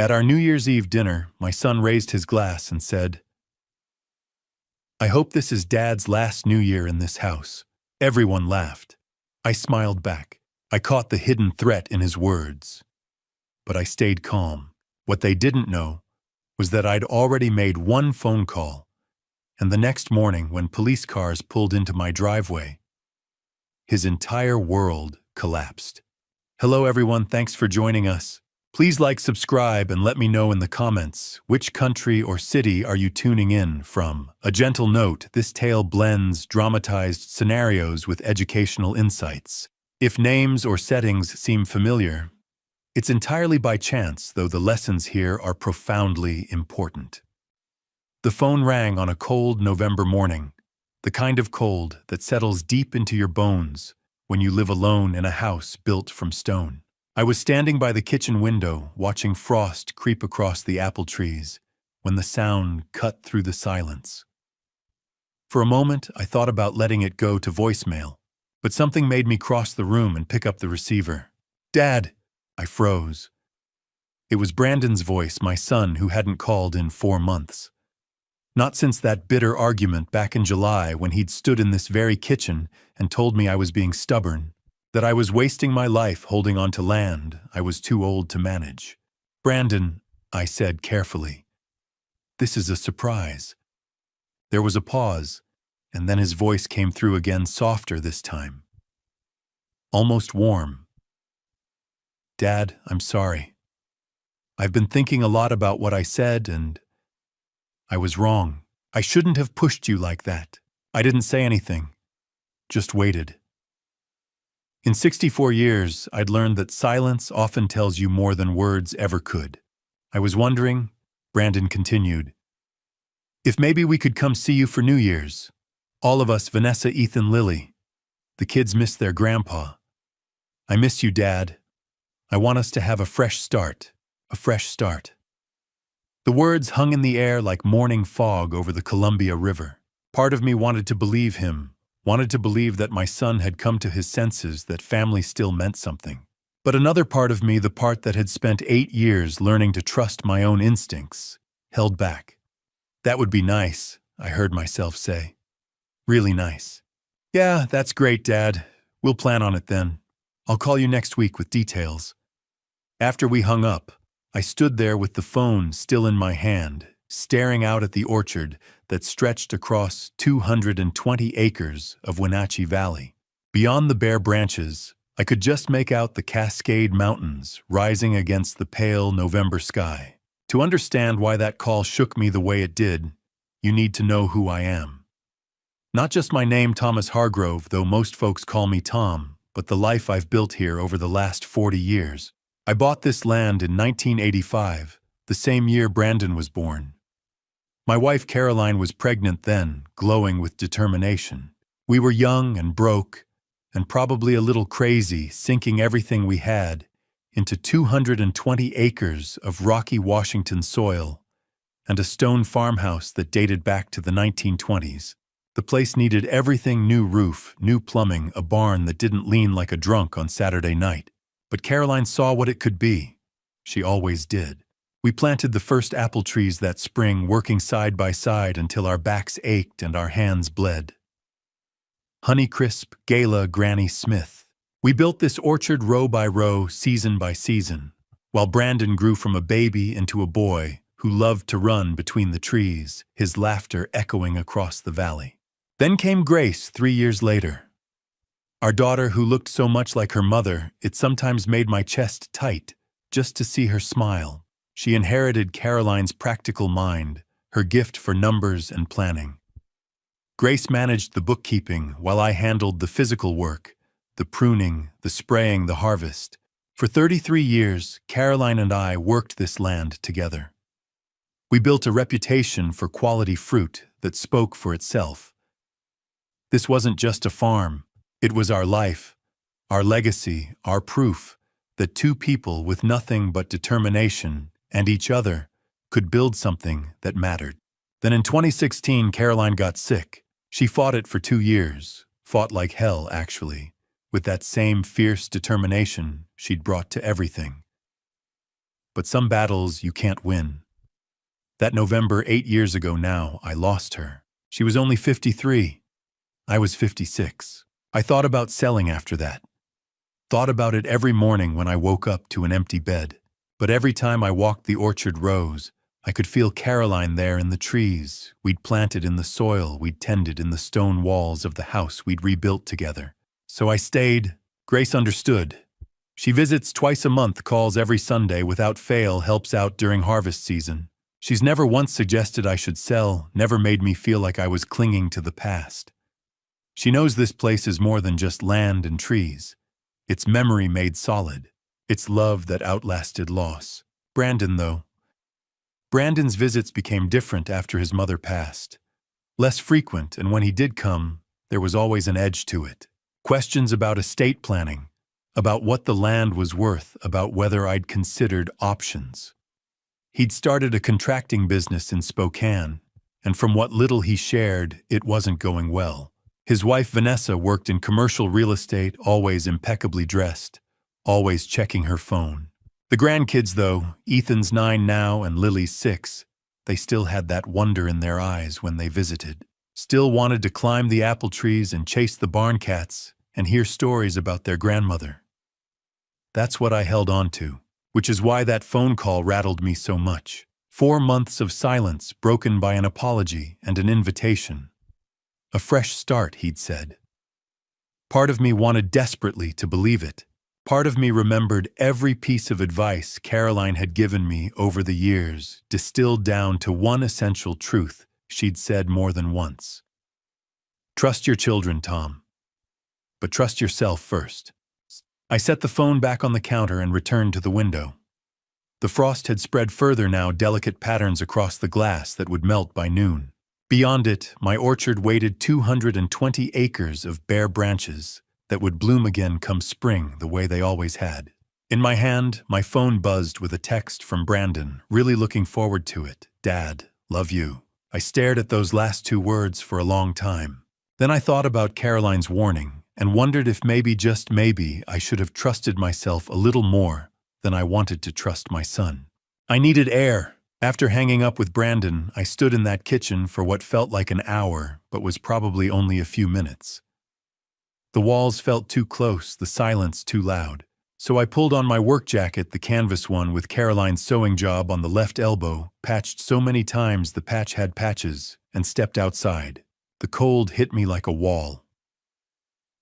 At our New Year's Eve dinner, my son raised his glass and said, "I hope this is Dad's last New Year in this house." Everyone laughed. I smiled back. I caught the hidden threat in his words. But I stayed calm. What they didn't know was that I'd already made one phone call, and the next morning when police cars pulled into my driveway, his entire world collapsed. Hello everyone, thanks for joining us. Please like, subscribe, and let me know in the comments which country or city are you tuning in from. A gentle note, this tale blends dramatized scenarios with educational insights. If names or settings seem familiar, it's entirely by chance, though the lessons here are profoundly important. The phone rang on a cold November morning, the kind of cold that settles deep into your bones when you live alone in a house built from stone. I was standing by the kitchen window, watching frost creep across the apple trees, when the sound cut through the silence. For a moment, I thought about letting it go to voicemail, but something made me cross the room and pick up the receiver. "Dad!" I froze. It was Brandon's voice, my son, who hadn't called in 4 months. Not since that bitter argument back in July when he'd stood in this very kitchen and told me I was being stubborn, that I was wasting my life holding on to land I was too old to manage. "Brandon," I said carefully, "this is a surprise." There was a pause, and then his voice came through again, softer this time, almost warm. "Dad, I'm sorry. I've been thinking a lot about what I said, and I was wrong. I shouldn't have pushed you like that." I didn't say anything, just waited. In 64 years, I'd learned that silence often tells you more than words ever could. "I was wondering," Brandon continued, "if maybe we could come see you for New Year's. All of us, Vanessa, Ethan, Lily. The kids miss their grandpa. I miss you, Dad. I want us to have a fresh start. A fresh start." The words hung in the air like morning fog over the Columbia River. Part of me wanted to believe him, wanted to believe that my son had come to his senses, that family still meant something. But another part of me, the part that had spent 8 years learning to trust my own instincts, held back. "That would be nice," I heard myself say. "Really nice." "Yeah, that's great, Dad. We'll plan on it then. I'll call you next week with details." After we hung up, I stood there with the phone still in my hand, staring out at the orchard that stretched across 220 acres of Wenatchee Valley. Beyond the bare branches, I could just make out the Cascade Mountains rising against the pale November sky. To understand why that call shook me the way it did, you need to know who I am. Not just my name, Thomas Hargrove, though most folks call me Tom, but the life I've built here over the last 40 years. I bought this land in 1985, the same year Brandon was born. My wife Caroline was pregnant then, glowing with determination. We were young and broke, and probably a little crazy, sinking everything we had into 220 acres of rocky Washington soil and a stone farmhouse that dated back to the 1920s. The place needed everything: new roof, new plumbing, a barn that didn't lean like a drunk on Saturday night. But Caroline saw what it could be. She always did. We planted the first apple trees that spring, working side by side until our backs ached and our hands bled. Honeycrisp, Gala, Granny Smith. We built this orchard row by row, season by season, while Brandon grew from a baby into a boy who loved to run between the trees, his laughter echoing across the valley. Then came Grace 3 years later. Our daughter, who looked so much like her mother, it sometimes made my chest tight just to see her smile. She inherited Caroline's practical mind, her gift for numbers and planning. Grace managed the bookkeeping while I handled the physical work, the pruning, the spraying, the harvest. For 33 years, Caroline and I worked this land together. We built a reputation for quality fruit that spoke for itself. This wasn't just a farm. It was our life, our legacy, our proof that two people with nothing but determination and each other could build something that mattered. Then in 2016, Caroline got sick. She fought it for 2 years, fought like hell, actually, with that same fierce determination she'd brought to everything. but some battles you can't win. That November 8 years ago now, I lost her. She was only 53. I was 56. I thought about selling after that. Thought about it every morning when I woke up to an empty bed. But every time I walked the orchard rows, I could feel Caroline there in the trees we'd planted, in the soil we'd tended, in the stone walls of the house we'd rebuilt together. So I stayed. Grace understood. She visits twice a month, calls every Sunday without fail, helps out during harvest season. She's never once suggested I should sell, never made me feel like I was clinging to the past. She knows this place is more than just land and trees. It's memory made solid. It's love that outlasted loss. Brandon, though. Brandon's visits became different after his mother passed. Less frequent, and when he did come, there was always an edge to it. Questions about estate planning, about what the land was worth, about whether I'd considered options. He'd started a contracting business in Spokane, and from what little he shared, it wasn't going well. His wife Vanessa worked in commercial real estate, always impeccably dressed, always checking her phone. The grandkids, though, Ethan's 9 now and Lily's 6, they still had that wonder in their eyes when they visited. Still wanted to climb the apple trees and chase the barn cats and hear stories about their grandmother. That's what I held on to, which is why that phone call rattled me so much. 4 months of silence broken by an apology and an invitation. A fresh start, he'd said. Part of me wanted desperately to believe it. Part of me remembered every piece of advice Caroline had given me over the years, distilled down to one essential truth she'd said more than once. Trust your children, Tom. But trust yourself first. I set the phone back on the counter and returned to the window. The frost had spread further now, delicate patterns across the glass that would melt by noon. Beyond it, my orchard waited 220 acres of bare branches that would bloom again come spring the way they always had. In my hand, my phone buzzed with a text from Brandon, really looking forward to it. Dad, love you. I stared at those last 2 words for a long time. Then I thought about Caroline's warning and wondered if maybe, just maybe, I should have trusted myself a little more than I wanted to trust my son. I needed air. After hanging up with Brandon, I stood in that kitchen for what felt like an hour, but was probably only a few minutes. The walls felt too close, the silence too loud. So I pulled on my work jacket, the canvas one with Caroline's sewing job on the left elbow, patched so many times the patch had patches, and stepped outside. The cold hit me like a wall.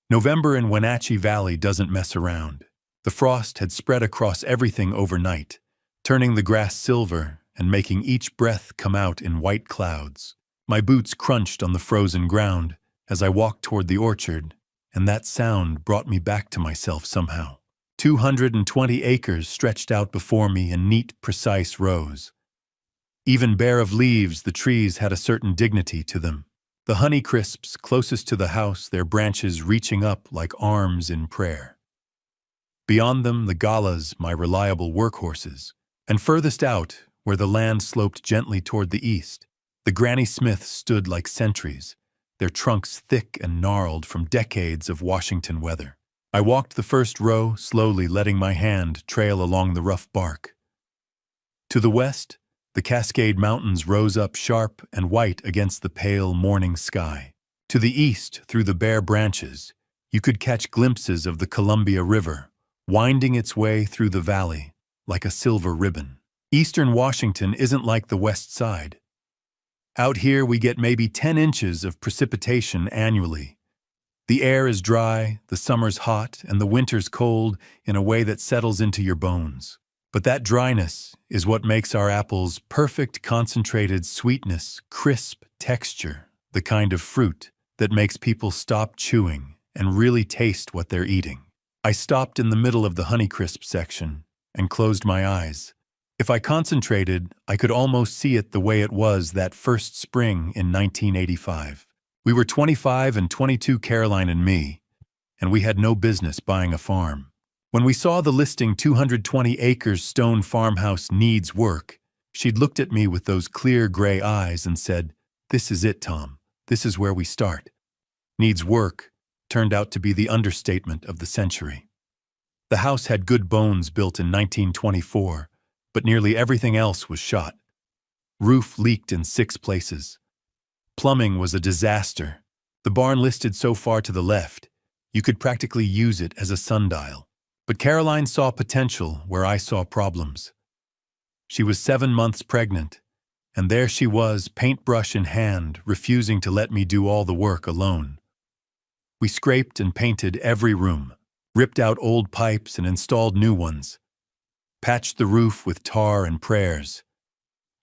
November in Wenatchee Valley doesn't mess around. The frost had spread across everything overnight, turning the grass silver and making each breath come out in white clouds. My boots crunched on the frozen ground as I walked toward the orchard, and that sound brought me back to myself somehow. 220 acres stretched out before me in neat, precise rows. Even bare of leaves, the trees had a certain dignity to them. The honeycrisps closest to the house, their branches reaching up like arms in prayer. Beyond them, the galas, my reliable workhorses. And furthest out, where the land sloped gently toward the east, the Granny Smiths stood like sentries, their trunks thick and gnarled from decades of Washington weather. I walked the first row, slowly letting my hand trail along the rough bark. To the west, the Cascade Mountains rose up sharp and white against the pale morning sky. To the east, through the bare branches, you could catch glimpses of the Columbia River, winding its way through the valley like a silver ribbon. Eastern Washington isn't like the west side. Out here we get maybe 10 inches of precipitation annually. The air is dry, the summer's hot, and the winter's cold in a way that settles into your bones. But that dryness is what makes our apples perfect concentrated sweetness, crisp texture, the kind of fruit that makes people stop chewing and really taste what they're eating. I stopped in the middle of the Honeycrisp section and closed my eyes. If I concentrated, I could almost see it the way it was that first spring in 1985. We were 25 and 22, Caroline and me, and we had no business buying a farm. When we saw the listing 220 acres stone farmhouse needs work, she'd looked at me with those clear gray eyes and said, "This is it, Tom. This is where we start." Needs work turned out to be the understatement of the century. The house had good bones, built in 1924, but nearly everything else was shot. Roof leaked in 6 places. Plumbing was a disaster. The barn listed so far to the left, you could practically use it as a sundial. But Caroline saw potential where I saw problems. She was 7 months pregnant, and there she was, paintbrush in hand, refusing to let me do all the work alone. We scraped and painted every room, ripped out old pipes and installed new ones, patched the roof with tar and prayers,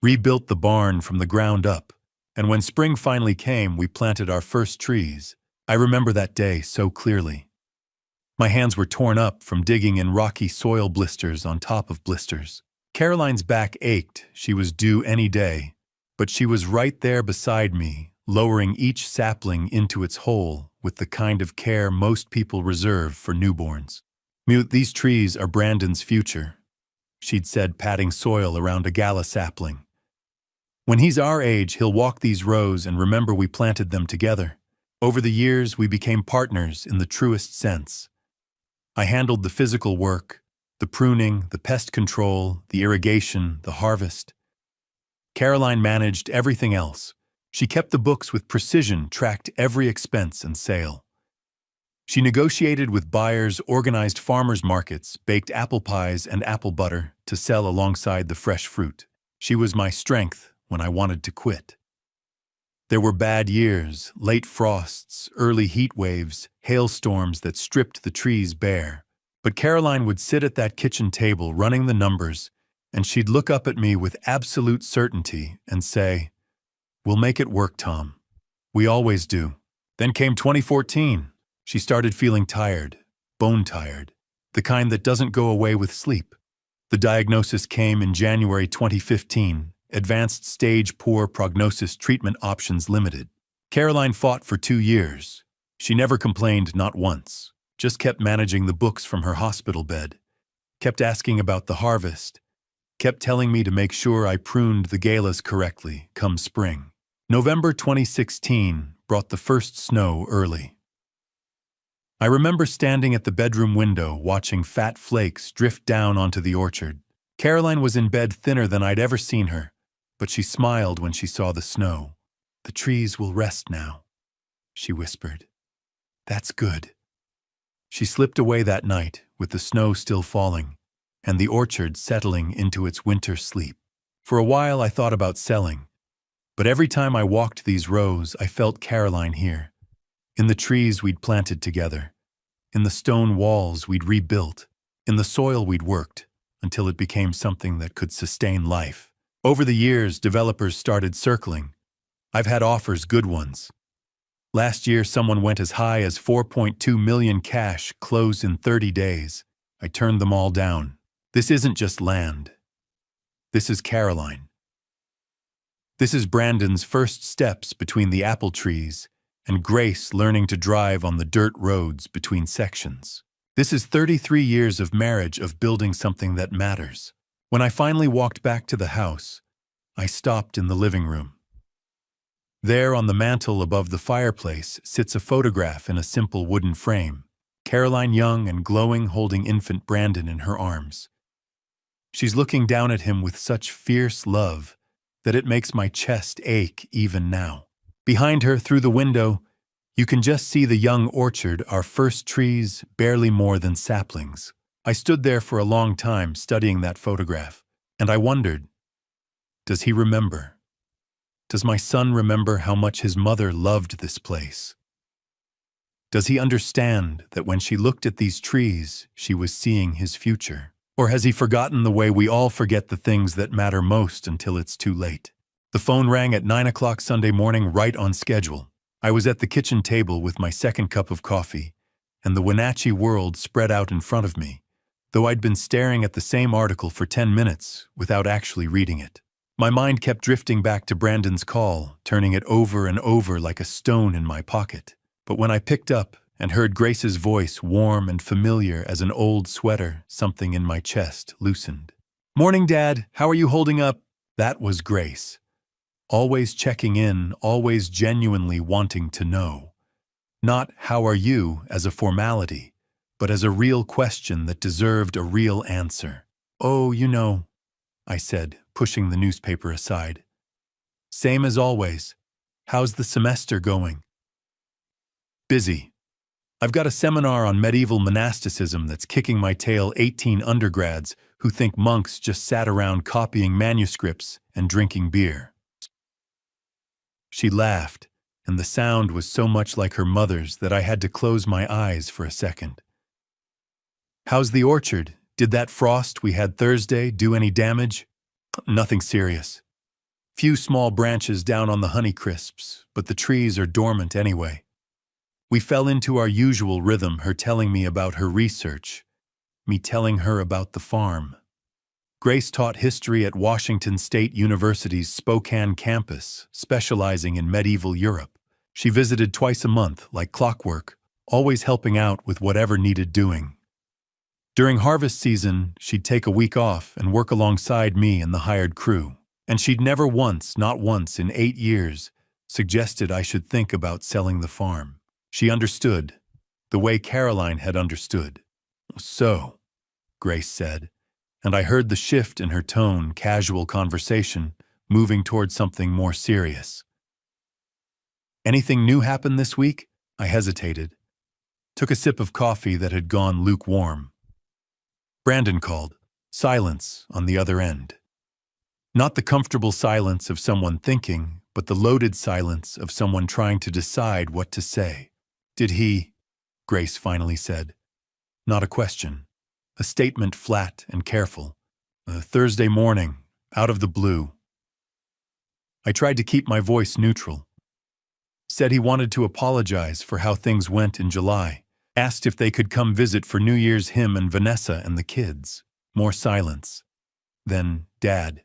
rebuilt the barn from the ground up, and when spring finally came, we planted our first trees. I remember that day so clearly. My hands were torn up from digging in rocky soil blisters on top of blisters. Caroline's back ached, she was due any day, but she was right there beside me, lowering each sapling into its hole with the kind of care most people reserve for newborns. "Mute, these trees are Brandon's future," she'd said, patting soil around a gala sapling. "When he's our age, he'll walk these rows and remember we planted them together." Over the years, we became partners in the truest sense. I handled the physical work, the pruning, the pest control, the irrigation, the harvest. Caroline managed everything else. She kept the books with precision, tracked every expense and sale. She negotiated with buyers, organized farmers markets, baked apple pies and apple butter to sell alongside the fresh fruit. She was my strength when I wanted to quit. There were bad years, late frosts, early heat waves, hailstorms that stripped the trees bare. But Caroline would sit at that kitchen table running the numbers, and she'd look up at me with absolute certainty and say, "We'll make it work, Tom. We always do." Then came 2014. She started feeling tired, bone tired, the kind that doesn't go away with sleep. The diagnosis came in January 2015. Advanced stage, poor prognosis, treatment options limited. Caroline fought for 2 years. She never complained, not once. Just kept managing the books from her hospital bed. Kept asking about the harvest. Kept telling me to make sure I pruned the galas correctly come spring. November 2016 brought the first snow early. I remember standing at the bedroom window watching fat flakes drift down onto the orchard. Caroline was in bed thinner than I'd ever seen her, but she smiled when she saw the snow. "The trees will rest now," she whispered. "That's good." She slipped away that night with the snow still falling and the orchard settling into its winter sleep. For a while I thought about selling, but every time I walked these rows I felt Caroline here. In the trees we'd planted together, in the stone walls we'd rebuilt, in the soil we'd worked, until it became something that could sustain life. Over the years, developers started circling. I've had offers, good ones. Last year, someone went as high as $4.2 million cash, closed in 30 days. I turned them all down. This isn't just land. This is Caroline. This is Brandon's first steps between the apple trees and Grace learning to drive on the dirt roads between sections. This is 33 years of marriage, of building something that matters. When I finally walked back to the house, I stopped in the living room. There on the mantel above the fireplace sits a photograph in a simple wooden frame. Caroline young and glowing, holding infant Brandon in her arms. She's looking down at him with such fierce love that it makes my chest ache even now. Behind her, through the window, you can just see the young orchard, our first trees, barely more than saplings. I stood there for a long time studying that photograph, and I wondered, does he remember? Does my son remember how much his mother loved this place? Does he understand that when she looked at these trees, she was seeing his future? Or has he forgotten the way we all forget the things that matter most until it's too late? The phone rang at 9 o'clock Sunday morning, right on schedule. I was at the kitchen table with my second cup of coffee, and the Wenatchee world spread out in front of me, though I'd been staring at the same article for 10 minutes without actually reading it. My mind kept drifting back to Brandon's call, turning it over and over like a stone in my pocket. But when I picked up and heard Grace's voice, warm and familiar as an old sweater, something in my chest loosened. "Morning, Dad. How are you holding up?" That was Grace. Always checking in, always genuinely wanting to know. Not "how are you" as a formality, but as a real question that deserved a real answer. "Oh, you know, I said, pushing the newspaper aside. Same as always. How's the semester going? Busy. I've got a seminar on medieval monasticism that's kicking my tail 18 undergrads who think monks just sat around copying manuscripts and drinking beer. She laughed, and the sound was so much like her mother's that I had to close my eyes for a second. How's the orchard? Did that frost we had Thursday do any damage? Nothing serious. Few small branches down on the Honeycrisps, but the trees are dormant anyway. We fell into our usual rhythm, her telling me about her research, me telling her about the farm. Grace taught history at Washington State University's Spokane campus, specializing in medieval Europe. She visited twice a month, like clockwork, always helping out with whatever needed doing. During harvest season, she'd take a week off and work alongside me and the hired crew. And she'd never once, not once in 8 years, suggested I should think about selling the farm. She understood, the way Caroline had understood. So, Grace said, and I heard the shift in her tone, casual conversation, moving toward something more serious. Anything new happened this week? I hesitated. Took a sip of coffee that had gone lukewarm. Brandon called. Silence on the other end. Not the comfortable silence of someone thinking, but the loaded silence of someone trying to decide what to say. Did he? Grace finally said. Not a question. A statement flat and careful. A Thursday morning, out of the blue. I tried to keep my voice neutral. Said he wanted to apologize for how things went in July. Asked if they could come visit for New Year's, him and Vanessa and the kids. More silence. Then, Dad.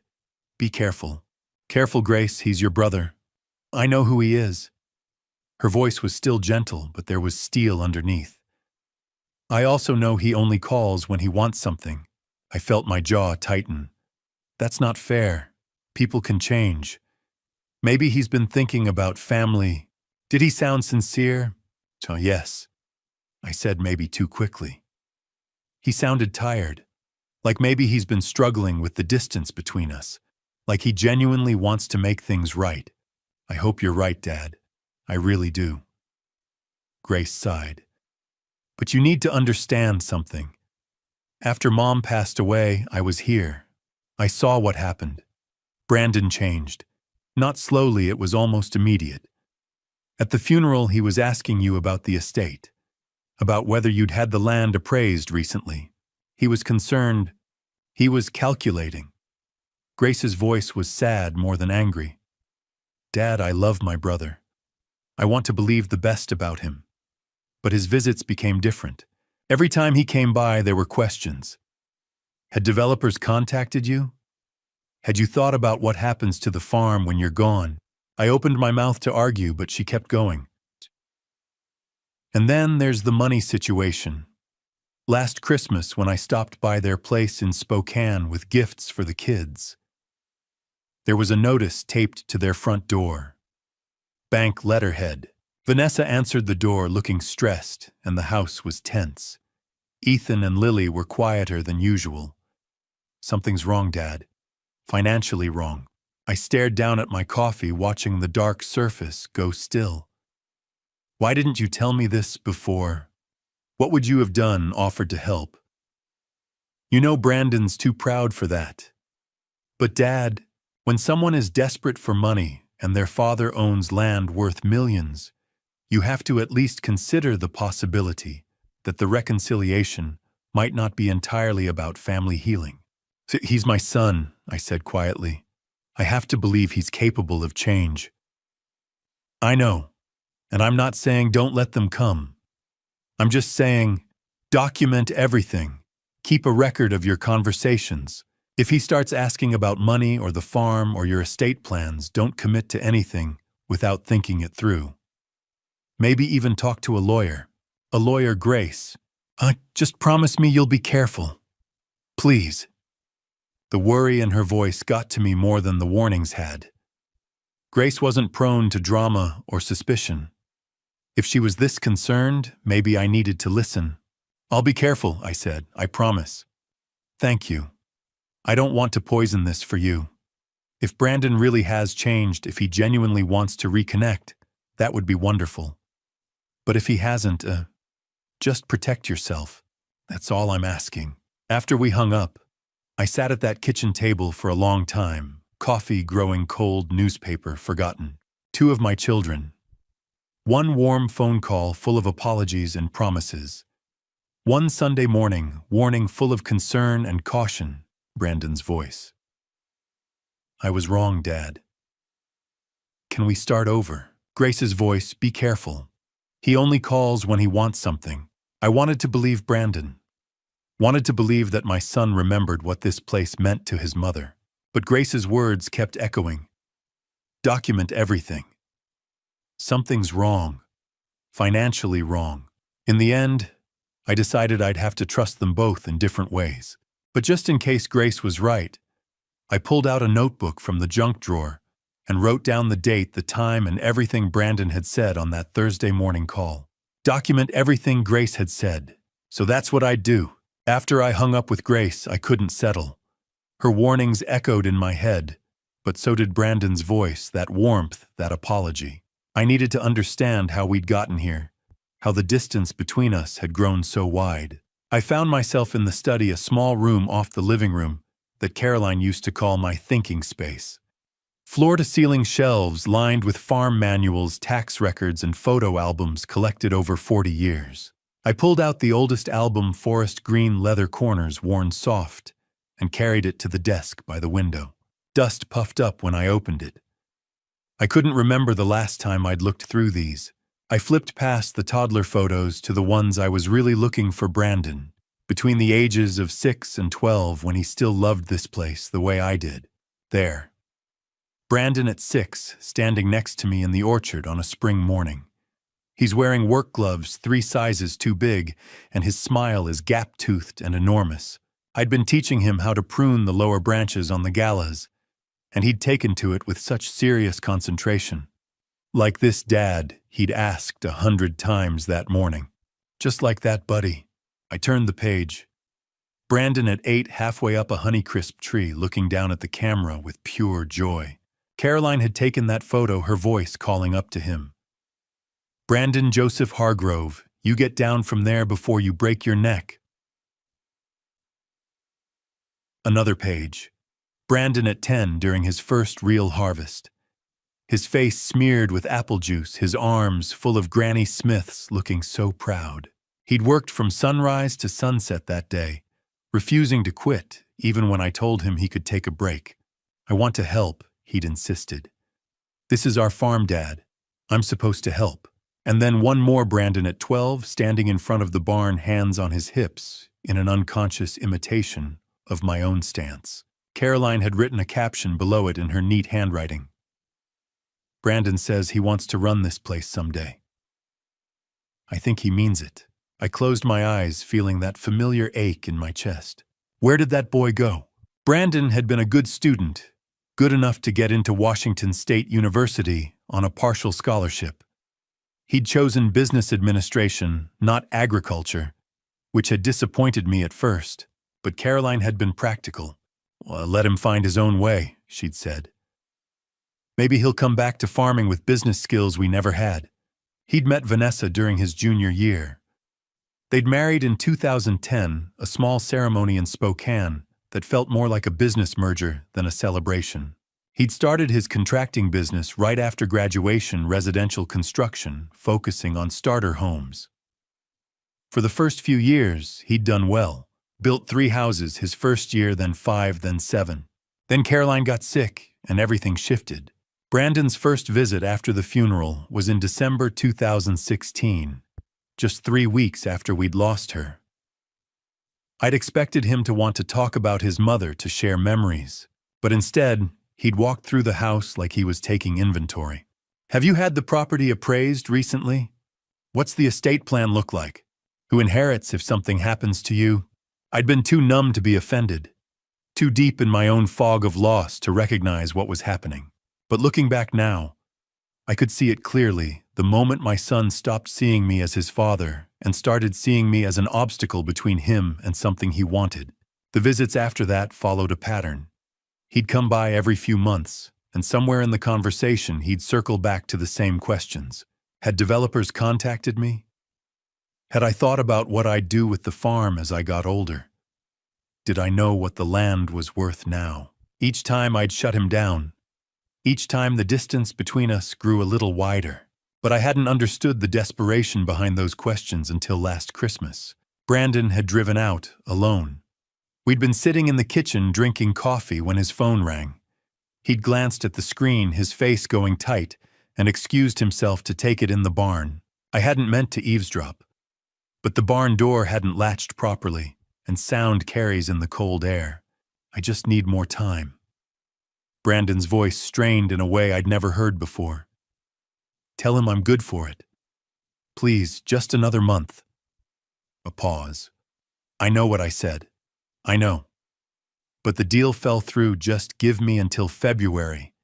Be careful. Careful, Grace, he's your brother. I know who he is. Her voice was still gentle, but there was steel underneath. I also know he only calls when he wants something. I felt my jaw tighten. That's not fair. People can change. Maybe he's been thinking about family. Did he sound sincere? Oh, yes. I said maybe too quickly. He sounded tired. Like maybe he's been struggling with the distance between us. Like he genuinely wants to make things right. I hope you're right, Dad. I really do. Grace sighed. But you need to understand something. After Mom passed away, I was here. I saw what happened. Brandon changed. Not slowly, it was almost immediate. At the funeral, he was asking you about the estate, about whether you'd had the land appraised recently. He was concerned. He was calculating. Grace's voice was sad more than angry. Dad, I love my brother. I want to believe the best about him. But his visits became different. Every time he came by, there were questions. Had developers contacted you? Had you thought about what happens to the farm when you're gone? I opened my mouth to argue, but she kept going. And then there's the money situation. Last Christmas, when I stopped by their place in Spokane with gifts for the kids, there was a notice taped to their front door. Bank letterhead. Vanessa answered the door looking stressed, and the house was tense. Ethan and Lily were quieter than usual. Something's wrong, Dad. Financially wrong. I stared down at my coffee, watching the dark surface go still. Why didn't you tell me this before? What would you have done, offered to help? You know Brandon's too proud for that. But Dad, when someone is desperate for money and their father owns land worth millions, you have to at least consider the possibility that the reconciliation might not be entirely about family healing. He's my son, I said quietly. I have to believe he's capable of change. I know, and I'm not saying don't let them come. I'm just saying, document everything. Keep a record of your conversations. If he starts asking about money or the farm or your estate plans, don't commit to anything without thinking it through. Maybe even talk to a lawyer. A lawyer, Grace. Just promise me you'll be careful. Please. The worry in her voice got to me more than the warnings had. Grace wasn't prone to drama or suspicion. If she was this concerned, maybe I needed to listen. I'll be careful, I said. I promise. Thank you. I don't want to poison this for you. If Brandon really has changed, if he genuinely wants to reconnect, that would be wonderful. But if he hasn't, just protect yourself. That's all I'm asking. After we hung up, I sat at that kitchen table for a long time, coffee growing cold, newspaper forgotten. Two of my children. One warm phone call full of apologies and promises. One Sunday morning, warning full of concern and caution, Brandon's voice. I was wrong, Dad. Can we start over? Grace's voice, be careful. He only calls when he wants something. I wanted to believe Brandon. Wanted to believe that my son remembered what this place meant to his mother. But Grace's words kept echoing. Document everything. Something's wrong. Financially wrong. In the end, I decided I'd have to trust them both in different ways. But just in case Grace was right, I pulled out a notebook from the junk drawer and wrote down the date, the time, and everything Brandon had said on that Thursday morning call. Document everything Grace had said. So that's what I'd do. After I hung up with Grace, I couldn't settle. Her warnings echoed in my head, but so did Brandon's voice, that warmth, that apology. I needed to understand how we'd gotten here, how the distance between us had grown so wide. I found myself in the study, a small room off the living room that Caroline used to call my thinking space. Floor-to-ceiling shelves lined with farm manuals, tax records, and photo albums collected over 40 years. I pulled out the oldest album, forest green leather corners worn soft, and carried it to the desk by the window. Dust puffed up when I opened it. I couldn't remember the last time I'd looked through these. I flipped past the toddler photos to the ones I was really looking for Brandon, between the ages of 6 and 12, when he still loved this place the way I did. There. Brandon at 6, standing next to me in the orchard on a spring morning. He's wearing work gloves 3 sizes too big, and his smile is gap-toothed and enormous. I'd been teaching him how to prune the lower branches on the galahs, and he'd taken to it with such serious concentration. Like this dad he'd asked 100 times that morning. Just like that, buddy. I turned the page. Brandon at 8, halfway up a Honeycrisp tree, looking down at the camera with pure joy. Caroline had taken that photo, her voice calling up to him. Brandon Joseph Hargrove, you get down from there before you break your neck. Another page. Brandon at 10 during his first real harvest. His face smeared with apple juice, his arms full of Granny Smiths, looking so proud. He'd worked from sunrise to sunset that day, refusing to quit, even when I told him he could take a break. I want to help, he'd insisted. This is our farm, Dad. I'm supposed to help. And then one more Brandon at 12, standing in front of the barn, hands on his hips, in an unconscious imitation of my own stance. Caroline had written a caption below it in her neat handwriting. Brandon says he wants to run this place someday. I think he means it. I closed my eyes, feeling that familiar ache in my chest. Where did that boy go? Brandon had been a good student, good enough to get into Washington State University on a partial scholarship. He'd chosen business administration, not agriculture, which had disappointed me at first, but Caroline had been practical. Well, let him find his own way, she'd said. Maybe he'll come back to farming with business skills we never had. He'd met Vanessa during his junior year. They'd married in 2010, a small ceremony in Spokane that felt more like a business merger than a celebration. He'd started his contracting business right after graduation, residential construction, focusing on starter homes. For the first few years, he'd done well. Built 3 houses his first year, then 5, then 7. Then Caroline got sick, and everything shifted. Brandon's first visit after the funeral was in December 2016, just 3 weeks after we'd lost her. I'd expected him to want to talk about his mother, to share memories, but instead, he'd walked through the house like he was taking inventory. Have you had the property appraised recently? What's the estate plan look like? Who inherits if something happens to you? I'd been too numb to be offended, too deep in my own fog of loss to recognize what was happening. But looking back now, I could see it clearly the moment my son stopped seeing me as his father and started seeing me as an obstacle between him and something he wanted. The visits after that followed a pattern. He'd come by every few months, and somewhere in the conversation he'd circle back to the same questions. Had developers contacted me? Had I thought about what I'd do with the farm as I got older? Did I know what the land was worth now? Each time I'd shut him down. Each time the distance between us grew a little wider. But I hadn't understood the desperation behind those questions until last Christmas. Brandon had driven out, alone. We'd been sitting in the kitchen drinking coffee when his phone rang. He'd glanced at the screen, his face going tight, and excused himself to take it in the barn. I hadn't meant to eavesdrop. But the barn door hadn't latched properly, and sound carries in the cold air. I just need more time. Brandon's voice strained in a way I'd never heard before. Tell him I'm good for it. Please, just another month. A pause. I know what I said. I know. But the deal fell through. Just give me until February.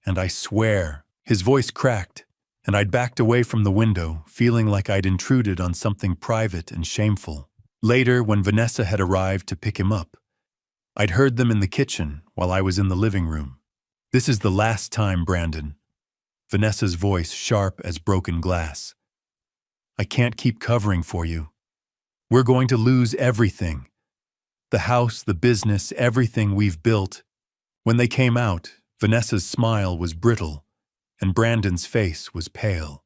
And I swear. His voice cracked, and I'd backed away from the window, feeling like I'd intruded on something private and shameful. Later, when Vanessa had arrived to pick him up, I'd heard them in the kitchen while I was in the living room. This is the last time, Brandon. Vanessa's voice sharp as broken glass. I can't keep covering for you. We're going to lose everything. The house, the business, everything we've built. When they came out, Vanessa's smile was brittle, and Brandon's face was pale.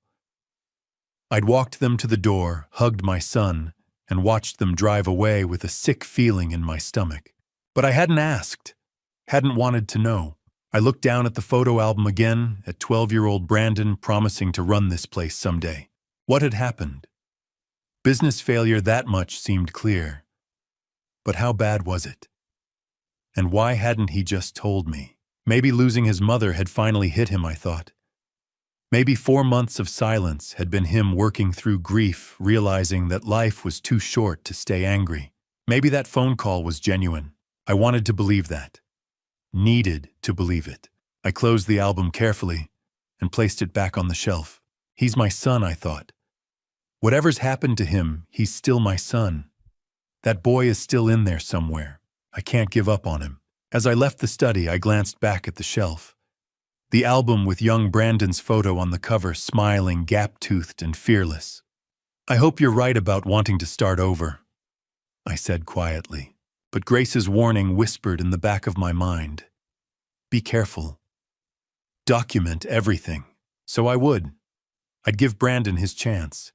I'd walked them to the door, hugged my son, and watched them drive away with a sick feeling in my stomach. But I hadn't asked, hadn't wanted to know. I looked down at the photo album again, at 12-year-old Brandon promising to run this place someday. What had happened? Business failure, that much seemed clear. But how bad was it? And why hadn't he just told me? Maybe losing his mother had finally hit him, I thought. Maybe 4 months of silence had been him working through grief, realizing that life was too short to stay angry. Maybe that phone call was genuine. I wanted to believe that. Needed to believe it. I closed the album carefully and placed it back on the shelf. He's my son, I thought. Whatever's happened to him, he's still my son. That boy is still in there somewhere. I can't give up on him. As I left the study, I glanced back at the shelf. The album with young Brandon's photo on the cover, smiling, gap-toothed, and fearless. I hope you're right about wanting to start over, I said quietly. But Grace's warning whispered in the back of my mind. Be careful. Document everything. So I would. I'd give Brandon his chance.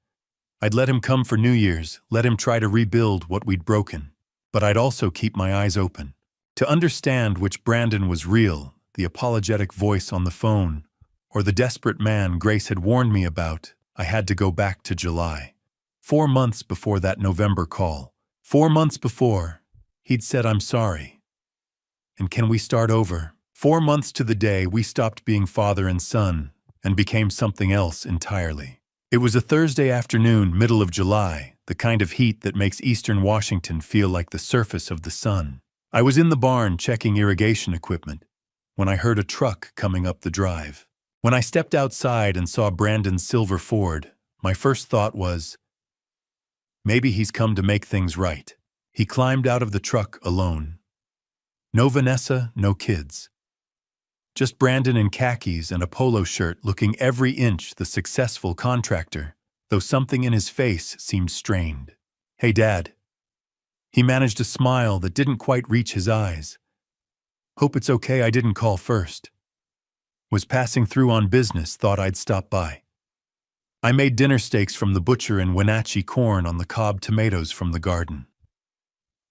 I'd let him come for New Year's, let him try to rebuild what we'd broken. But I'd also keep my eyes open. To understand which Brandon was real, the apologetic voice on the phone, or the desperate man Grace had warned me about, I had to go back to July. 4 months before that November call. 4 months before, he'd said, I'm sorry. And can we start over? 4 months to the day we stopped being father and son and became something else entirely. It was a Thursday afternoon, middle of July, the kind of heat that makes eastern Washington feel like the surface of the sun. I was in the barn checking irrigation equipment when I heard a truck coming up the drive. When I stepped outside and saw Brandon's silver Ford, my first thought was, maybe he's come to make things right. He climbed out of the truck alone. No Vanessa, no kids. Just Brandon in khakis and a polo shirt, looking every inch the successful contractor, though something in his face seemed strained. Hey, Dad. He managed a smile that didn't quite reach his eyes. Hope it's okay I didn't call first. Was passing through on business, thought I'd stop by. I made dinner steaks from the butcher and Wenatchee corn on the cob tomatoes from the garden.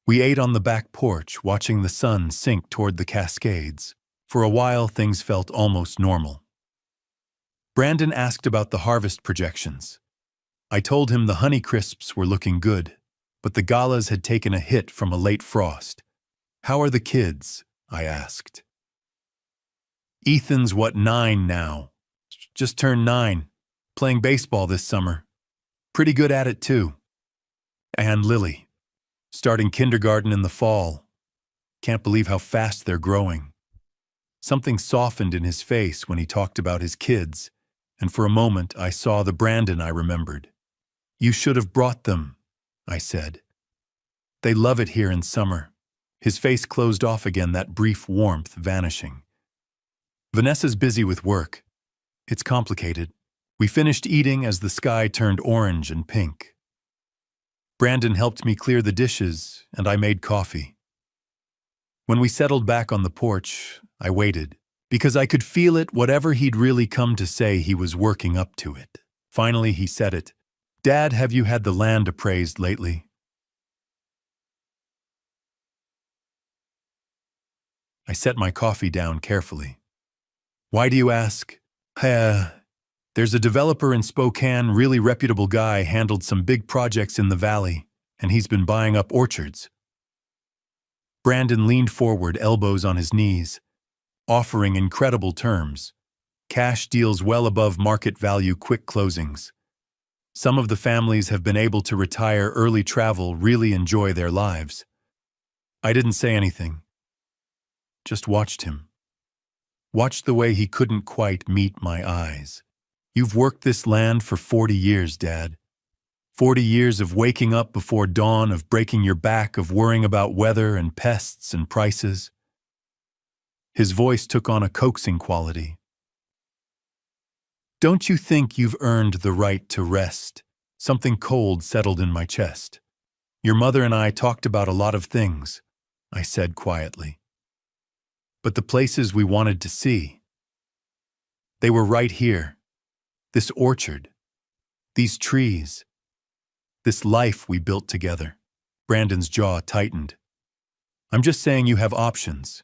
We ate on the back porch, watching the sun sink toward the Cascades. For a while, things felt almost normal. Brandon asked about the harvest projections. I told him the Honeycrisps were looking good, but the galas had taken a hit from a late frost. How are the kids? I asked. Ethan's 9 now? Just turned 9. Playing baseball this summer. Pretty good at it, too. And Lily. Starting kindergarten in the fall. Can't believe how fast they're growing. Something softened in his face when he talked about his kids, and for a moment I saw the Brandon I remembered. You should have brought them, I said. They love it here in summer. His face closed off again, that brief warmth vanishing. Vanessa's busy with work. It's complicated. We finished eating as the sky turned orange and pink. Brandon helped me clear the dishes, and I made coffee. When we settled back on the porch, I waited, because I could feel it. Whatever he'd really come to say, he was working up to it. Finally, he said it. "Dad, have you had the land appraised lately?" I set my coffee down carefully. "Why do you ask?" There's a developer in Spokane, really reputable guy, handled some big projects in the valley, and he's been buying up orchards." Brandon leaned forward, elbows on his knees, offering incredible terms. Cash deals well above market value, quick closings. Some of the families have been able to retire early, travel, really enjoy their lives. I didn't say anything. Just watched him. Watched the way he couldn't quite meet my eyes. "You've worked this land for 40 years, Dad. 40 years of waking up before dawn, of breaking your back, of worrying about weather and pests and prices." His voice took on a coaxing quality. "Don't you think you've earned the right to rest?" Something cold settled in my chest. "Your mother and I talked about a lot of things," I said quietly. "But the places we wanted to see, they were right here. This orchard, these trees, this life we built together." Brandon's jaw tightened. "I'm just saying you have options.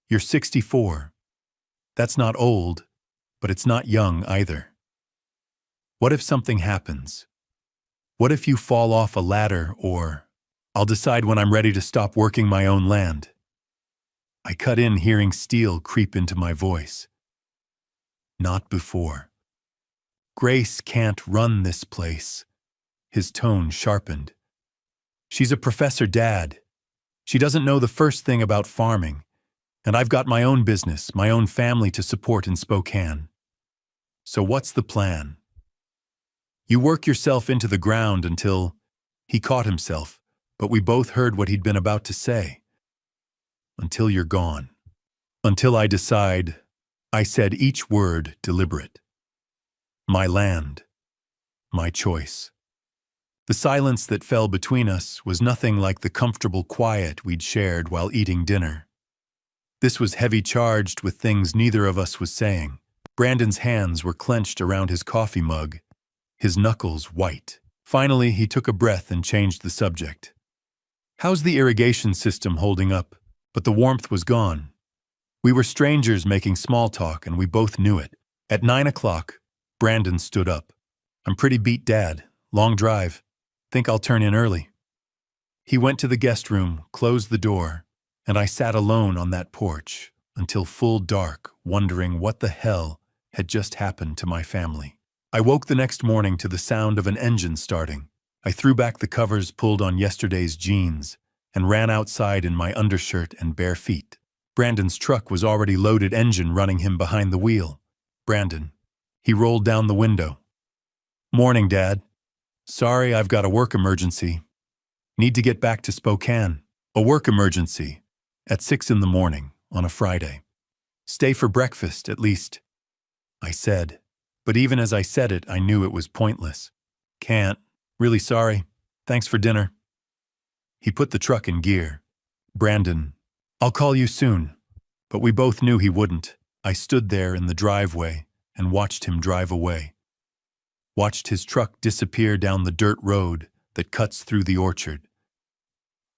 You're 64. That's not old, but it's not young either. What if something happens? What if you fall off a ladder, or I'll decide when I'm ready to stop working my own land." I cut in, hearing steel creep into my voice. "Not before. Grace can't run this place." His tone sharpened. "She's a professor, Dad. She doesn't know the first thing about farming, and I've got my own business, my own family to support in Spokane. So what's the plan? You work yourself into the ground until—" He caught himself, but we both heard what he'd been about to say. "Until you're gone. Until I decide," I said, each word deliberate. "My land. My choice." The silence that fell between us was nothing like the comfortable quiet we'd shared while eating dinner. This was heavy, charged with things neither of us was saying. Brandon's hands were clenched around his coffee mug, his knuckles white. Finally, he took a breath and changed the subject. "How's the irrigation system holding up?" But the warmth was gone. We were strangers making small talk, and we both knew it. At 9 o'clock, Brandon stood up. "I'm pretty beat, Dad. Long drive. Think I'll turn in early." He went to the guest room, closed the door, and I sat alone on that porch until full dark, wondering what the hell had just happened to my family. I woke the next morning to the sound of an engine starting. I threw back the covers, pulled on yesterday's jeans, and ran outside in my undershirt and bare feet. Brandon's truck was already loaded, engine running, him behind the wheel. "Brandon." He rolled down the window. "Morning, Dad. Sorry, I've got a work emergency. Need to get back to Spokane." "A work emergency? At 6 in the morning, on a Friday?" "Stay for breakfast, at least," I said. But even as I said it, I knew it was pointless. "Can't. Really sorry. Thanks for dinner." He put the truck in gear. "Brandon, I'll call you soon." But we both knew he wouldn't. I stood there in the driveway and watched him drive away. Watched his truck disappear down the dirt road that cuts through the orchard.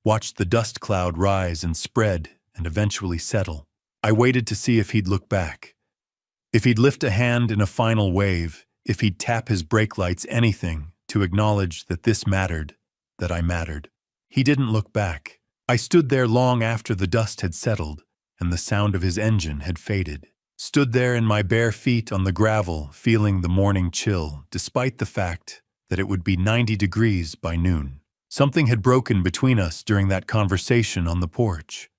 Watched the dust cloud rise and spread and eventually settle. I waited to see if he'd look back. If he'd lift a hand in a final wave, if he'd tap his brake lights, anything to acknowledge that this mattered, that I mattered. He didn't look back. I stood there long after the dust had settled and the sound of his engine had faded. Stood there in my bare feet on the gravel, feeling the morning chill, despite the fact that it would be 90 degrees by noon. Something had broken between us during that conversation on the porch.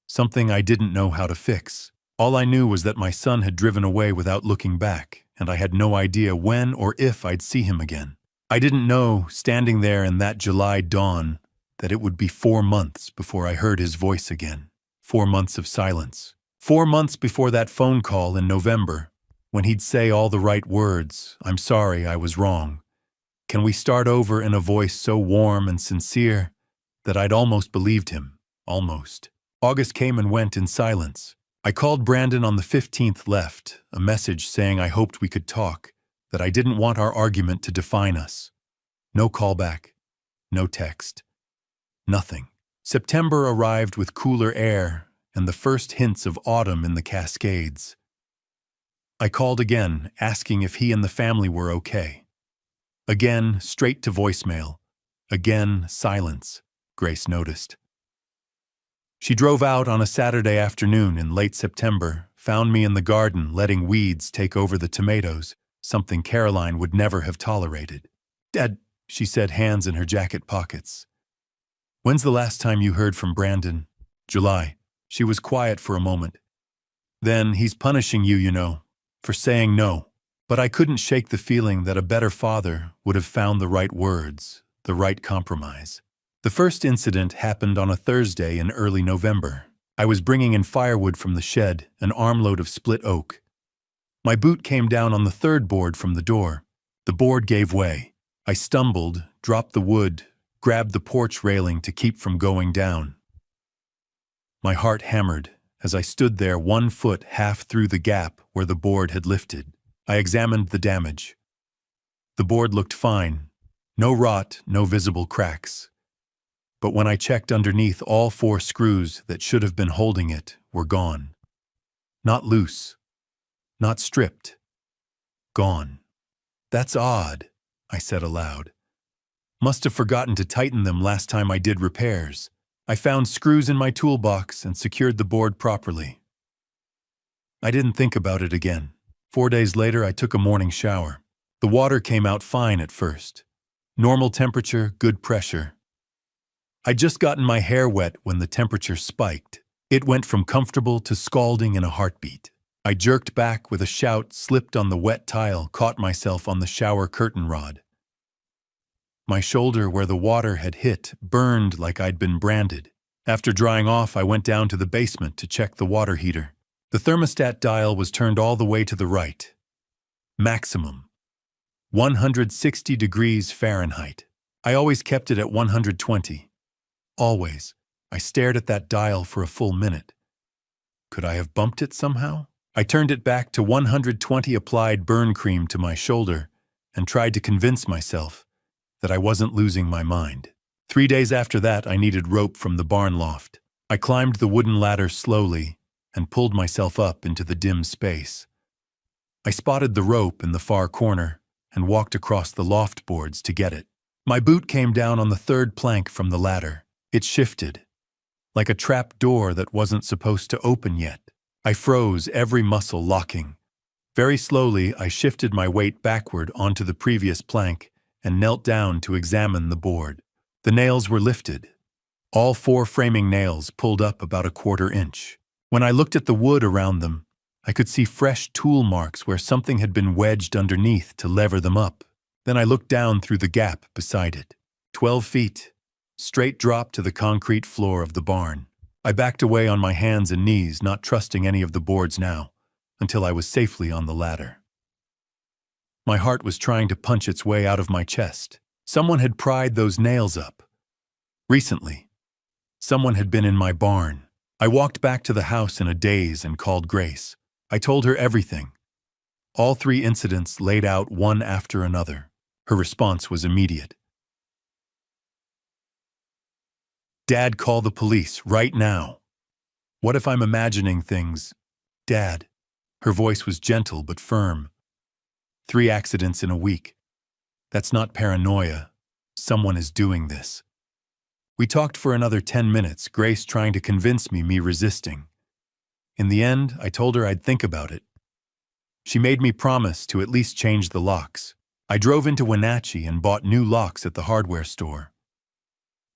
Something I didn't know how to fix. All I knew was that my son had driven away without looking back, and I had no idea when or if I'd see him again. I didn't know, standing there in that July dawn, that it would be 4 months before I heard his voice again. 4 months of silence. 4 months before that phone call in November, when he'd say all the right words, "I'm sorry, I was wrong. Can we start over," in a voice so warm and sincere that I'd almost believed him. Almost. August came and went in silence. I called Brandon on the 15th, left a message saying I hoped we could talk, that I didn't want our argument to define us. No callback, no text, nothing. September arrived with cooler air and the first hints of autumn in the Cascades. I called again, asking if he and the family were okay. Again, straight to voicemail. Again, silence, Grace noticed. She drove out on a Saturday afternoon in late September, found me in the garden letting weeds take over the tomatoes, something Caroline would never have tolerated. "Dad," she said, hands in her jacket pockets. "When's the last time you heard from Brandon?" "July." She was quiet for a moment. "Then he's punishing you, you know, for saying no." But I couldn't shake the feeling that a better father would have found the right words, the right compromise. The first incident happened on a Thursday in early November. I was bringing in firewood from the shed, an armload of split oak. My boot came down on the third board from the door. The board gave way. I stumbled, dropped the wood, grabbed the porch railing to keep from going down. My heart hammered as I stood there, 1 foot half through the gap where the board had lifted. I examined the damage. The board looked fine. No rot, no visible cracks. But when I checked underneath, all 4 screws that should have been holding it were gone. Not loose. Not stripped. Gone. "That's odd," I said aloud. "Must have forgotten to tighten them last time I did repairs." I found screws in my toolbox and secured the board properly. I didn't think about it again. 4 days later, I took a morning shower. The water came out fine at first. Normal temperature, good pressure. I'd just gotten my hair wet when the temperature spiked. It went from comfortable to scalding in a heartbeat. I jerked back with a shout, slipped on the wet tile, caught myself on the shower curtain rod. My shoulder, where the water had hit, burned like I'd been branded. After drying off, I went down to the basement to check the water heater. The thermostat dial was turned all the way to the right. Maximum. 160 degrees Fahrenheit. I always kept it at 120. Always. I stared at that dial for a full minute. Could I have bumped it somehow? I turned it back to 120, applied burn cream to my shoulder, and tried to convince myself that I wasn't losing my mind. 3 days after that, I needed rope from the barn loft. I climbed the wooden ladder slowly and pulled myself up into the dim space. I spotted the rope in the far corner and walked across the loft boards to get it. My boot came down on the 3rd plank from the ladder. It shifted, like a trap door that wasn't supposed to open yet. I froze, every muscle locking. Very slowly, I shifted my weight backward onto the previous plank and knelt down to examine the board. The nails were lifted. All 4 framing nails pulled up about a 1/4 inch. When I looked at the wood around them, I could see fresh tool marks where something had been wedged underneath to lever them up. Then I looked down through the gap beside it. 12 feet. Straight drop to the concrete floor of the barn. I backed away on my hands and knees, not trusting any of the boards now, until I was safely on the ladder. My heart was trying to punch its way out of my chest. Someone had pried those nails up. Recently, someone had been in my barn. I walked back to the house in a daze and called Grace. I told her everything. All 3 incidents laid out one after another. Her response was immediate. "Dad, call the police, right now." "What if I'm imagining things?" "Dad." Her voice was gentle but firm. 3 accidents in a week. That's not paranoia. Someone is doing this. We talked for another 10 minutes, Grace trying to convince me resisting. In the end, I told her I'd think about it. She made me promise to at least change the locks. I drove into Wenatchee and bought new locks at the hardware store.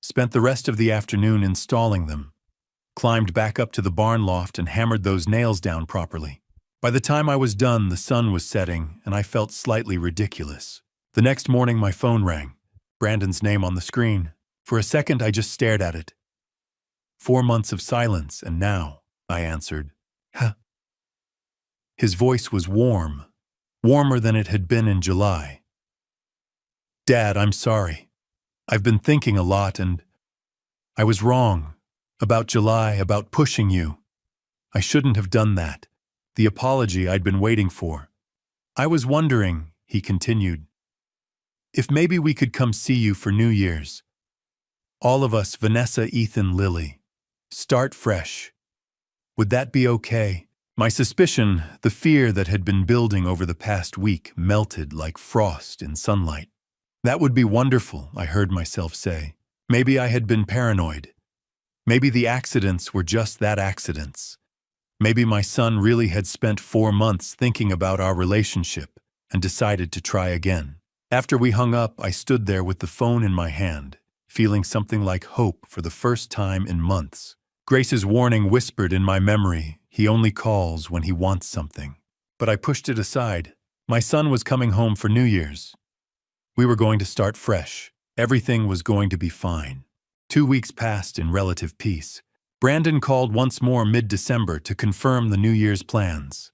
Spent the rest of the afternoon installing them. Climbed back up to the barn loft and hammered those nails down properly. By the time I was done, the sun was setting, and I felt slightly ridiculous. The next morning, my phone rang. Brandon's name on the screen. For a second, I just stared at it. 4 months of silence, and now, I answered. Huh. His voice was warm, warmer than it had been in July. Dad, I'm sorry. I've been thinking a lot, and I was wrong. About July, about pushing you. I shouldn't have done that. The apology I'd been waiting for. I was wondering, he continued, if maybe we could come see you for New Year's. All of us, Vanessa, Ethan, Lily. Start fresh. Would that be okay? My suspicion, the fear that had been building over the past week, melted like frost in sunlight. That would be wonderful, I heard myself say. Maybe I had been paranoid. Maybe the accidents were just that, accidents. Maybe my son really had spent 4 months thinking about our relationship and decided to try again. After we hung up, I stood there with the phone in my hand, feeling something like hope for the first time in months. Grace's warning whispered in my memory, he only calls when he wants something. But I pushed it aside. My son was coming home for New Year's. We were going to start fresh. Everything was going to be fine. 2 weeks passed in relative peace. Brandon called once more mid-December to confirm the New Year's plans.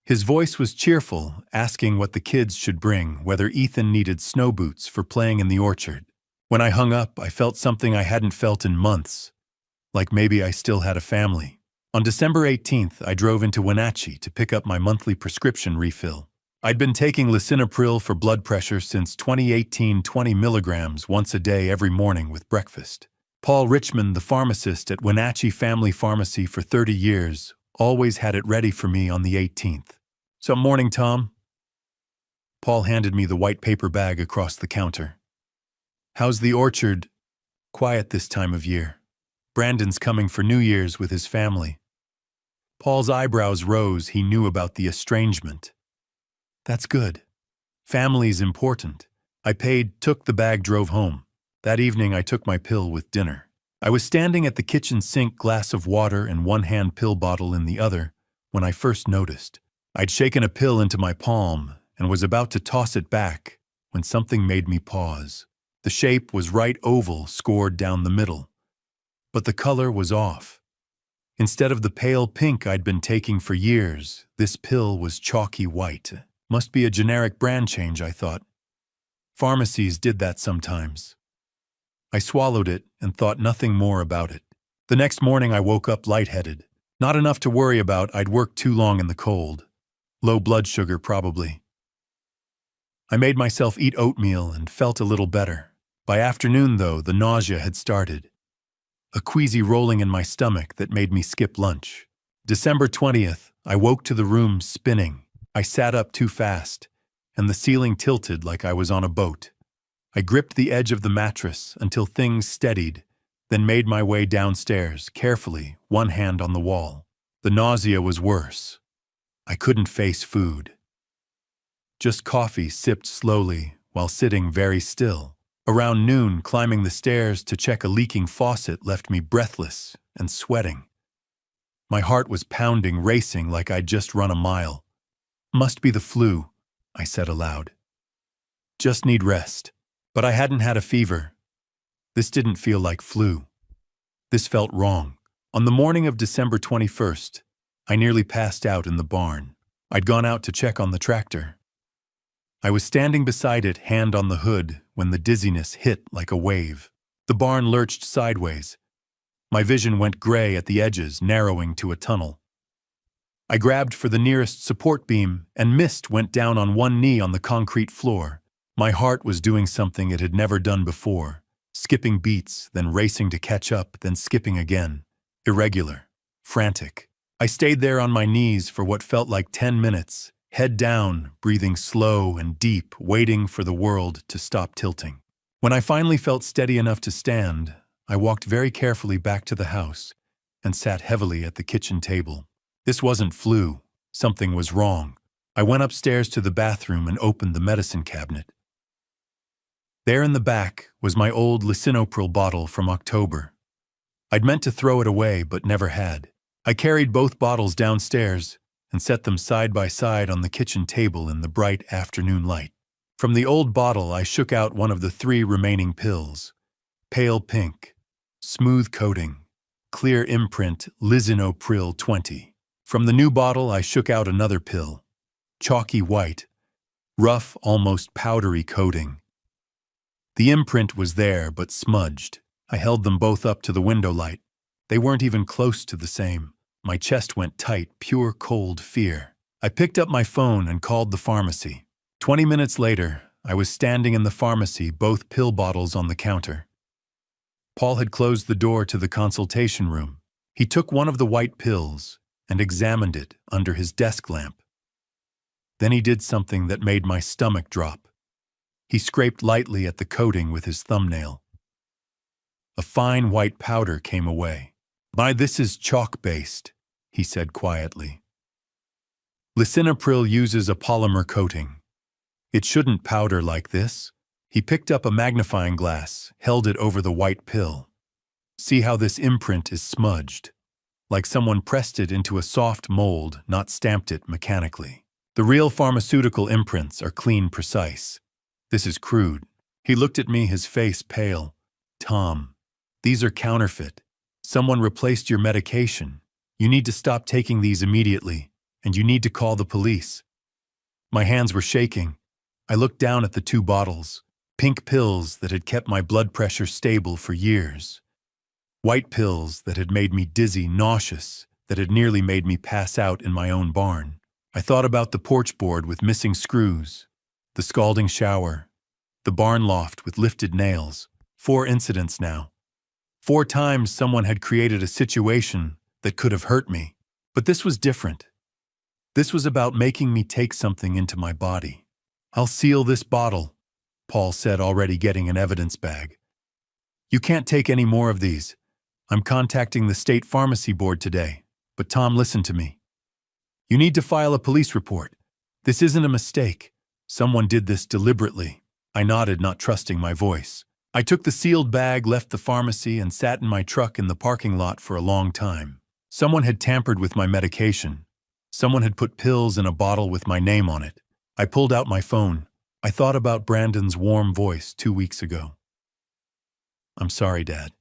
His voice was cheerful, asking what the kids should bring, whether Ethan needed snow boots for playing in the orchard. When I hung up, I felt something I hadn't felt in months, like maybe I still had a family. On December 18th, I drove into Wenatchee to pick up my monthly prescription refill. I'd been taking lisinopril for blood pressure since 2018, 20 milligrams once a day every morning with breakfast. Paul Richmond, the pharmacist at Wenatchee Family Pharmacy for 30 years, always had it ready for me on the 18th. "Some morning, Tom?" Paul handed me the white paper bag across the counter. "How's the orchard?" "Quiet this time of year. Brandon's coming for New Year's with his family." Paul's eyebrows rose. He knew about the estrangement. "That's good. Family's important." I paid, took the bag, drove home. That evening I took my pill with dinner. I was standing at the kitchen sink, glass of water and one hand pill bottle in the other, when I first noticed. I'd shaken a pill into my palm and was about to toss it back when something made me pause. The shape was right oval, scored down the middle. But the color was off. Instead of the pale pink I'd been taking for years, this pill was chalky white. Must be a generic brand change, I thought. Pharmacies did that sometimes. I swallowed it and thought nothing more about it. The next morning I woke up lightheaded. Not enough to worry about. I'd worked too long in the cold. Low blood sugar, probably. I made myself eat oatmeal and felt a little better. By afternoon, though, the nausea had started. A queasy rolling in my stomach that made me skip lunch. December 20th, I woke to the room spinning. I sat up too fast, and the ceiling tilted like I was on a boat. I gripped the edge of the mattress until things steadied, then made my way downstairs, carefully, one hand on the wall. The nausea was worse. I couldn't face food. Just coffee sipped slowly while sitting very still. Around noon, climbing the stairs to check a leaking faucet left me breathless and sweating. My heart was pounding, racing like I'd just run a mile. "Must be the flu," I said aloud. "Just need rest." But I hadn't had a fever. This didn't feel like flu. This felt wrong. On the morning of December 21st, I nearly passed out in the barn. I'd gone out to check on the tractor. I was standing beside it, hand on the hood, when the dizziness hit like a wave. The barn lurched sideways. My vision went gray at the edges, narrowing to a tunnel. I grabbed for the nearest support beam, and missed, went down on one knee on the concrete floor. My heart was doing something it had never done before, skipping beats, then racing to catch up, then skipping again. Irregular, frantic. I stayed there on my knees for what felt like 10 minutes, head down, breathing slow and deep, waiting for the world to stop tilting. When I finally felt steady enough to stand, I walked very carefully back to the house and sat heavily at the kitchen table. This wasn't flu. Something was wrong. I went upstairs to the bathroom and opened the medicine cabinet. There in the back was my old lisinopril bottle from October. I'd meant to throw it away, but never had. I carried both bottles downstairs and set them side by side on the kitchen table in the bright afternoon light. From the old bottle, I shook out one of the 3 remaining pills. Pale pink. Smooth coating. Clear imprint Lisinopril 20. From the new bottle, I shook out another pill. Chalky white. Rough, almost powdery coating. The imprint was there, but smudged. I held them both up to the window light. They weren't even close to the same. My chest went tight, pure cold fear. I picked up my phone and called the pharmacy. 20 minutes later, I was standing in the pharmacy, both pill bottles on the counter. Paul had closed the door to the consultation room. He took one of the white pills and examined it under his desk lamp. Then he did something that made my stomach drop. He scraped lightly at the coating with his thumbnail. A fine white powder came away. This is chalk-based," he said quietly. "Lisinopril uses a polymer coating. It shouldn't powder like this." He picked up a magnifying glass, held it over the white pill. "See how this imprint is smudged? Like someone pressed it into a soft mold, not stamped it mechanically. The real pharmaceutical imprints are clean, precise. This is crude." He looked at me, his face pale. "Tom, these are counterfeit. Someone replaced your medication. You need to stop taking these immediately, and you need to call the police." My hands were shaking. I looked down at the two bottles, pink pills that had kept my blood pressure stable for years. White pills that had made me dizzy, nauseous, that had nearly made me pass out in my own barn. I thought about the porch board with missing screws, the scalding shower, the barn loft with lifted nails. 4 incidents now. 4 times someone had created a situation that could have hurt me. But this was different. This was about making me take something into my body. "I'll seal this bottle," Paul said, already getting an evidence bag. "You can't take any more of these. I'm contacting the state pharmacy board today. But Tom, listen to me. You need to file a police report. This isn't a mistake. Someone did this deliberately." I nodded, not trusting my voice. I took the sealed bag, left the pharmacy, and sat in my truck in the parking lot for a long time. Someone had tampered with my medication. Someone had put pills in a bottle with my name on it. I pulled out my phone. I thought about Brandon's warm voice 2 weeks ago. "I'm sorry, Dad.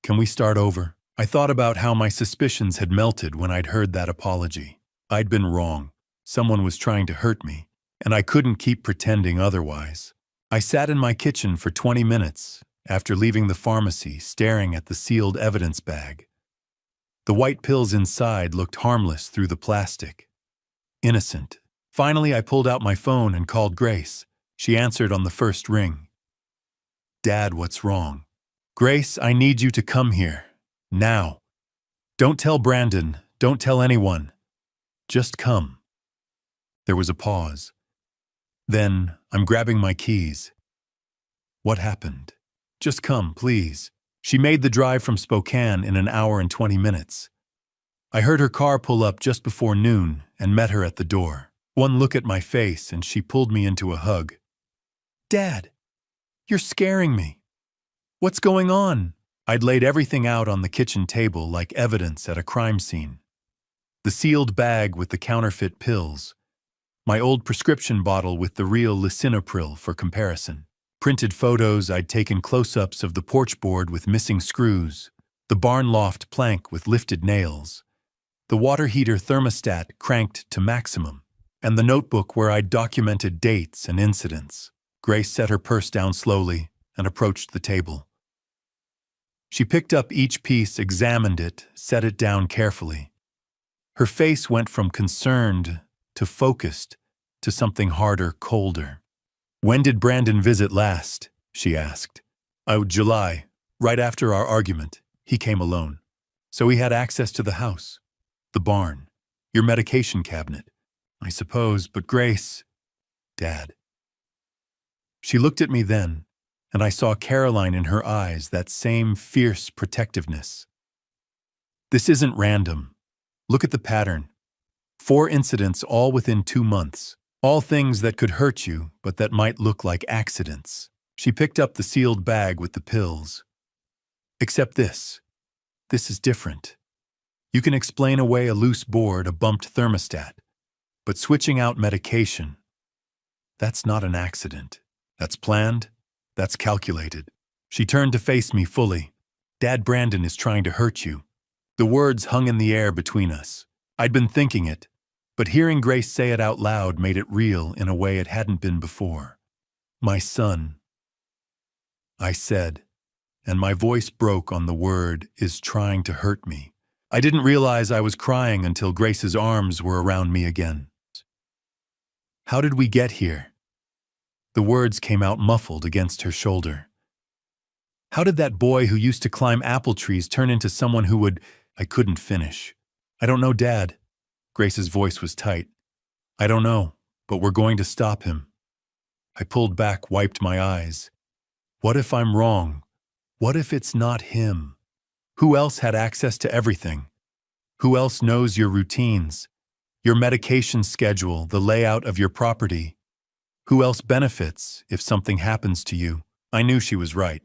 Can we start over?" I thought about how my suspicions had melted when I'd heard that apology. I'd been wrong. Someone was trying to hurt me, and I couldn't keep pretending otherwise. I sat in my kitchen for 20 minutes after leaving the pharmacy, staring at the sealed evidence bag. The white pills inside looked harmless through the plastic. Innocent. Finally, I pulled out my phone and called Grace. She answered on the first ring. "Dad, what's wrong?" "Grace, I need you to come here. Now. Don't tell Brandon. Don't tell anyone. Just come." There was a pause. Then, I'm grabbing my keys. "What happened?" "Just come, please." She made the drive from Spokane in an hour and 20 minutes. I heard her car pull up just before noon and met her at the door. One look at my face and she pulled me into a hug. "Dad, you're scaring me. What's going on?" I'd laid everything out on the kitchen table like evidence at a crime scene. The sealed bag with the counterfeit pills. My old prescription bottle with the real Lisinopril for comparison. Printed photos I'd taken close-ups of the porch board with missing screws, the barn loft plank with lifted nails, the water heater thermostat cranked to maximum, and the notebook where I'd documented dates and incidents. Grace set her purse down slowly and approached the table. She picked up each piece, examined it, set it down carefully. Her face went from concerned to focused to something harder, colder. "When did Brandon visit last?" she asked. "Oh, July, right after our argument. He came alone. So he had access to the house, the barn, your medication cabinet, I suppose, but Grace..." "Dad." She looked at me then, and I saw Caroline in her eyes, that same fierce protectiveness. "This isn't random. Look at the pattern. 4 incidents all within 2 months. All things that could hurt you, but that might look like accidents." She picked up the sealed bag with the pills. "Except this. This is different. You can explain away a loose board, a bumped thermostat. But switching out medication, that's not an accident. That's planned. That's calculated." She turned to face me fully. Dad, Brandon is trying to hurt you. The words hung in the air between us. I'd been thinking it, but hearing Grace say it out loud made it real in a way it hadn't been before. My son, I said, and my voice broke on the word is trying to hurt me. I didn't realize I was crying until Grace's arms were around me again. How did we get here? The words came out muffled against her shoulder. How did that boy who used to climb apple trees turn into someone who would... I couldn't finish. I don't know, Dad. Grace's voice was tight. I don't know, but we're going to stop him. I pulled back, wiped my eyes. What if I'm wrong? What if it's not him? Who else had access to everything? Who else knows your routines, your medication schedule, the layout of your property? Who else benefits if something happens to you? I knew she was right.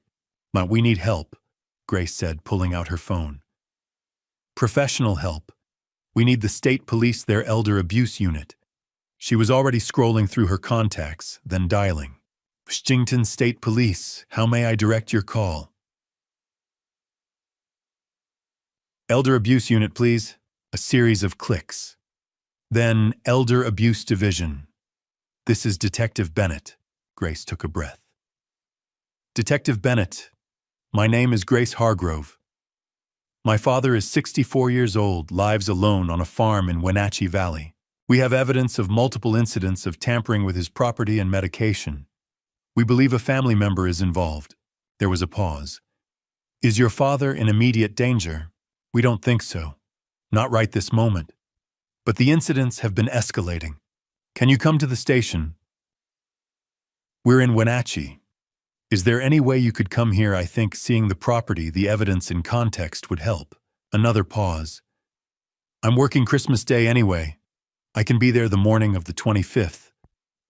But we need help, Grace said, pulling out her phone. Professional help. We need the state police, their elder abuse unit. She was already scrolling through her contacts, then dialing. Washington State Police, how may I direct your call? Elder Abuse Unit, please. A series of clicks. Then Elder Abuse Division. This is Detective Bennett. Grace took a breath. Detective Bennett, my name is Grace Hargrove. My father is 64 years old, lives alone on a farm in Wenatchee Valley. We have evidence of multiple incidents of tampering with his property and medication. We believe a family member is involved. There was a pause. Is your father in immediate danger? We don't think so. Not right this moment. But the incidents have been escalating. Can you come to the station? We're in Wenatchee. Is there any way you could come here? I think seeing the property, the evidence in context would help. Another pause. I'm working Christmas Day anyway. I can be there the morning of the 25th.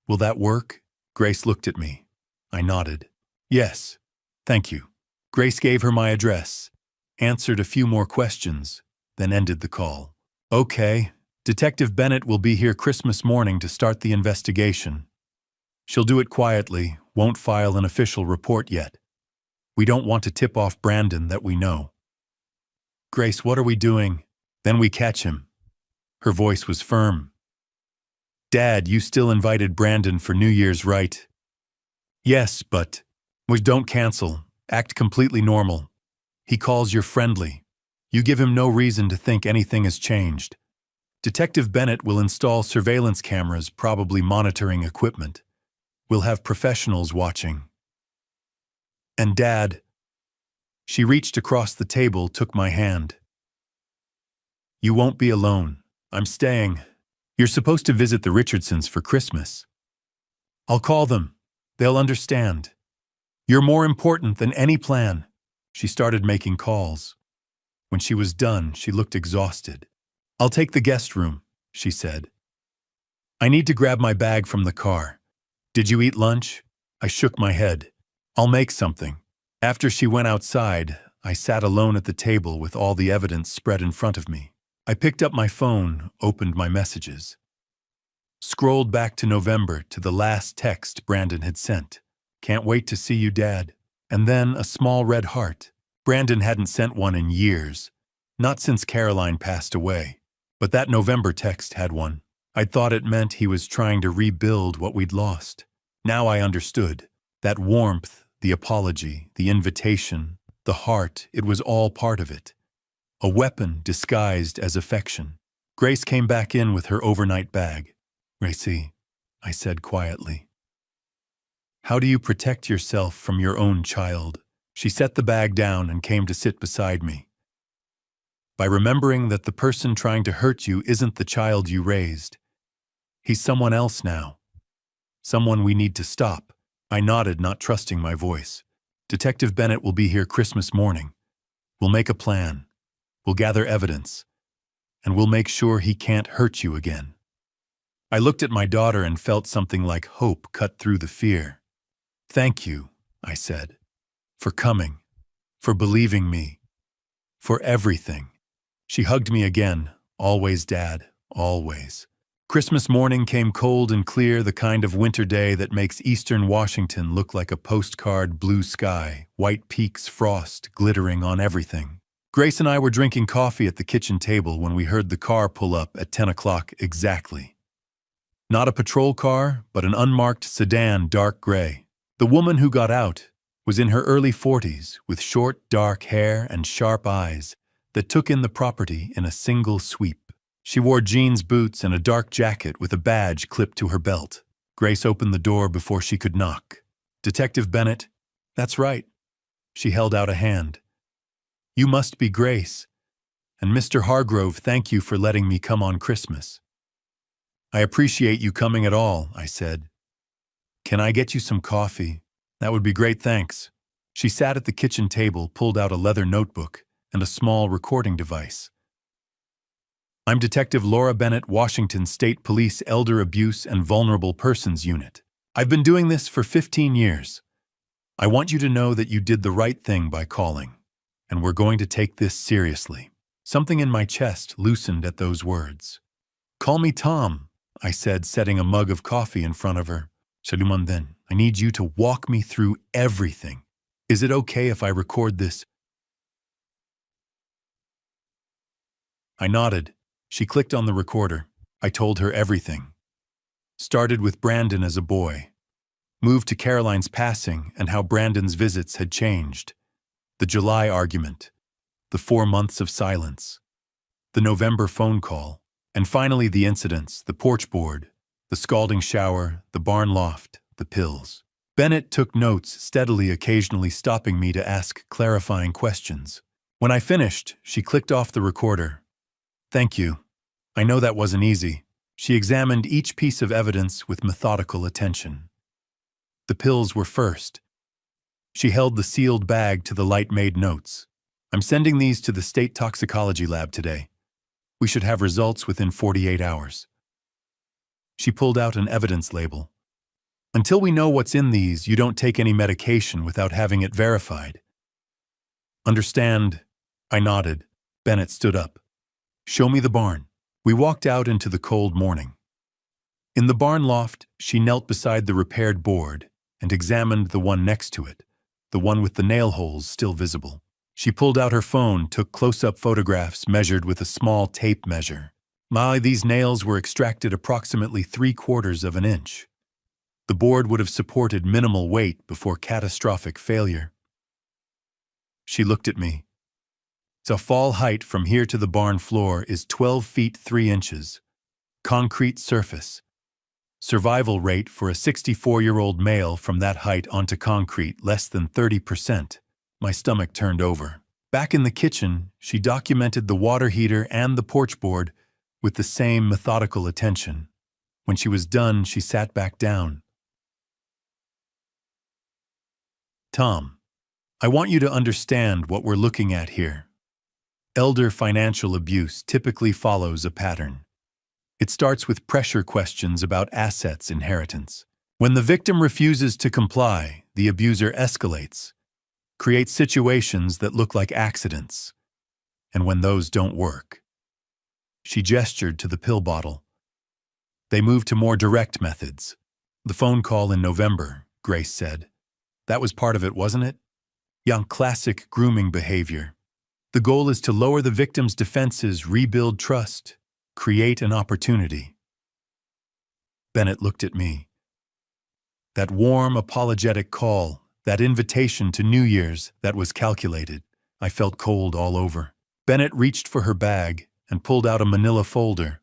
Will that work? Grace looked at me. I nodded. Yes. Thank you. Grace gave her my address, answered a few more questions, then ended the call. Okay. Detective Bennett will be here Christmas morning to start the investigation. She'll do it quietly, won't file an official report yet. We don't want to tip off Brandon that we know. Grace, what are we doing? Then we catch him. Her voice was firm. Dad, you still invited Brandon for New Year's, right? Yes, but we don't cancel. Act completely normal. He calls you're friendly. You give him no reason to think anything has changed. Detective Bennett will install surveillance cameras, probably monitoring equipment. We'll have professionals watching. And Dad, she reached across the table, took my hand. You won't be alone. I'm staying. You're supposed to visit the Richardsons for Christmas. I'll call them. They'll understand. You're more important than any plan. She started making calls. When she was done, she looked exhausted. I'll take the guest room, she said. I need to grab my bag from the car. Did you eat lunch? I shook my head. I'll make something. After she went outside, I sat alone at the table with all the evidence spread in front of me. I picked up my phone, opened my messages. Scrolled back to November to the last text Brandon had sent. Can't wait to see you, Dad. And then a small red heart. Brandon hadn't sent one in years. Not since Caroline passed away. But that November text had one. I'd thought it meant he was trying to rebuild what we'd lost. Now I understood. That warmth, the apology, the invitation, the heart, it was all part of it. A weapon disguised as affection. Grace came back in with her overnight bag. Gracie, I said quietly. How do you protect yourself from your own child? She set the bag down and came to sit beside me. By remembering that the person trying to hurt you isn't the child you raised. He's someone else now. Someone we need to stop. I nodded, not trusting my voice. Detective Bennett will be here Christmas morning. We'll make a plan. We'll gather evidence. And we'll make sure he can't hurt you again. I looked at my daughter and felt something like hope cut through the fear. Thank you, I said, for coming, for believing me, for everything. She hugged me again. Always, Dad, always. Christmas morning came cold and clear, the kind of winter day that makes eastern Washington look like a postcard blue sky, white peaks, frost glittering on everything. Grace and I were drinking coffee at the kitchen table when we heard the car pull up at 10 o'clock exactly. Not a patrol car, but an unmarked sedan, dark gray. The woman who got out was in her early 40s, with short, dark hair and sharp eyes that took in the property in a single sweep. She wore jeans boots and a dark jacket with a badge clipped to her belt. Grace opened the door before she could knock. "Detective Bennett?" "That's right." She held out a hand. "You must be Grace. And Mr. Hargrove, thank you for letting me come on Christmas." "I appreciate you coming at all," I said. "Can I get you some coffee?" "That would be great, thanks." She sat at the kitchen table, pulled out a leather notebook and a small recording device. "I'm Detective Laura Bennett, Washington State Police Elder Abuse and Vulnerable Persons Unit. I've been doing this for 15 years. I want you to know that you did the right thing by calling, and we're going to take this seriously." Something in my chest loosened at those words. "Call me Tom," I said, setting a mug of coffee in front of her. "Saluman then. I need you to walk me through everything. Is it okay if I record this?" I nodded. She clicked on the recorder. I told her everything. Started with Brandon as a boy. Moved to Caroline's passing and how Brandon's visits had changed. The July argument. The 4 months of silence. The November phone call. And finally the incidents, the porch board, the scalding shower, the barn loft, the pills. Bennett took notes steadily, occasionally stopping me to ask clarifying questions. When I finished, she clicked off the recorder. "Thank you. I know that wasn't easy." She examined each piece of evidence with methodical attention. The pills were first. She held the sealed bag to the light-made notes. "I'm sending these to the state toxicology lab today. We should have results within 48 hours. She pulled out an evidence label. "Until we know what's in these, you don't take any medication without having it verified." "Understand?" I nodded. Bennett stood up. "Show me the barn." We walked out into the cold morning. In the barn loft, she knelt beside the repaired board and examined the one next to it, the one with the nail holes still visible. She pulled out her phone, took close-up photographs measured with a small tape measure. These nails were extracted approximately 3/4 of an inch. The board would have supported minimal weight before catastrophic failure. She looked at me. The fall height from here to the barn floor is 12 feet 3 inches. Concrete surface. Survival rate for a 64-year-old male from that height onto concrete less than 30%. My stomach turned over. Back in the kitchen, she documented the water heater and the porch board with the same methodical attention. When she was done, she sat back down. "Tom, I want you to understand what we're looking at here. Elder financial abuse typically follows a pattern. It starts with pressure questions about assets inheritance. When the victim refuses to comply, the abuser escalates, creates situations that look like accidents. And when those don't work," she gestured to the pill bottle, "they move to more direct methods." "The phone call in November," Grace said. "That was part of it, wasn't it?" "Young classic grooming behavior. The goal is to lower the victim's defenses, rebuild trust, create an opportunity." Bennett looked at me. That warm, apologetic call, that invitation to New Year's that was calculated. I felt cold all over. Bennett reached for her bag and pulled out a manila folder.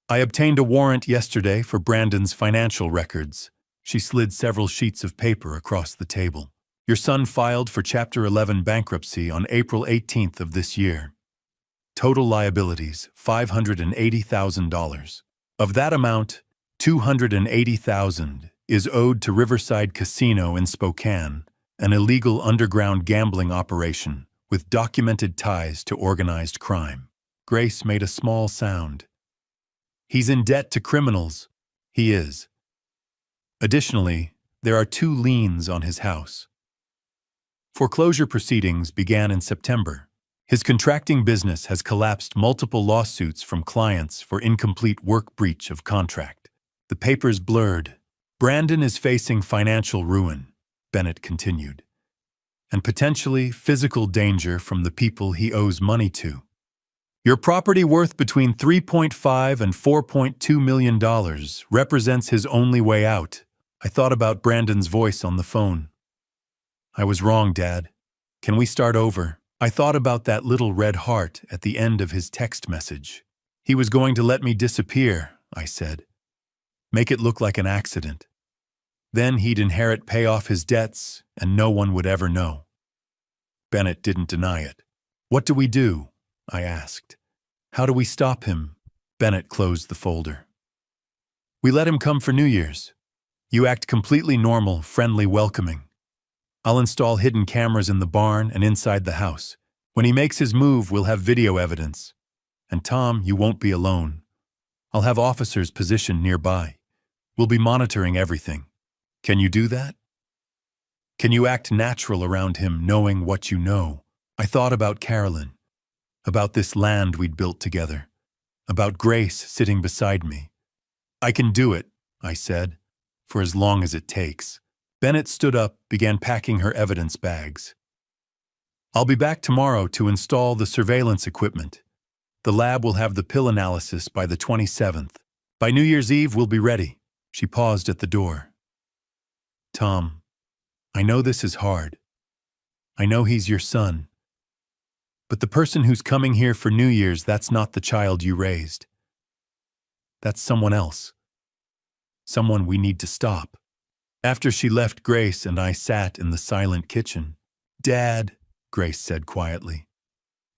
"I obtained a warrant yesterday for Brandon's financial records." She slid several sheets of paper across the table. "Your son filed for Chapter 11 bankruptcy on April 18th of this year. Total liabilities, $580,000. Of that amount, $280,000 is owed to Riverside Casino in Spokane, an illegal underground gambling operation with documented ties to organized crime." Grace made a small sound. "He's in debt to criminals." "He is. Additionally, there are 2 liens on his house. Foreclosure proceedings began in September. His contracting business has collapsed multiple lawsuits from clients for incomplete work breach of contract. The papers blurred. Brandon is facing financial ruin, Bennett continued, and potentially physical danger from the people he owes money to. Your property worth between $3.5 and $4.2 million represents his only way out. I thought about Brandon's voice on the phone. I was wrong, Dad. Can we start over? I thought about that little red heart at the end of his text message. He was going to let me disappear, I said. Make it look like an accident. Then he'd inherit, pay off his debts, and no one would ever know. Bennett didn't deny it. What do we do? I asked. How do we stop him? Bennett closed the folder. We let him come for New Year's. You act completely normal, friendly, welcoming. I'll install hidden cameras in the barn and inside the house. When he makes his move, we'll have video evidence. And Tom, you won't be alone. I'll have officers positioned nearby. We'll be monitoring everything. Can you do that? Can you act natural around him, knowing what you know? I thought about Carolyn, about this land we'd built together, about Grace sitting beside me. I can do it, I said, for as long as it takes. Bennett stood up, began packing her evidence bags. I'll be back tomorrow to install the surveillance equipment. The lab will have the pill analysis by the 27th. By New Year's Eve, we'll be ready. She paused at the door. Tom, I know this is hard. I know he's your son. But the person who's coming here for New Year's, that's not the child you raised. That's someone else. Someone we need to stop. After she left, Grace and I sat in the silent kitchen. Dad, Grace said quietly,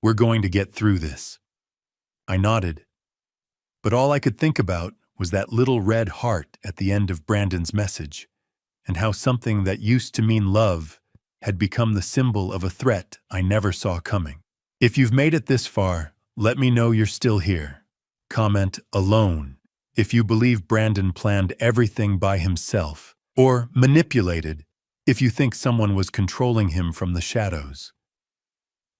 we're going to get through this. I nodded. But all I could think about was that little red heart at the end of Brandon's message, and how something that used to mean love had become the symbol of a threat I never saw coming. If you've made it this far, let me know you're still here. Comment alone if you believe Brandon planned everything by himself, or manipulated if you think someone was controlling him from the shadows.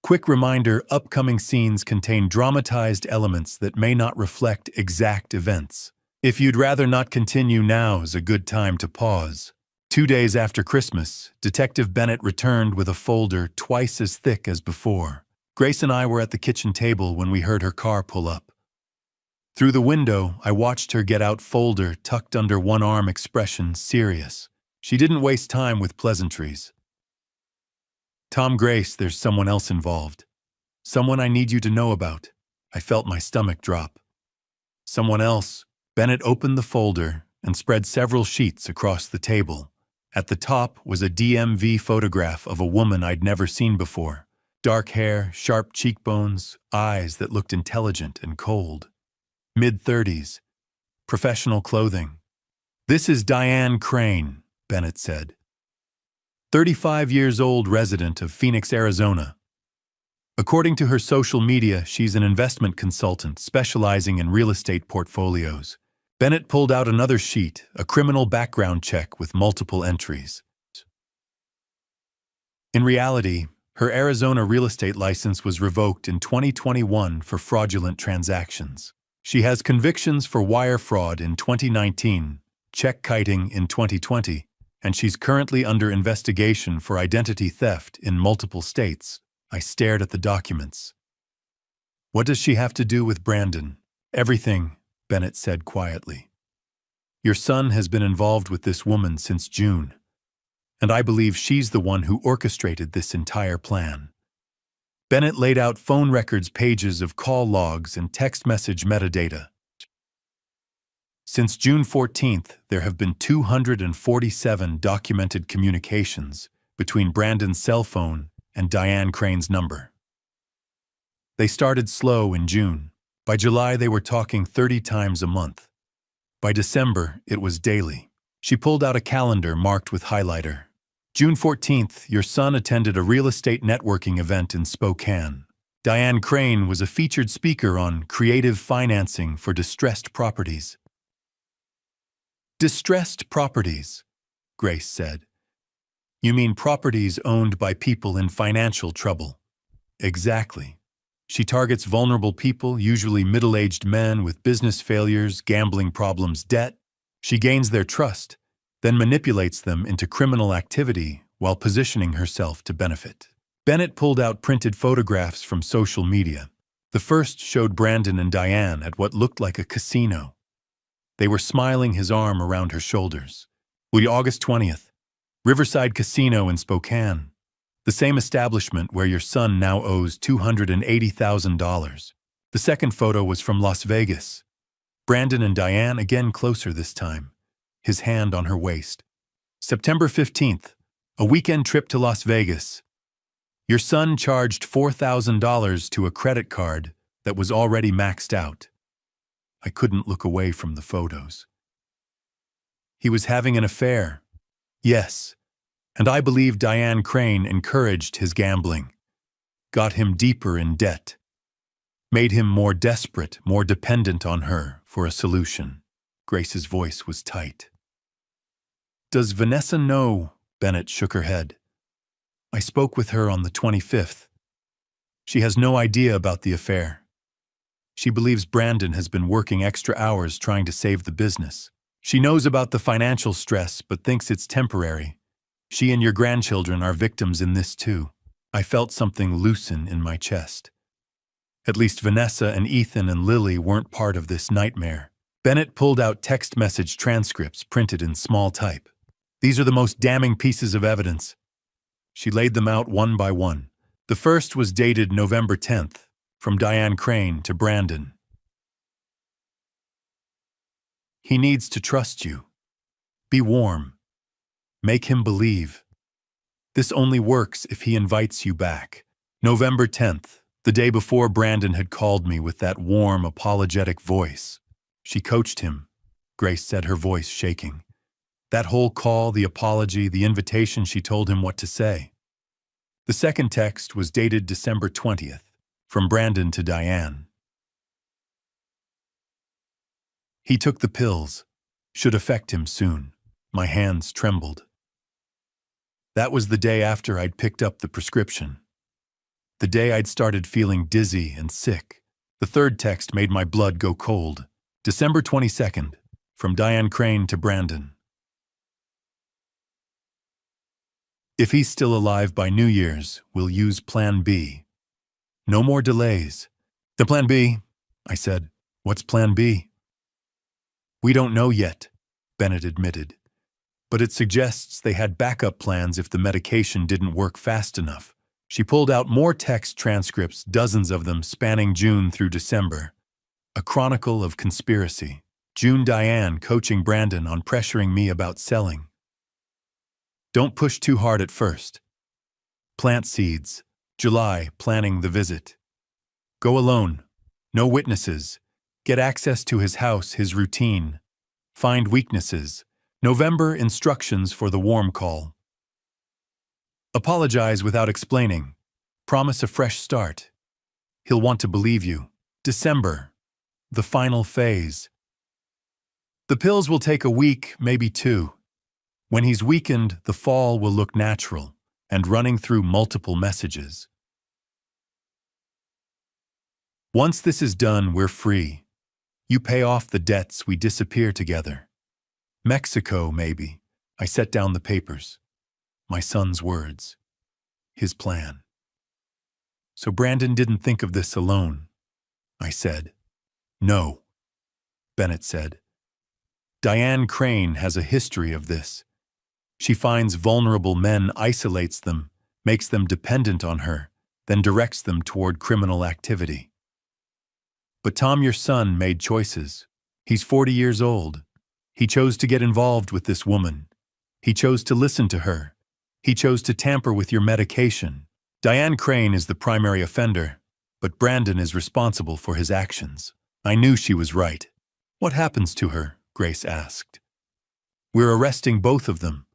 Quick reminder, upcoming scenes contain dramatized elements that may not reflect exact events. If you'd rather not continue, now is a good time to pause. 2 days after Christmas, Detective Bennett returned with a folder twice as thick as before. Grace and I were at the kitchen table when we heard her car pull up. Through the window, I watched her get out folder tucked under one arm, expression serious. She didn't waste time with pleasantries. Tom, Grace, there's someone else involved. Someone I need you to know about. I felt my stomach drop. Someone else. Bennett opened the folder and spread several sheets across the table. At the top was a DMV photograph of a woman I'd never seen before. Dark hair, sharp cheekbones, eyes that looked intelligent and cold. Mid-30s. Professional clothing. This is Diane Crane, Bennett said. 35 years old, resident of Phoenix, Arizona. According to her social media, she's an investment consultant specializing in real estate portfolios. Bennett pulled out another sheet, a criminal background check with multiple entries. In reality, her Arizona real estate license was revoked in 2021 for fraudulent transactions. She has convictions for wire fraud in 2019, check kiting in 2020, and she's currently under investigation for identity theft in multiple states. I stared at the documents. What does she have to do with Brandon? Everything, Bennett said quietly. Your son has been involved with this woman since June, and I believe she's the one who orchestrated this entire plan. Bennett laid out phone records, pages of call logs, and text message metadata. Since June 14th, there have been 247 documented communications between Brandon's cell phone and Diane Crane's number. They started slow in June. By July, they were talking 30 times a month. By December, it was daily. She pulled out a calendar marked with highlighter. June 14th, your son attended a real estate networking event in Spokane. Diane Crane was a featured speaker on creative financing for distressed properties. Distressed properties, Grace said. You mean properties owned by people in financial trouble? Exactly. She targets vulnerable people, usually middle-aged men with business failures, gambling problems, debt. She gains their trust, then manipulates them into criminal activity while positioning herself to benefit. Bennett pulled out printed photographs from social media. The first showed Brandon and Diane at what looked like a casino. They were smiling, his arm around her shoulders. August 20th, Riverside Casino in Spokane. The same establishment where your son now owes $280,000. The second photo was from Las Vegas. Brandon and Diane again closer this time, his hand on her waist. September 15th, a weekend trip to Las Vegas. Your son charged $4,000 to a credit card that was already maxed out. I couldn't look away from the photos. He was having an affair. Yes, and I believe Diane Crane encouraged his gambling, got him deeper in debt, made him more desperate, more dependent on her for a solution. Grace's voice was tight. Does Vanessa know? Bennett shook her head. I spoke with her on the 25th. She has no idea about the affair. She believes Brandon has been working extra hours trying to save the business. She knows about the financial stress but thinks it's temporary. She and your grandchildren are victims in this too. I felt something loosen in my chest. At least Vanessa and Ethan and Lily weren't part of this nightmare. Bennett pulled out text message transcripts printed in small type. These are the most damning pieces of evidence. She laid them out one by one. The first was dated November 10th, from Diane Crane to Brandon. He needs to trust you. Be warm. Make him believe. This only works if he invites you back. November 10th, the day before Brandon had called me with that warm, apologetic voice. She coached him, Grace said, her voice shaking. That whole call, the apology, the invitation, she told him what to say. The second text was dated December 20th, from Brandon to Diane. He took the pills. Should affect him soon. My hands trembled. That was the day after I'd picked up the prescription. The day I'd started feeling dizzy and sick. The third text made my blood go cold. December 22nd, from Diane Crane to Brandon. If he's still alive by New Year's, we'll use Plan B. No more delays. The Plan B, I said. What's Plan B? We don't know yet, Bennett admitted. But it suggests they had backup plans if the medication didn't work fast enough. She pulled out more text transcripts, dozens of them spanning June through December. A chronicle of conspiracy. June, Diane coaching Brandon on pressuring me about selling. Don't push too hard at first. Plant seeds. July, planning the visit. Go alone. No witnesses. Get access to his house, his routine. Find weaknesses. November, instructions for the warm call. Apologize without explaining. Promise a fresh start. He'll want to believe you. December, the final phase. The pills will take a week, maybe two. When he's weakened, the fall will look natural and running through multiple messages. Once this is done, we're free. You pay off the debts, we disappear together. Mexico, maybe. I set down the papers. My son's words. His plan. So Brandon didn't think of this alone. I said. No. Bennett said. Diane Crane has a history of this. She finds vulnerable men, isolates them, makes them dependent on her, then directs them toward criminal activity. But Tom, your son, made choices. He's 40 years old. He chose to get involved with this woman. He chose to listen to her. He chose to tamper with your medication. Diane Crane is the primary offender, but Brandon is responsible for his actions. I knew she was right. What happens to her? Grace asked. We're arresting both of them.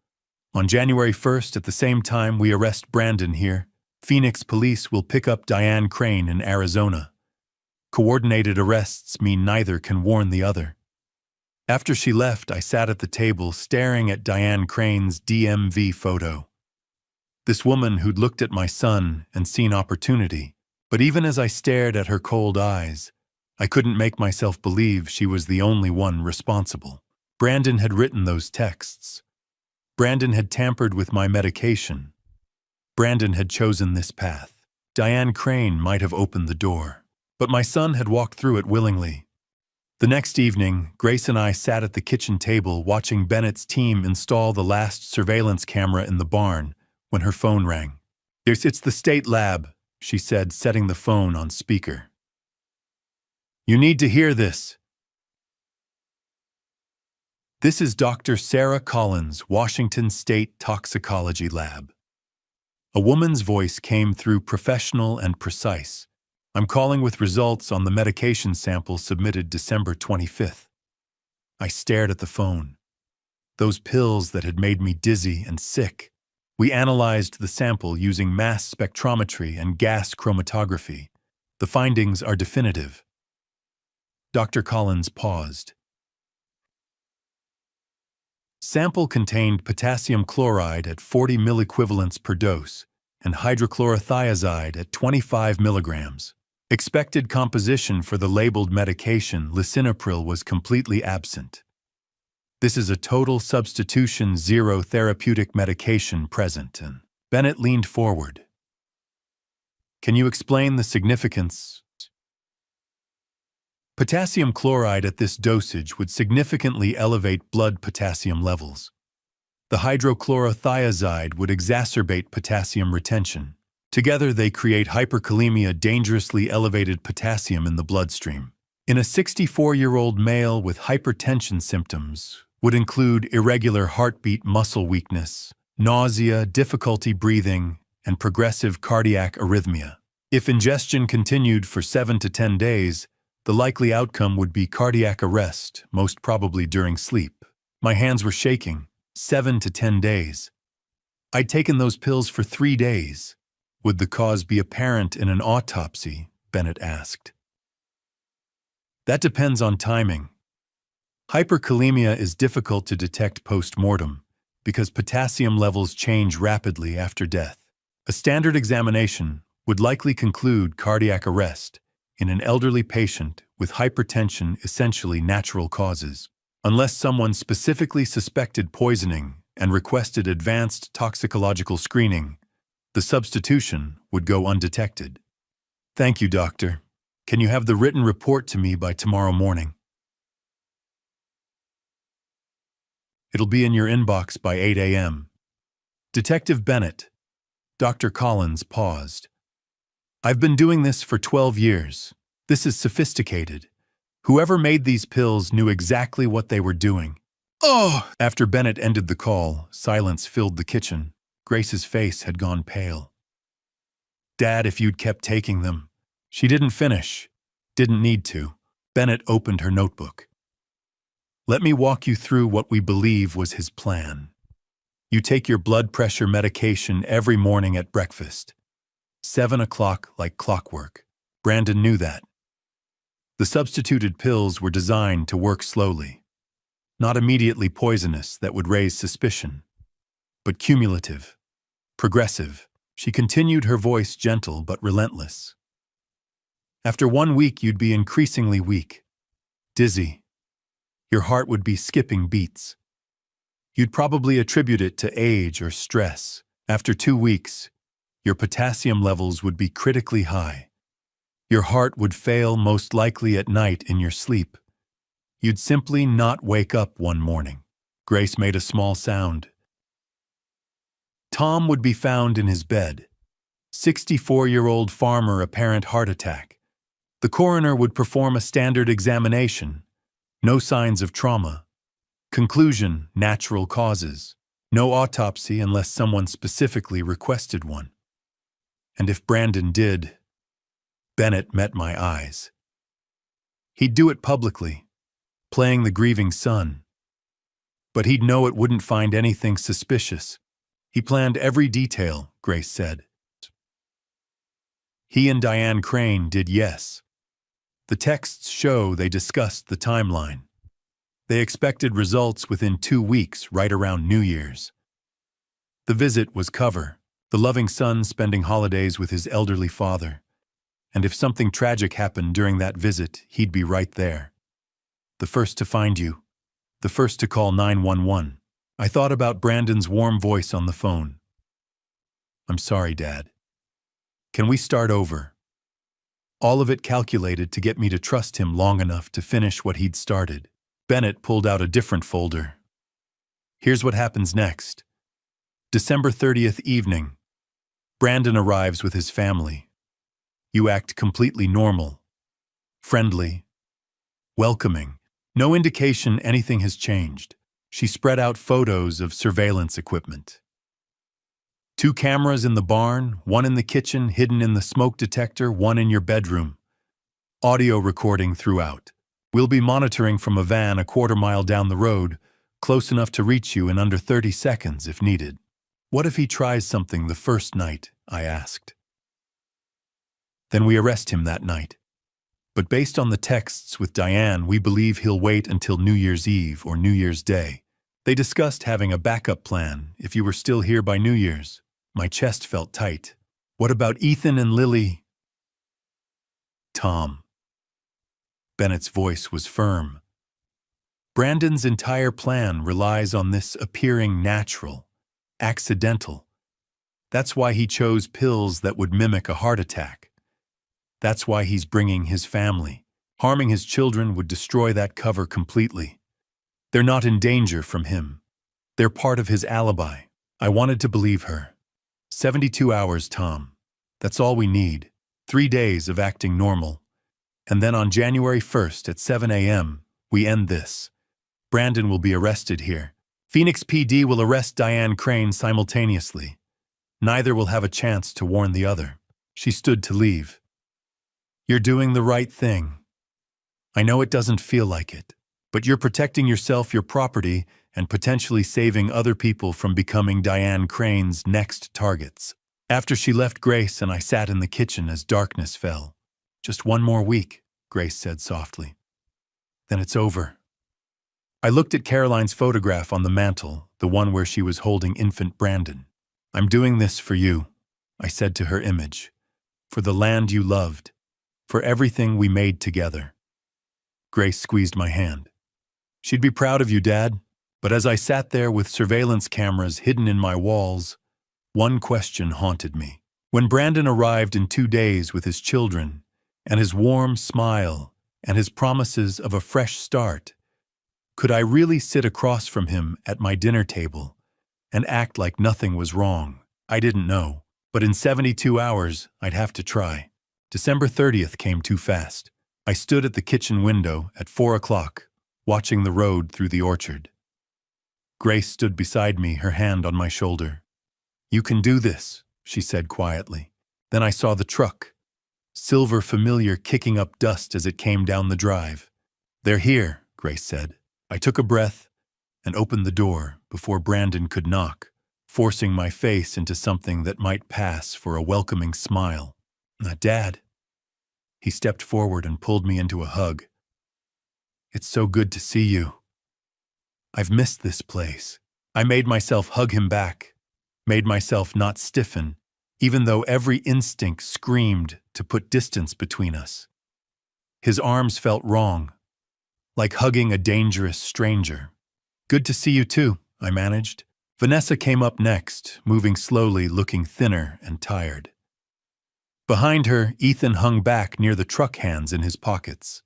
On January 1st, at the same time we arrest Brandon here, Phoenix police will pick up Diane Crane in Arizona. Coordinated arrests mean neither can warn the other. After she left, I sat at the table staring at Diane Crane's DMV photo. This woman who'd looked at my son and seen opportunity, But even as I stared at her cold eyes, I couldn't make myself believe she was the only one responsible. Brandon had written those texts. Brandon had tampered with my medication. Brandon had chosen this path. Diane Crane might have opened the door, but my son had walked through it willingly. The next evening, Grace and I sat at the kitchen table watching Bennett's team install the last surveillance camera in the barn when her phone rang. "It's the state lab," she said, setting the phone on speaker. "You need to hear this. This is Dr. Sarah Collins, Washington State Toxicology Lab." A woman's voice came through, professional and precise. "I'm calling with results on the medication sample submitted December 25th. I stared at the phone. Those pills that had made me dizzy and sick. We analyzed the sample using mass spectrometry and gas chromatography. The findings are definitive." Dr. Collins paused. Sample contained potassium chloride at 40 milliequivalents per dose and hydrochlorothiazide at 25 milligrams. Expected composition for the labeled medication, lisinopril, was completely absent. "This is a total substitution, zero therapeutic medication present." And Bennett leaned forward. "Can you explain the significance?" Potassium chloride at this dosage would significantly elevate blood potassium levels. The hydrochlorothiazide would exacerbate potassium retention. Together they create hyperkalemia, dangerously elevated potassium in the bloodstream. In a 64-year-old male with hypertension symptoms, would include irregular heartbeat, muscle weakness, nausea, difficulty breathing, and progressive cardiac arrhythmia. If ingestion continued for 7 to 10 days, the likely outcome would be cardiac arrest, most probably during sleep. My hands were shaking. 7 to 10 days. I'd taken those pills for 3 days. "Would the cause be apparent in an autopsy?" Bennett asked. "That depends on timing. Hyperkalemia is difficult to detect post-mortem because potassium levels change rapidly after death. A standard examination would likely conclude cardiac arrest in an elderly patient with hypertension, essentially natural causes. Unless someone specifically suspected poisoning and requested advanced toxicological screening, the substitution would go undetected." "Thank you, doctor. Can you have the written report to me by tomorrow morning?" "It'll be in your inbox by 8 a.m. Detective Bennett." Dr. Collins paused. "I've been doing this for 12 years. This is sophisticated. Whoever made these pills knew exactly what they were doing." "Oh!" After Bennett ended the call, silence filled the kitchen. Grace's face had gone pale. "Dad, if you'd kept taking them." She didn't finish. Didn't need to. Bennett opened her notebook. "Let me walk you through what we believe was his plan. You take your blood pressure medication every morning at breakfast. 7 o'clock like clockwork. Brandon knew that. The substituted pills were designed to work slowly. Not immediately poisonous that would raise suspicion, but cumulative, progressive." She continued, her voice gentle but relentless. "After 1 week, you'd be increasingly weak, dizzy. Your heart would be skipping beats. You'd probably attribute it to age or stress. After 2 weeks, your potassium levels would be critically high. Your heart would fail, most likely at night in your sleep. You'd simply not wake up one morning." Grace made a small sound. "Tom would be found in his bed. 64-year-old farmer, apparent heart attack. The coroner would perform a standard examination. No signs of trauma. Conclusion, natural causes. No autopsy unless someone specifically requested one. And if Brandon did..." Bennett met my eyes. "He'd do it publicly, playing the grieving son. But he'd know it wouldn't find anything suspicious. He planned every detail," Grace said. "He and Diane Crane did, yes. The texts show they discussed the timeline. They expected results within 2 weeks, right around New Year's. The visit was cover, the loving son spending holidays with his elderly father. And if something tragic happened during that visit, he'd be right there. The first to find you. The first to call 911. I thought about Brandon's warm voice on the phone. I'm sorry, Dad. Can we start over? All of it calculated to get me to trust him long enough to finish what he'd started. Bennett pulled out a different folder. Here's what happens next. December 30th evening. Brandon arrives with his family. You act completely normal, friendly, welcoming. No indication anything has changed. She spread out photos of surveillance equipment. 2 cameras in the barn, 1 in the kitchen, hidden in the smoke detector, 1 in your bedroom. Audio recording throughout. We'll be monitoring from a van a quarter-mile down the road, close enough to reach you in under 30 seconds if needed. What if he tries something the first night? I asked. Then we arrest him that night. But based on the texts with Diane, we believe he'll wait until New Year's Eve or New Year's Day. They discussed having a backup plan if you were still here by New Year's. My chest felt tight. What about Ethan and Lily? Tom. Bennett's voice was firm. Brandon's entire plan relies on this appearing natural, accidental. That's why he chose pills that would mimic a heart attack. That's why he's bringing his family. Harming his children would destroy that cover completely. They're not in danger from him. They're part of his alibi. I wanted to believe her. 72 hours, Tom. That's all we need. 3 days of acting normal. And then on January 1st at 7 a.m., we end this. Brandon will be arrested here. Phoenix PD will arrest Diane Crane simultaneously. Neither will have a chance to warn the other. She stood to leave. You're doing the right thing. I know it doesn't feel like it, but you're protecting yourself, your property, and potentially saving other people from becoming Diane Crane's next targets. After she left Grace and I sat in the kitchen as darkness fell. Just 1 more week, Grace said softly. Then it's over. I looked at Caroline's photograph on the mantel, the one where she was holding infant Brandon. I'm doing this for you, I said to her image. For the land you loved. For everything we made together. Grace squeezed my hand. She'd be proud of you, Dad. But as I sat there with surveillance cameras hidden in my walls, one question haunted me. When Brandon arrived in 2 days with his children, and his warm smile, and his promises of a fresh start, could I really sit across from him at my dinner table and act like nothing was wrong? I didn't know, but in 72 hours, I'd have to try. December 30th came too fast. I stood at the kitchen window at 4 o'clock, watching the road through the orchard. Grace stood beside me, her hand on my shoulder. You can do this, she said quietly. Then I saw the truck, silver familiar, kicking up dust as it came down the drive. They're here, Grace said. I took a breath and opened the door before Brandon could knock, forcing my face into something that might pass for a welcoming smile. Dad. He stepped forward and pulled me into a hug. It's so good to see you. I've missed this place. I made myself hug him back, made myself not stiffen, even though every instinct screamed to put distance between us. His arms felt wrong, like hugging a dangerous stranger. Good to see you too, I managed. Vanessa came up next, moving slowly, looking thinner and tired. Behind her, Ethan hung back near the truck hands in his pockets.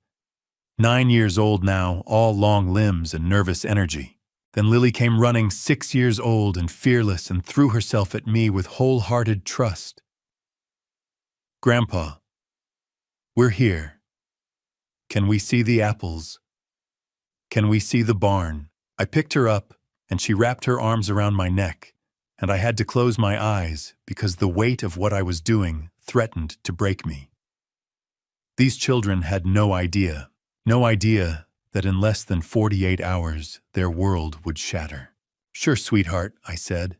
9 years old now, all long limbs and nervous energy. Then Lily came running, 6 years old and fearless, and threw herself at me with wholehearted trust. Grandpa, we're here. Can we see the apples? Can we see the barn? I picked her up, and she wrapped her arms around my neck, and I had to close my eyes because the weight of what I was doing threatened to break me. These children had no idea that in less than 48 hours, their world would shatter. Sure, sweetheart, I said.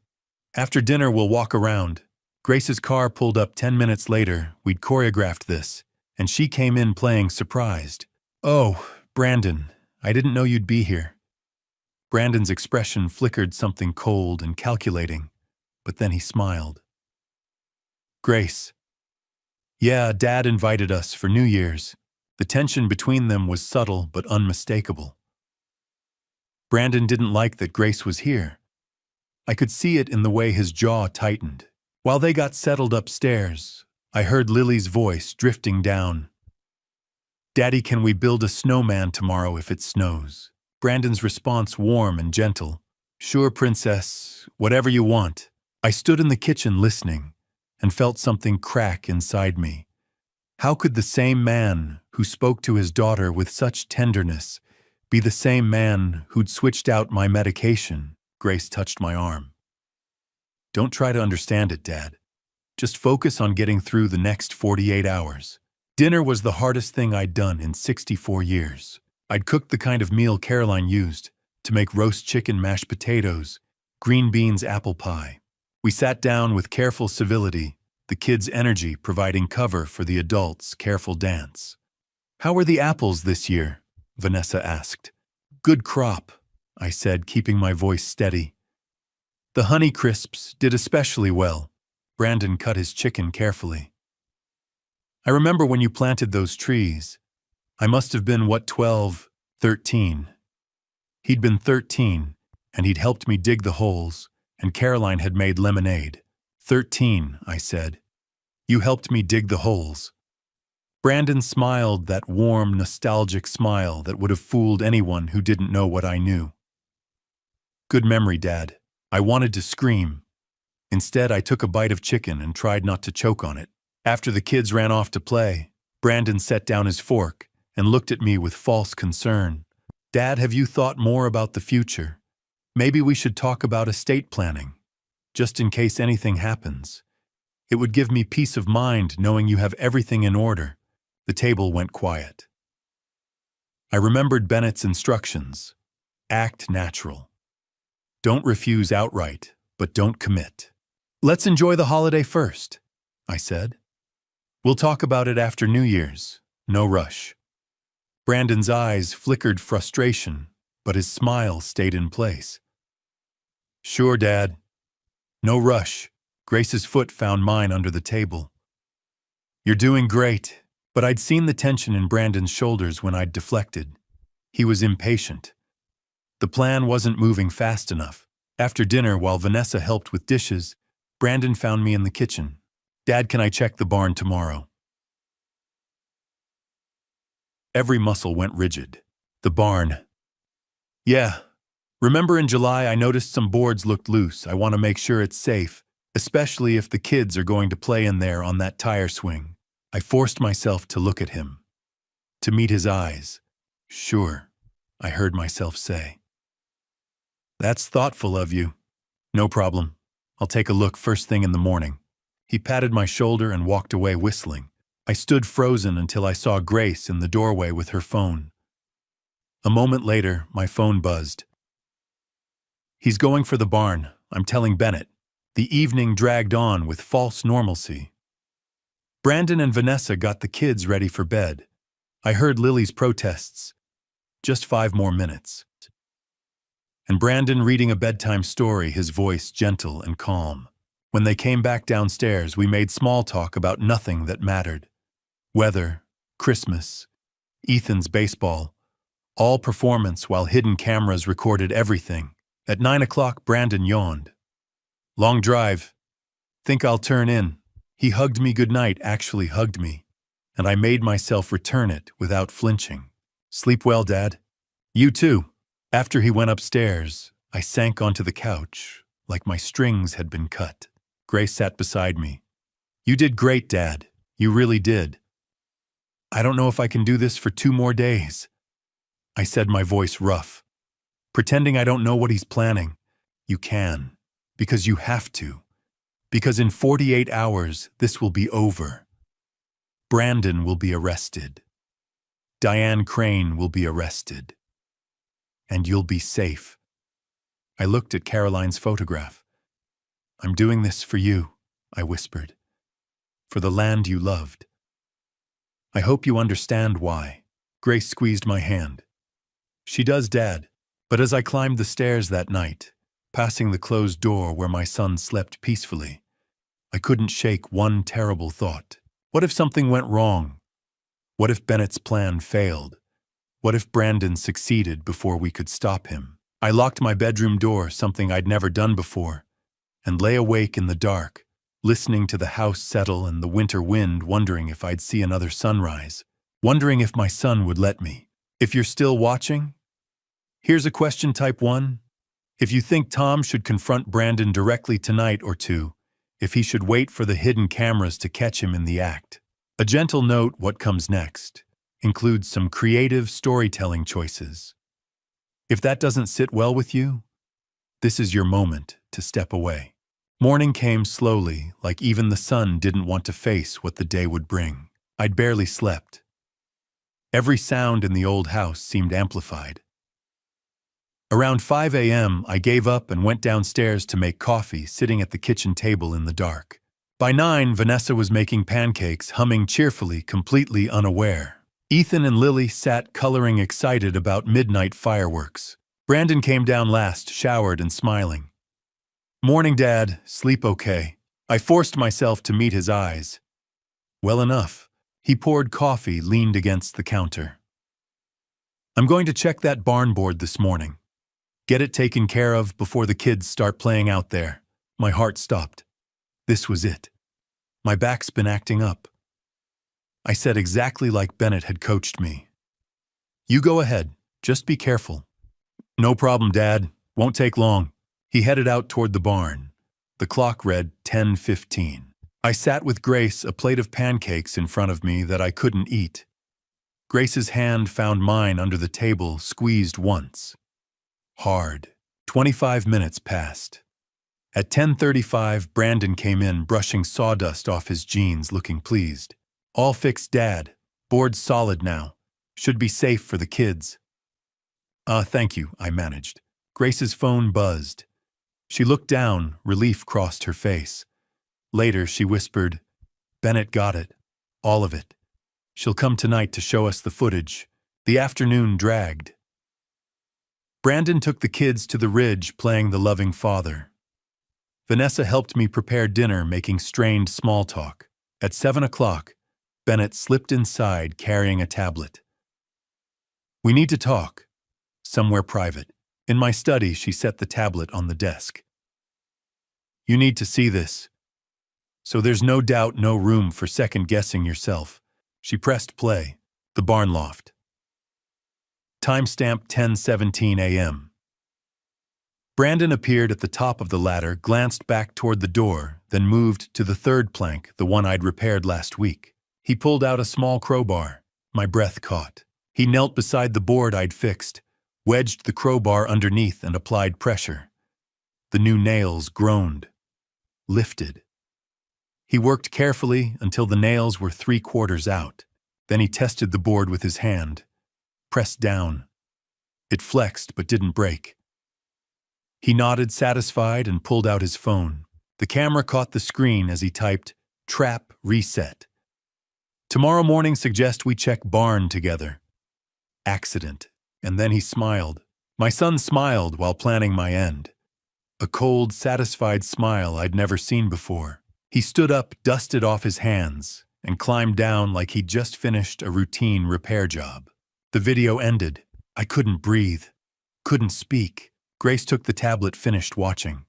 After dinner, we'll walk around. Grace's car pulled up 10 minutes later. We'd choreographed this, and she came in playing surprised. Oh, Brandon, I didn't know you'd be here. Brandon's expression flickered something cold and calculating, but then he smiled. Grace, Yeah, Dad invited us for New Year's. The tension between them was subtle but unmistakable. Brandon didn't like that Grace was here. I could see it in the way his jaw tightened. While they got settled upstairs, I heard Lily's voice drifting down. Daddy, can we build a snowman tomorrow if it snows? Brandon's response warm and gentle. Sure, princess, whatever you want. I stood in the kitchen listening and felt something crack inside me. How could the same man who spoke to his daughter with such tenderness be the same man who'd switched out my medication? Grace touched my arm. Don't try to understand it, Dad. Just focus on getting through the next 48 hours. Dinner was the hardest thing I'd done in 64 years. I'd cooked the kind of meal Caroline used to make roast chicken, mashed potatoes, green beans, apple pie. We sat down with careful civility, the kids' energy providing cover for the adults' careful dance. How were the apples this year? Vanessa asked. Good crop, I said, keeping my voice steady. The Honey Crisps did especially well. Brandon cut his chicken carefully. I remember when you planted those trees. I must have been, 12, 13. He'd been 13, and he'd helped me dig the holes, and Caroline had made lemonade. 13, I said. You helped me dig the holes. Brandon smiled, that warm, nostalgic smile that would have fooled anyone who didn't know what I knew. Good memory, Dad. I wanted to scream. Instead, I took a bite of chicken and tried not to choke on it. After the kids ran off to play, Brandon set down his fork and looked at me with false concern. Dad, have you thought more about the future? Maybe we should talk about estate planning, just in case anything happens. It would give me peace of mind knowing you have everything in order. The table went quiet. I remembered Bennett's instructions. Act natural. Don't refuse outright, but don't commit. Let's enjoy the holiday first, I said. We'll talk about it after New Year's. No rush. Brandon's eyes flickered frustration, but his smile stayed in place. Sure, Dad. No rush. Grace's foot found mine under the table. You're doing great, but I'd seen the tension in Brandon's shoulders when I'd deflected. He was impatient. The plan wasn't moving fast enough. After dinner, while Vanessa helped with dishes, Brandon found me in the kitchen. Dad, can I check the barn tomorrow? Every muscle went rigid. The barn. Yeah. Remember in July I noticed some boards looked loose. I want to make sure it's safe, especially if the kids are going to play in there on that tire swing. I forced myself to look at him, to meet his eyes. Sure, I heard myself say. That's thoughtful of you. No problem. I'll take a look first thing in the morning. He patted my shoulder and walked away whistling. I stood frozen until I saw Grace in the doorway with her phone. A moment later, my phone buzzed. He's going for the barn, I'm telling Bennett. The evening dragged on with false normalcy. Brandon and Vanessa got the kids ready for bed. I heard Lily's protests. Just 5 more minutes. And Brandon reading a bedtime story, his voice gentle and calm. When they came back downstairs, we made small talk about nothing that mattered. Weather, Christmas, Ethan's baseball, all performance while hidden cameras recorded everything. At 9 o'clock, Brandon yawned. Long drive. Think I'll turn in. He hugged me goodnight, actually hugged me, and I made myself return it without flinching. Sleep well, Dad. You too. After he went upstairs, I sank onto the couch, like my strings had been cut. Grace sat beside me. You did great, Dad. You really did. I don't know if I can do this for 2 more days. I said, my voice rough, pretending I don't know what he's planning. You can, because you have to. Because in 48 hours, this will be over. Brandon will be arrested. Diane Crane will be arrested. And you'll be safe. I looked at Caroline's photograph. I'm doing this for you, I whispered. For the land you loved. I hope you understand why. Grace squeezed my hand. She does, Dad. But as I climbed the stairs that night, passing the closed door where my son slept peacefully, I couldn't shake one terrible thought. What if something went wrong? What if Bennett's plan failed? What if Brandon succeeded before we could stop him? I locked my bedroom door, something I'd never done before, and lay awake in the dark, listening to the house settle and the winter wind, wondering if I'd see another sunrise, wondering if my son would let me. If you're still watching, here's a question type 1. If you think Tom should confront Brandon directly tonight, or 2, if he should wait for the hidden cameras to catch him in the act. A gentle note: what comes next includes some creative storytelling choices. If that doesn't sit well with you, this is your moment to step away. Morning came slowly, like even the sun didn't want to face what the day would bring. I'd barely slept. Every sound in the old house seemed amplified. Around 5 a.m., I gave up and went downstairs to make coffee, sitting at the kitchen table in the dark. By 9, Vanessa was making pancakes, humming cheerfully, completely unaware. Ethan and Lily sat coloring, excited about midnight fireworks. Brandon came down last, showered and smiling. "Morning, Dad. Sleep okay?" I forced myself to meet his eyes. Well enough. He poured coffee, leaned against the counter. "I'm going to check that barn board this morning. Get it taken care of before the kids start playing out there." My heart stopped. This was it. My back's been acting up. I said exactly like Bennett had coached me. "You go ahead. Just be careful." "No problem, Dad. Won't take long." He headed out toward the barn. The clock read 10:15. I sat with Grace, a plate of pancakes in front of me that I couldn't eat. Grace's hand found mine under the table, squeezed once. Hard. 25 minutes passed. At 10:35, Brandon came in, brushing sawdust off his jeans, looking pleased. "All fixed, Dad. Board's solid now. Should be safe for the kids." Thank you," I managed. Grace's phone buzzed. She looked down, relief crossed her face. Later, she whispered, "Bennett got it. All of it. She'll come tonight to show us the footage." The afternoon dragged. Brandon took the kids to the ridge, playing the loving father. Vanessa helped me prepare dinner, making strained small talk. At 7 o'clock, Bennett slipped inside, carrying a tablet. "We need to talk. Somewhere private." In my study, she set the tablet on the desk. "You need to see this. So there's no doubt, no room for second-guessing yourself." She pressed play. The barn loft. Timestamp 10:17 a.m. Brandon appeared at the top of the ladder, glanced back toward the door, then moved to the third plank, the one I'd repaired last week. He pulled out a small crowbar. My breath caught. He knelt beside the board I'd fixed, wedged the crowbar underneath and applied pressure. The new nails groaned, lifted. He worked carefully until the nails were 3/4 out. Then he tested the board with his hand. Pressed down. It flexed but didn't break. He nodded, satisfied, and pulled out his phone. The camera caught the screen as he typed, "Trap reset. Tomorrow morning suggest we check barn together. Accident." And then he smiled. My son smiled while planning my end. A cold, satisfied smile I'd never seen before. He stood up, dusted off his hands, and climbed down like he'd just finished a routine repair job. The video ended. I couldn't breathe, couldn't speak. Grace took the tablet, finished watching.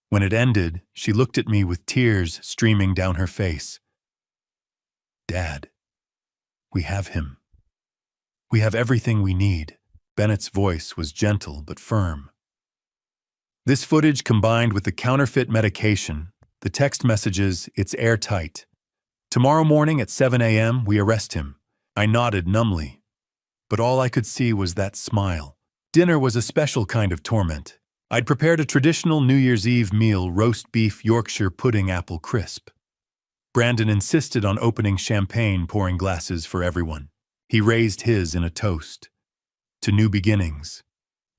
When it ended, she looked at me with tears streaming down her face. "Dad, we have him. We have everything we need." Bennett's voice was gentle but firm. This footage, combined with the counterfeit medication, the text messages, it's airtight. Tomorrow morning at 7 a.m., we arrest him. I nodded numbly, but all I could see was that smile. Dinner was a special kind of torment. I'd prepared a traditional New Year's Eve meal: roast beef, Yorkshire pudding, apple crisp. Brandon insisted on opening champagne, pouring glasses for everyone. He raised his in a toast. To new beginnings,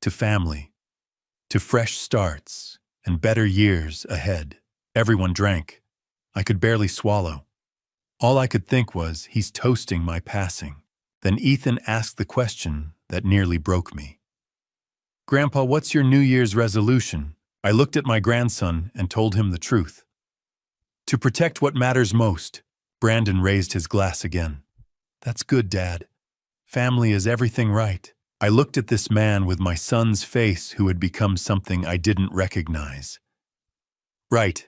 to family, to fresh starts, and better years ahead. Everyone drank. I could barely swallow. All I could think was, he's toasting my passing. Then Ethan asked the question that nearly broke me. "Grandpa, what's your New Year's resolution?" I looked at my grandson and told him the truth. "To protect what matters most. Brandon raised his glass again. That's good, Dad. Family is everything, right? I looked at this man with my son's face who had become something I didn't recognize. Right.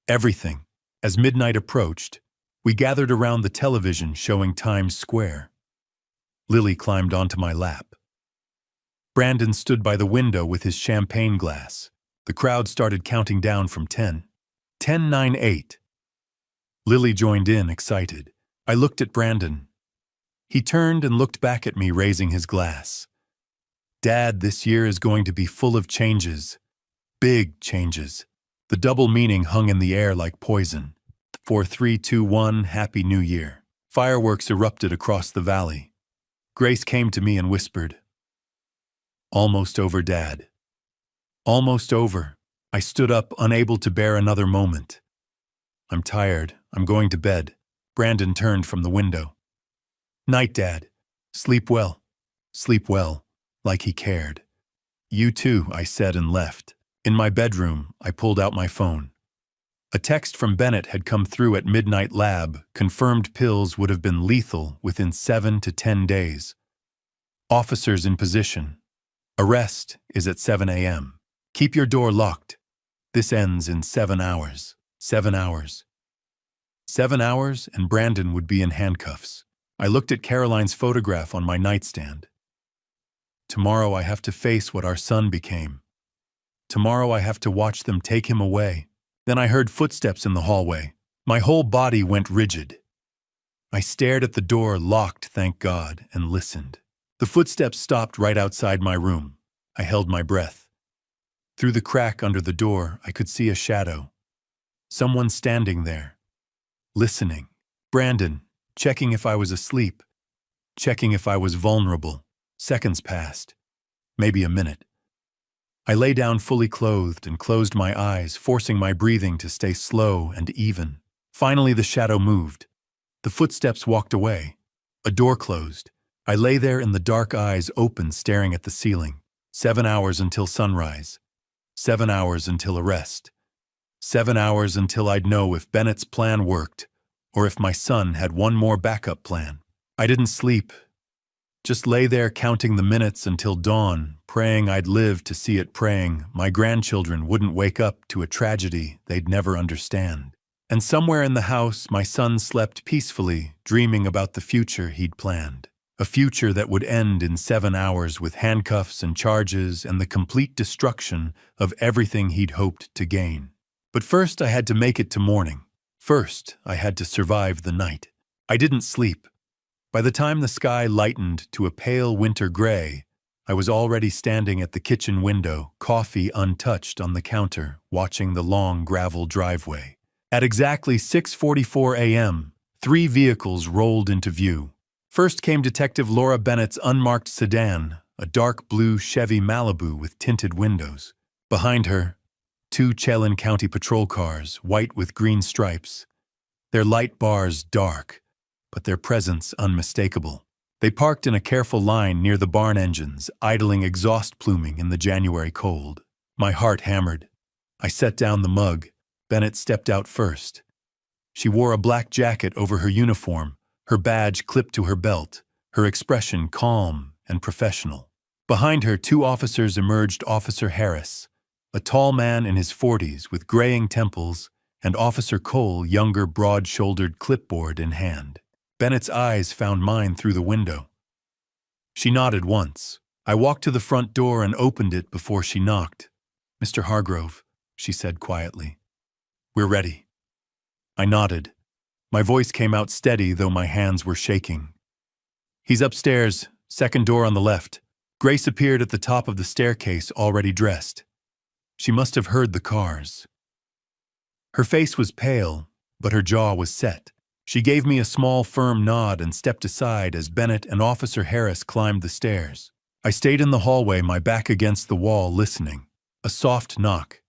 Everything. As midnight approached, we gathered around the television showing Times Square. Lily climbed onto my lap. Brandon stood by the window with his champagne glass. The crowd started counting down from 10. 10, 9, 8. Lily joined in, excited. I looked at Brandon. He turned and looked back at me, raising his glass. Dad, this year is going to be full of changes. Big changes. The double meaning hung in the air like poison. 4, 3, 2, 1, Happy New Year. Fireworks erupted across the valley. Grace came to me and whispered, Almost over, Dad. Almost over. I stood up, unable to bear another moment. I'm tired. I'm going to bed. Brandon turned from the window. Night, Dad. Sleep well. Sleep well. Like he cared. You too, I said and left. In my bedroom, I pulled out my phone. A text from Bennett had come through at Midnight Lab, confirmed pills would have been lethal within 7 to 10 days. Officers in position. Arrest is at 7 a.m. Keep your door locked. This ends in 7 hours. 7 hours. 7 hours and Brandon would be in handcuffs. I looked at Caroline's photograph on my nightstand. Tomorrow I have to face what our son became. Tomorrow I have to watch them take him away. Then I heard footsteps in the hallway. My whole body went rigid. I stared at the door, locked, thank God, and listened. The footsteps stopped right outside my room. I held my breath. Through the crack under the door, I could see a shadow. Someone standing there. Listening. Brandon, checking if I was asleep. Checking if I was vulnerable. Seconds passed. Maybe a minute. I lay down fully clothed and closed my eyes, forcing my breathing to stay slow and even. Finally, the shadow moved. The footsteps walked away. A door closed. I lay there in the dark, eyes open, staring at the ceiling. 7 hours until sunrise. 7 hours until arrest. 7 hours until I'd know if Bennett's plan worked, or if my son had one more backup plan. I didn't sleep. Just lay there counting the minutes until dawn, praying I'd live to see it, praying my grandchildren wouldn't wake up to a tragedy they'd never understand. And somewhere in the house, my son slept peacefully, dreaming about the future he'd planned. A future that would end in 7 hours with handcuffs and charges and the complete destruction of everything he'd hoped to gain. But first I had to make it to morning. First, I had to survive the night. I didn't sleep. By the time the sky lightened to a pale winter gray, I was already standing at the kitchen window, coffee untouched on the counter, watching the long gravel driveway. At exactly 6:44 a.m., 3 vehicles rolled into view. First came Detective Laura Bennett's unmarked sedan, a dark blue Chevy Malibu with tinted windows. Behind her, 2 Chelan County patrol cars, white with green stripes. Their light bars dark, but their presence unmistakable. They parked in a careful line near the barn engines, idling exhaust pluming in the January cold. My heart hammered. I set down the mug. Bennett stepped out first. She wore a black jacket over her uniform, her badge clipped to her belt, her expression calm and professional. Behind her, 2 officers emerged: Officer Harris, a tall man in his 40s with graying temples, and Officer Cole, younger, broad-shouldered, clipboard in hand. Bennett's eyes found mine through the window. She nodded once. I walked to the front door and opened it before she knocked. "Mr. Hargrove," she said quietly. "We're ready." I nodded. My voice came out steady, though my hands were shaking. "He's upstairs, second door on the left." Grace appeared at the top of the staircase, already dressed. She must have heard the cars. Her face was pale, but her jaw was set. She gave me a small, firm nod and stepped aside as Bennett and Officer Harris climbed the stairs. I stayed in the hallway, my back against the wall, listening. A soft knock.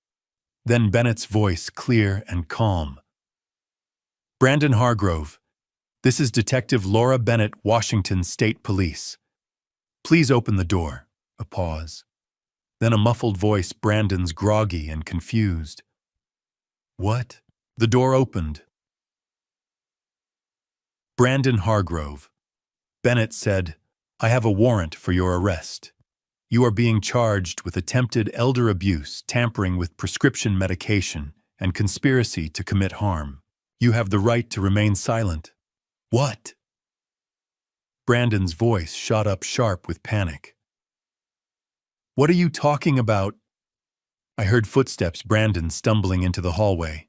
Then Bennett's voice, clear and calm. "Brandon Hargrove, this is Detective Laura Bennett, Washington State Police. Please open the door." A pause. Then a muffled voice, Brandon's, groggy and confused. "What?" The door opened. Brandon Hargrove. Bennett said, "I have a warrant for your arrest. You are being charged with attempted elder abuse, tampering with prescription medication, and conspiracy to commit harm. You have the right to remain silent." "What?" Brandon's voice shot up sharp with panic. "What are you talking about?" I heard footsteps, Brandon stumbling into the hallway.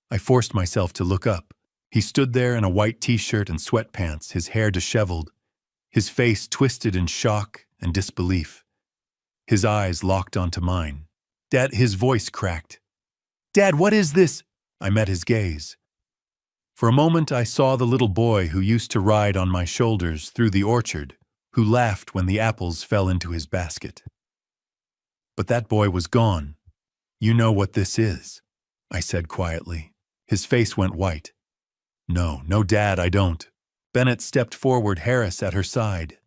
I forced myself to look up. He stood there in a white t-shirt and sweatpants, his hair disheveled, his face twisted in shock and disbelief. His eyes locked onto mine. "Dad," his voice cracked. "Dad, what is this?" I met his gaze. For a moment I saw the little boy who used to ride on my shoulders through the orchard, who laughed when the apples fell into his basket. But that boy was gone. "You know what this is," I said quietly. His face went white. No, Dad, I don't." Bennett stepped forward, Harris at her side.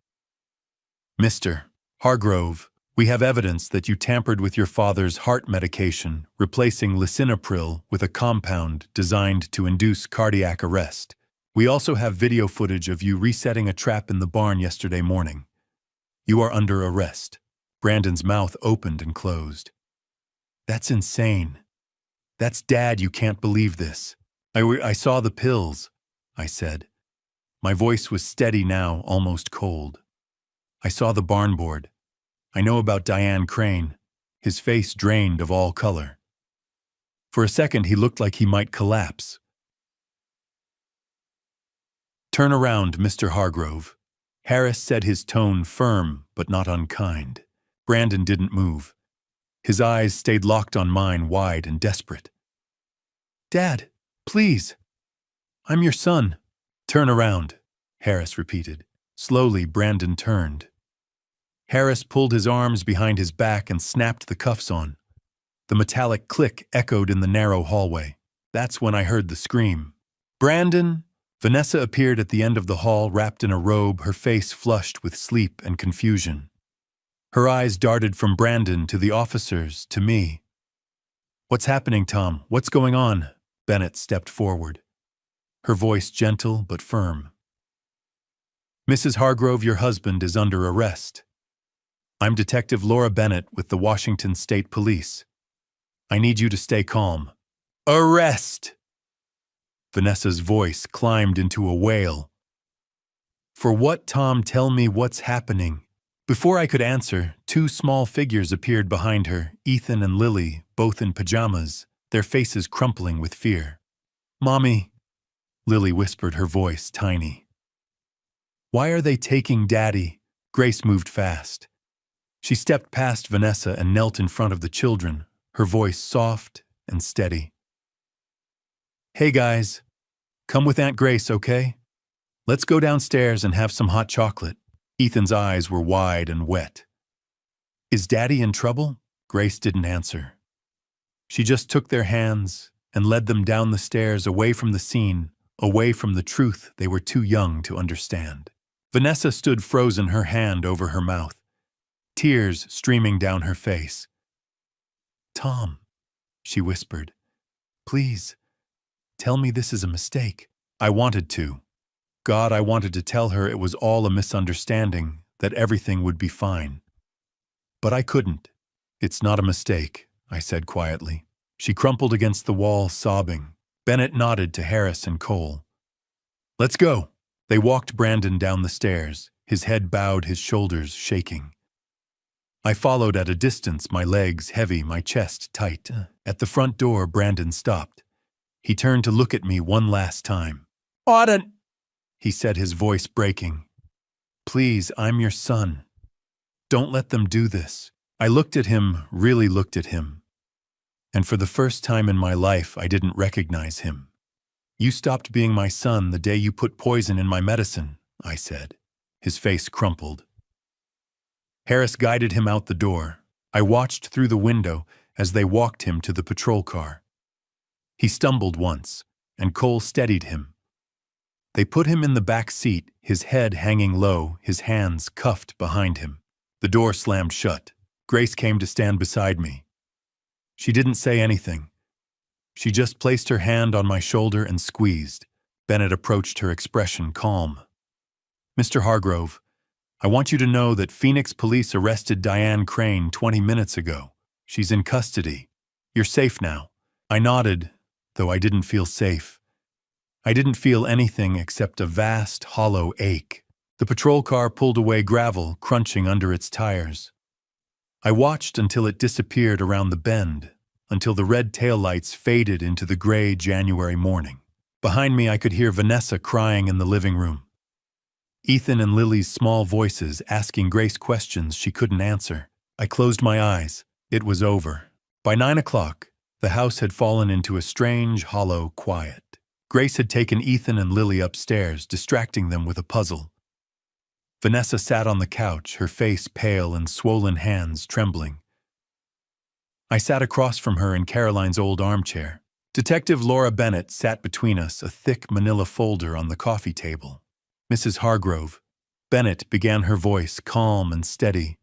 "Mr. Hargrove, we have evidence that you tampered with your father's heart medication, replacing lisinopril with a compound designed to induce cardiac arrest. We also have video footage of you resetting a trap in the barn yesterday morning. You are under arrest." Brandon's mouth opened and closed. "That's insane. That's Dad, you can't believe this." I saw the pills," I said. My voice was steady now, almost cold. "I saw the barn board. I know about Diane Crane." His face drained of all color. For a second he looked like he might collapse. "Turn around, Mr. Hargrove." Harris said, his tone firm but not unkind. Brandon didn't move. His eyes stayed locked on mine, wide and desperate. "Dad, please. I'm your son." "Turn around," Harris repeated. Slowly, Brandon turned. Harris pulled his arms behind his back and snapped the cuffs on. The metallic click echoed in the narrow hallway. That's when I heard the scream. "Brandon!" Vanessa appeared at the end of the hall, wrapped in a robe, her face flushed with sleep and confusion. Her eyes darted from Brandon to the officers, to me. "What's happening, Tom? What's going on?" Bennett stepped forward, her voice gentle but firm. "Mrs. Hargrove, your husband is under arrest. I'm Detective Laura Bennett with the Washington State Police. I need you to stay calm." "Arrest!" Vanessa's voice climbed into a wail. "For what, Tom? Tell me what's happening." Before I could answer, two small figures appeared behind her, Ethan and Lily, both in pajamas, their faces crumpling with fear. "Mommy," Lily whispered, her voice tiny. "Why are they taking Daddy?" Grace moved fast. She stepped past Vanessa and knelt in front of the children, her voice soft and steady. "Hey guys, come with Aunt Grace, okay? Let's go downstairs and have some hot chocolate." Ethan's eyes were wide and wet. "Is Daddy in trouble?" Grace didn't answer. She just took their hands and led them down the stairs, away from the scene, away from the truth they were too young to understand. Vanessa stood frozen, her hand over her mouth, tears streaming down her face. "Tom," she whispered, "please, tell me this is a mistake." I wanted to. God, I wanted to tell her it was all a misunderstanding, that everything would be fine. But I couldn't. "It's not a mistake," I said quietly. She crumpled against the wall, sobbing. Bennett nodded to Harris and Cole. "Let's go." They walked Brandon down the stairs, his head bowed, his shoulders shaking. I followed at a distance, my legs heavy, my chest tight. At the front door, Brandon stopped. He turned to look at me one last time. "Auden," he said, his voice breaking. "Please, I'm your son. Don't let them do this." I looked at him, really looked at him. And for the first time in my life, I didn't recognize him. "You stopped being my son the day you put poison in my medicine," I said. His face crumpled. Harris guided him out the door. I watched through the window as they walked him to the patrol car. He stumbled once, and Cole steadied him. They put him in the back seat, his head hanging low, his hands cuffed behind him. The door slammed shut. Grace came to stand beside me. She didn't say anything. She just placed her hand on my shoulder and squeezed. Bennett approached her, expression calm. Mr. Hargrove, I want you to know that Phoenix police arrested Diane Crane 20 minutes ago. She's in custody. You're safe now. I nodded, though I didn't feel safe. I didn't feel anything except a vast, hollow ache. The patrol car pulled away, gravel crunching under its tires. I watched until it disappeared around the bend, until the red taillights faded into the gray January morning. Behind me, I could hear Vanessa crying in the living room. Ethan and Lily's small voices asking Grace questions she couldn't answer. I closed my eyes. It was over. By 9 o'clock, the house had fallen into a strange, hollow quiet. Grace had taken Ethan and Lily upstairs, distracting them with a puzzle. Vanessa sat on the couch, her face pale and swollen hands trembling. I sat across from her in Caroline's old armchair. Detective Laura Bennett sat between us, a thick manila folder on the coffee table. Mrs. Hargrove, Bennett began, her voice calm and steady.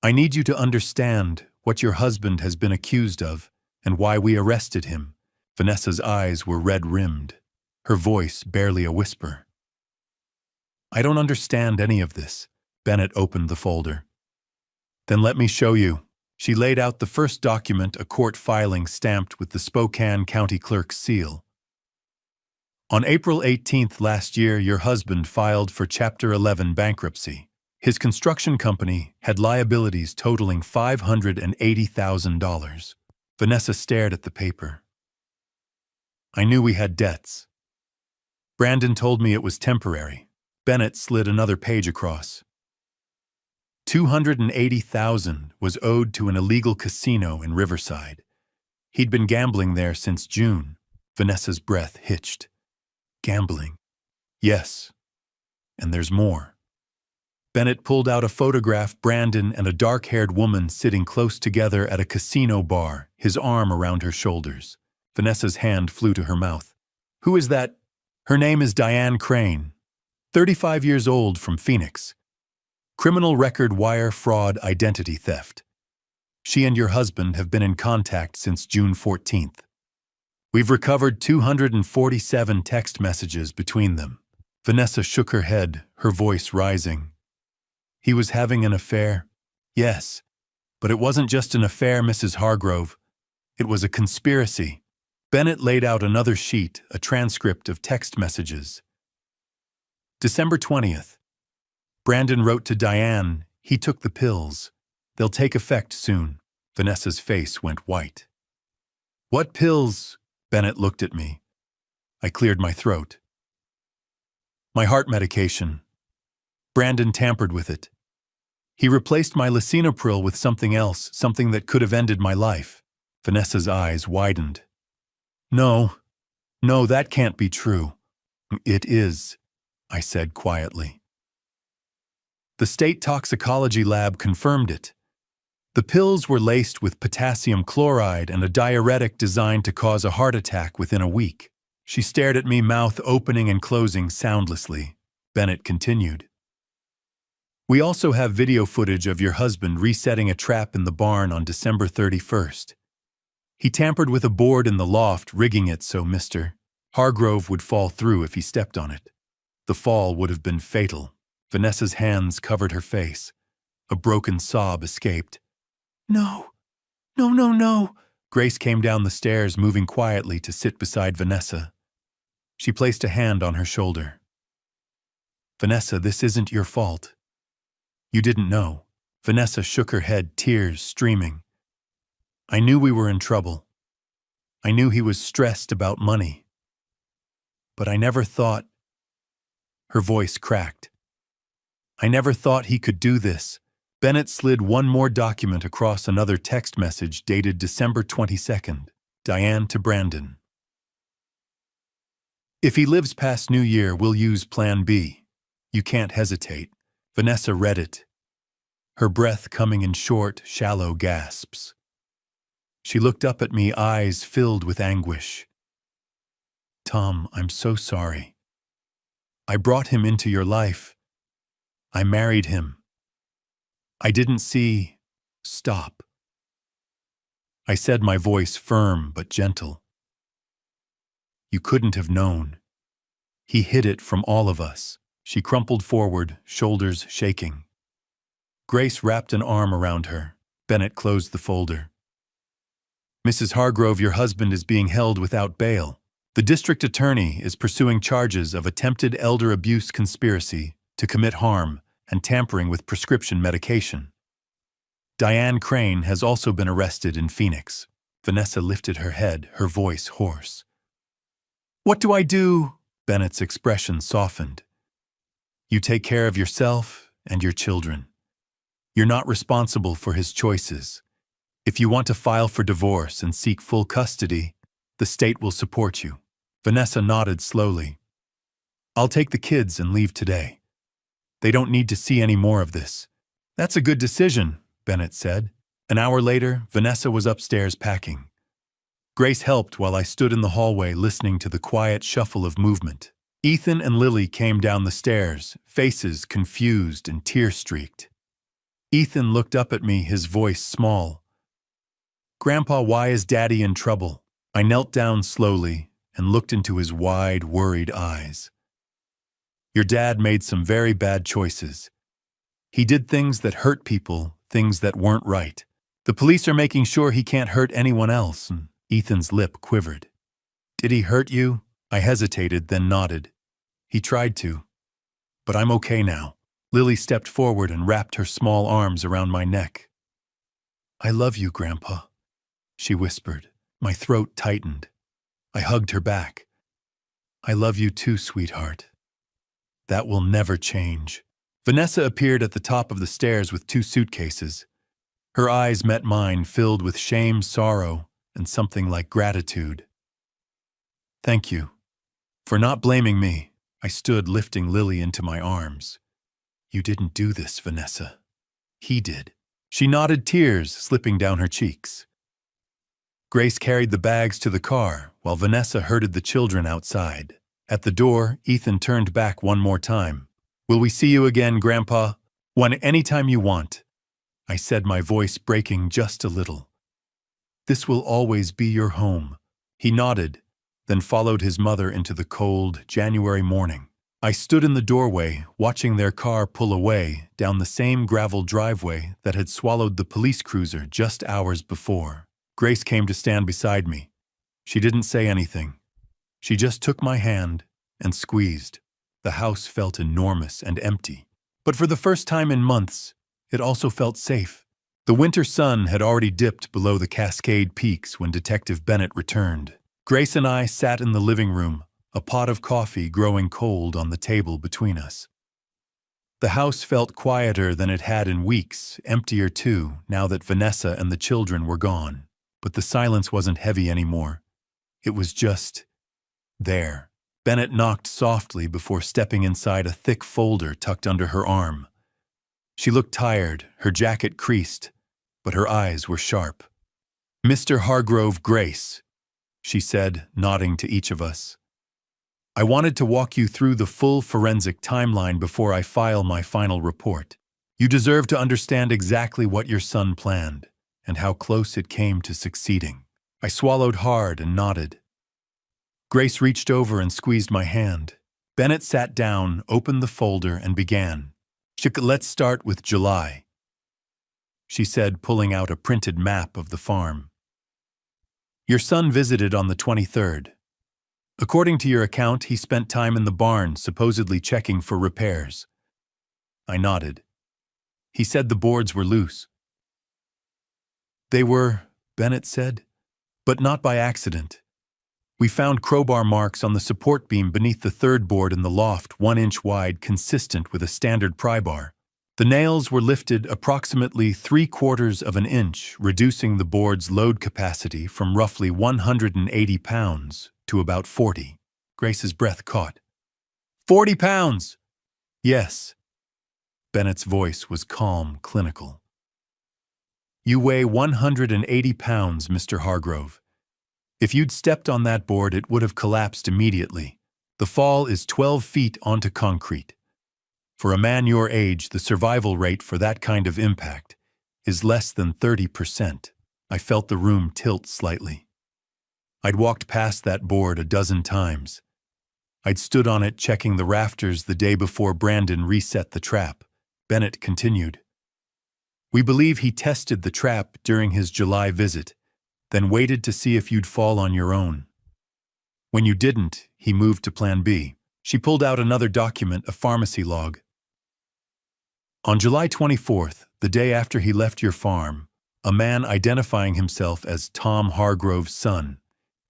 I need you to understand what your husband has been accused of and why we arrested him. Vanessa's eyes were red-rimmed, her voice barely a whisper. I don't understand any of this. Bennett opened the folder. Then let me show you. She laid out the first document, a court filing stamped with the Spokane County Clerk's seal. On April 18th last year, your husband filed for Chapter 11 bankruptcy. His construction company had liabilities totaling $580,000. Vanessa stared at the paper. I knew we had debts. Brandon told me it was temporary. Bennett slid another page across. $280,000 was owed to an illegal casino in Riverside. He'd been gambling there since June. Vanessa's breath hitched. Gambling. Yes. And there's more. Bennett pulled out a photograph, Brandon and a dark-haired woman sitting close together at a casino bar, his arm around her shoulders. Vanessa's hand flew to her mouth. Who is that? Her name is Diane Crane, 35 years old, from Phoenix. Criminal record, wire fraud, identity theft. She and your husband have been in contact since June 14th. We've recovered 247 text messages between them. Vanessa shook her head, her voice rising. He was having an affair? Yes, but it wasn't just an affair, Mrs. Hargrove. It was a conspiracy. Bennett laid out another sheet, a transcript of text messages. December 20th. Brandon wrote to Diane, he took the pills. They'll take effect soon. Vanessa's face went white. What pills? Bennett looked at me. I cleared my throat. My heart medication. Brandon tampered with it. He replaced my lisinopril with something else, something that could have ended my life. Vanessa's eyes widened. No, that can't be true. It is, I said quietly. The state toxicology lab confirmed it. The pills were laced with potassium chloride and a diuretic designed to cause a heart attack within a week. She stared at me, mouth opening and closing soundlessly. Bennett continued. We also have video footage of your husband resetting a trap in the barn on December 31st. He tampered with a board in the loft, rigging it so Mr. Hargrove would fall through if he stepped on it. The fall would have been fatal. Vanessa's hands covered her face. A broken sob escaped. No. Grace came down the stairs, moving quietly to sit beside Vanessa. She placed a hand on her shoulder. Vanessa, this isn't your fault. You didn't know. Vanessa shook her head, tears streaming. I knew we were in trouble. I knew he was stressed about money. But I never thought... Her voice cracked. I never thought he could do this. Bennett slid one more document across another text message dated December 22nd. Diane to Brandon. If he lives past New Year, we'll use Plan B. You can't hesitate. Vanessa read it, her breath coming in short, shallow gasps. She looked up at me, eyes filled with anguish. Tom, I'm so sorry. I brought him into your life. I married him. I didn't see... Stop. I said, my voice firm but gentle. You couldn't have known. He hid it from all of us. She crumpled forward, shoulders shaking. Grace wrapped an arm around her. Bennett closed the folder. Mrs. Hargrove, your husband is being held without bail. The district attorney is pursuing charges of attempted elder abuse conspiracy to commit harm and tampering with prescription medication. Diane Crane has also been arrested in Phoenix. Vanessa lifted her head, her voice hoarse. What do I do? Bennett's expression softened. You take care of yourself and your children. You're not responsible for his choices. If you want to file for divorce and seek full custody, the state will support you. Vanessa nodded slowly. I'll take the kids and leave today. They don't need to see any more of this. That's a good decision, Bennett said. An hour later, Vanessa was upstairs packing. Grace helped while I stood in the hallway listening to the quiet shuffle of movement. Ethan and Lily came down the stairs, faces confused and tear-streaked. Ethan looked up at me, his voice small. Grandpa, why is Daddy in trouble? I knelt down slowly and looked into his wide, worried eyes. Your dad made some very bad choices. He did things that hurt people, things that weren't right. The police are making sure he can't hurt anyone else. Ethan's lip quivered. Did he hurt you? I hesitated, then nodded. He tried to. But I'm okay now. Lily stepped forward and wrapped her small arms around my neck. I love you, Grandpa, she whispered. My throat tightened. I hugged her back. I love you too, sweetheart. That will never change. Vanessa appeared at the top of the stairs with 2 suitcases. Her eyes met mine, filled with shame, sorrow, and something like gratitude. Thank you. For not blaming me, I stood lifting Lily into my arms. You didn't do this, Vanessa. He did. She nodded, tears slipping down her cheeks. Grace carried the bags to the car, while Vanessa herded the children outside. At the door, Ethan turned back one more time. Will we see you again, Grandpa? Anytime you want, I said, my voice breaking just a little. This will always be your home. He nodded, then followed his mother into the cold January morning. I stood in the doorway, watching their car pull away down the same gravel driveway that had swallowed the police cruiser just hours before. Grace came to stand beside me. She didn't say anything. She just took my hand and squeezed. The house felt enormous and empty. But for the first time in months, it also felt safe. The winter sun had already dipped below the Cascade Peaks when Detective Bennett returned. Grace and I sat in the living room, a pot of coffee growing cold on the table between us. The house felt quieter than it had in weeks, emptier too, now that Vanessa and the children were gone. But the silence wasn't heavy anymore. It was just there. Bennett knocked softly before stepping inside a thick folder tucked under her arm. She looked tired, her jacket creased, but her eyes were sharp. Mr. Hargrove, Grace, she said, nodding to each of us. I wanted to walk you through the full forensic timeline before I file my final report. You deserve to understand exactly what your son planned and how close it came to succeeding. I swallowed hard and nodded. Grace reached over and squeezed my hand. Bennett sat down, opened the folder, and began. Let's start with July, she said, pulling out a printed map of the farm. Your son visited on the 23rd. According to your account, he spent time in the barn, supposedly checking for repairs. I nodded. He said the boards were loose. They were, Bennett said, but not by accident. We found crowbar marks on the support beam beneath the third board in the loft, 1 inch wide, consistent with a standard pry bar. The nails were lifted approximately 3/4 of an inch, reducing the board's load capacity from roughly 180 pounds to about 40. Grace's breath caught. 40 pounds! Yes. Bennett's voice was calm, clinical. You weigh 180 pounds, Mr. Hargrove. If you'd stepped on that board, it would have collapsed immediately. The fall is 12 feet onto concrete. For a man your age, the survival rate for that kind of impact is less than 30%. I felt the room tilt slightly. I'd walked past that board a dozen times. I'd stood on it checking the rafters the day before Brandon reset the trap. Bennett continued. We believe he tested the trap during his July visit, then waited to see if you'd fall on your own. When you didn't, he moved to Plan B. She pulled out another document, a pharmacy log. On July 24th, the day after he left your farm, a man identifying himself as Tom Hargrove's son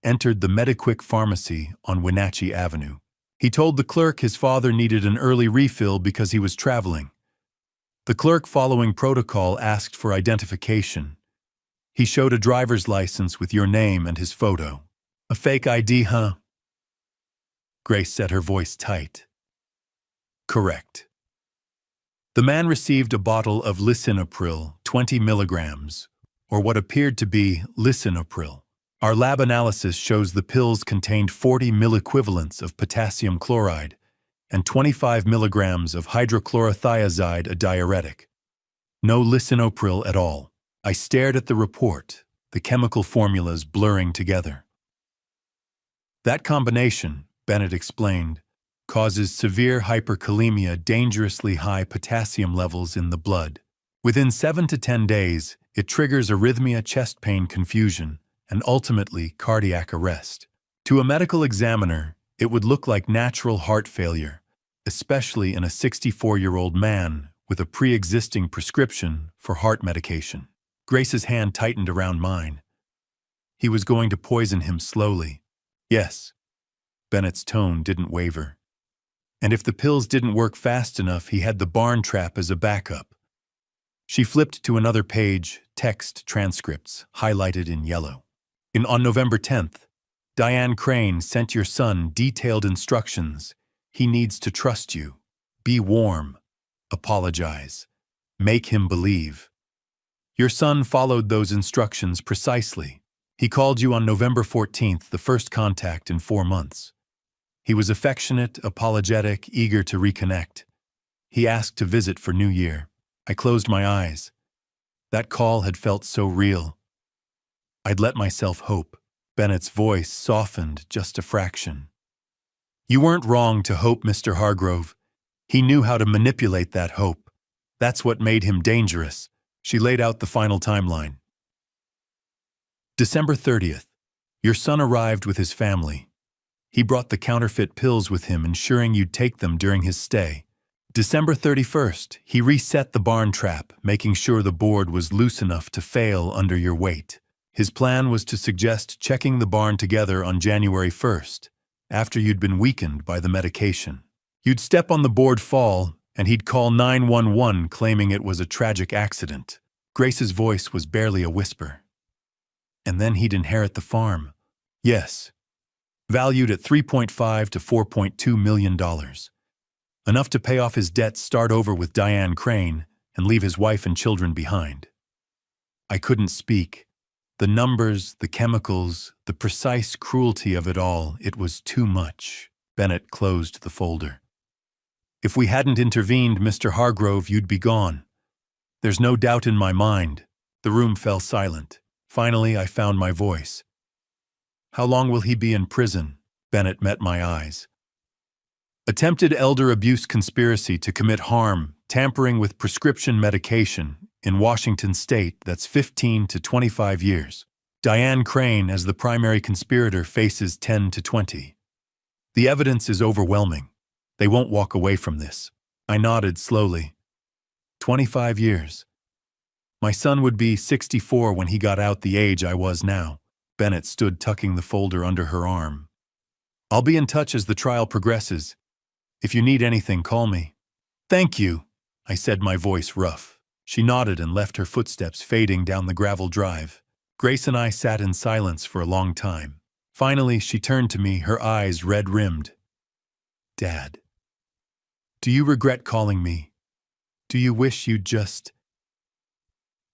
entered the Mediquick pharmacy on Wenatchee Avenue. He told the clerk his father needed an early refill because he was traveling. The clerk, following protocol, asked for identification. He showed a driver's license with your name and his photo. A fake ID, huh? Grace set her voice tight. Correct. The man received a bottle of lisinopril, 20 milligrams, or what appeared to be lisinopril. Our lab analysis shows the pills contained 40 milliequivalents of potassium chloride and 25 milligrams of hydrochlorothiazide, a diuretic. No lisinopril at all. I stared at the report, the chemical formulas blurring together. That combination, Bennett explained, causes severe hyperkalemia, dangerously high potassium levels in the blood. Within 7 to 10 days, it triggers arrhythmia, chest pain, confusion, and ultimately cardiac arrest. To a medical examiner, it would look like natural heart failure, especially in a 64-year-old man with a pre-existing prescription for heart medication. Grace's hand tightened around mine. He was going to poison him slowly. Yes. Bennett's tone didn't waver. And if the pills didn't work fast enough, he had the barn trap as a backup. She flipped to another page, text transcripts, highlighted in yellow. On November 10th, Diane Crane sent your son detailed instructions. He needs to trust you. Be warm. Apologize. Make him believe. Your son followed those instructions precisely. He called you on November 14th, the first contact in 4 months. He was affectionate, apologetic, eager to reconnect. He asked to visit for New Year. I closed my eyes. That call had felt so real. I'd let myself hope. Bennett's voice softened just a fraction. You weren't wrong to hope, Mr. Hargrove. He knew how to manipulate that hope. That's what made him dangerous. She laid out the final timeline. December 30th. Your son arrived with his family. He brought the counterfeit pills with him, ensuring you'd take them during his stay. December 31st, he reset the barn trap, making sure the board was loose enough to fail under your weight. His plan was to suggest checking the barn together on January 1st, after you'd been weakened by the medication. You'd step on the board, fall, and he'd call 911 claiming it was a tragic accident. Grace's voice was barely a whisper. And then he'd inherit the farm. Yes. Valued at $3.5 to $4.2 million. Enough to pay off his debts, start over with Diane Crane, and leave his wife and children behind. I couldn't speak. The numbers, the chemicals, the precise cruelty of it all, it was too much. Bennett closed the folder. If we hadn't intervened, Mr. Hargrove, you'd be gone. There's no doubt in my mind. The room fell silent. Finally, I found my voice. How long will he be in prison? Bennett met my eyes. Attempted elder abuse conspiracy to commit harm, tampering with prescription medication, in Washington state, that's 15 to 25 years. Diane Crane, as the primary conspirator, faces 10 to 20. The evidence is overwhelming. They won't walk away from this. I nodded slowly. 25 years. My son would be 64 when he got out, the age I was now. Bennett stood tucking the folder under her arm. I'll be in touch as the trial progresses. If you need anything, call me. Thank you, I said, my voice rough. She nodded and left, her footsteps fading down the gravel drive. Grace and I sat in silence for a long time. Finally, she turned to me, her eyes red-rimmed. Dad, do you regret calling me? Do you wish you'd just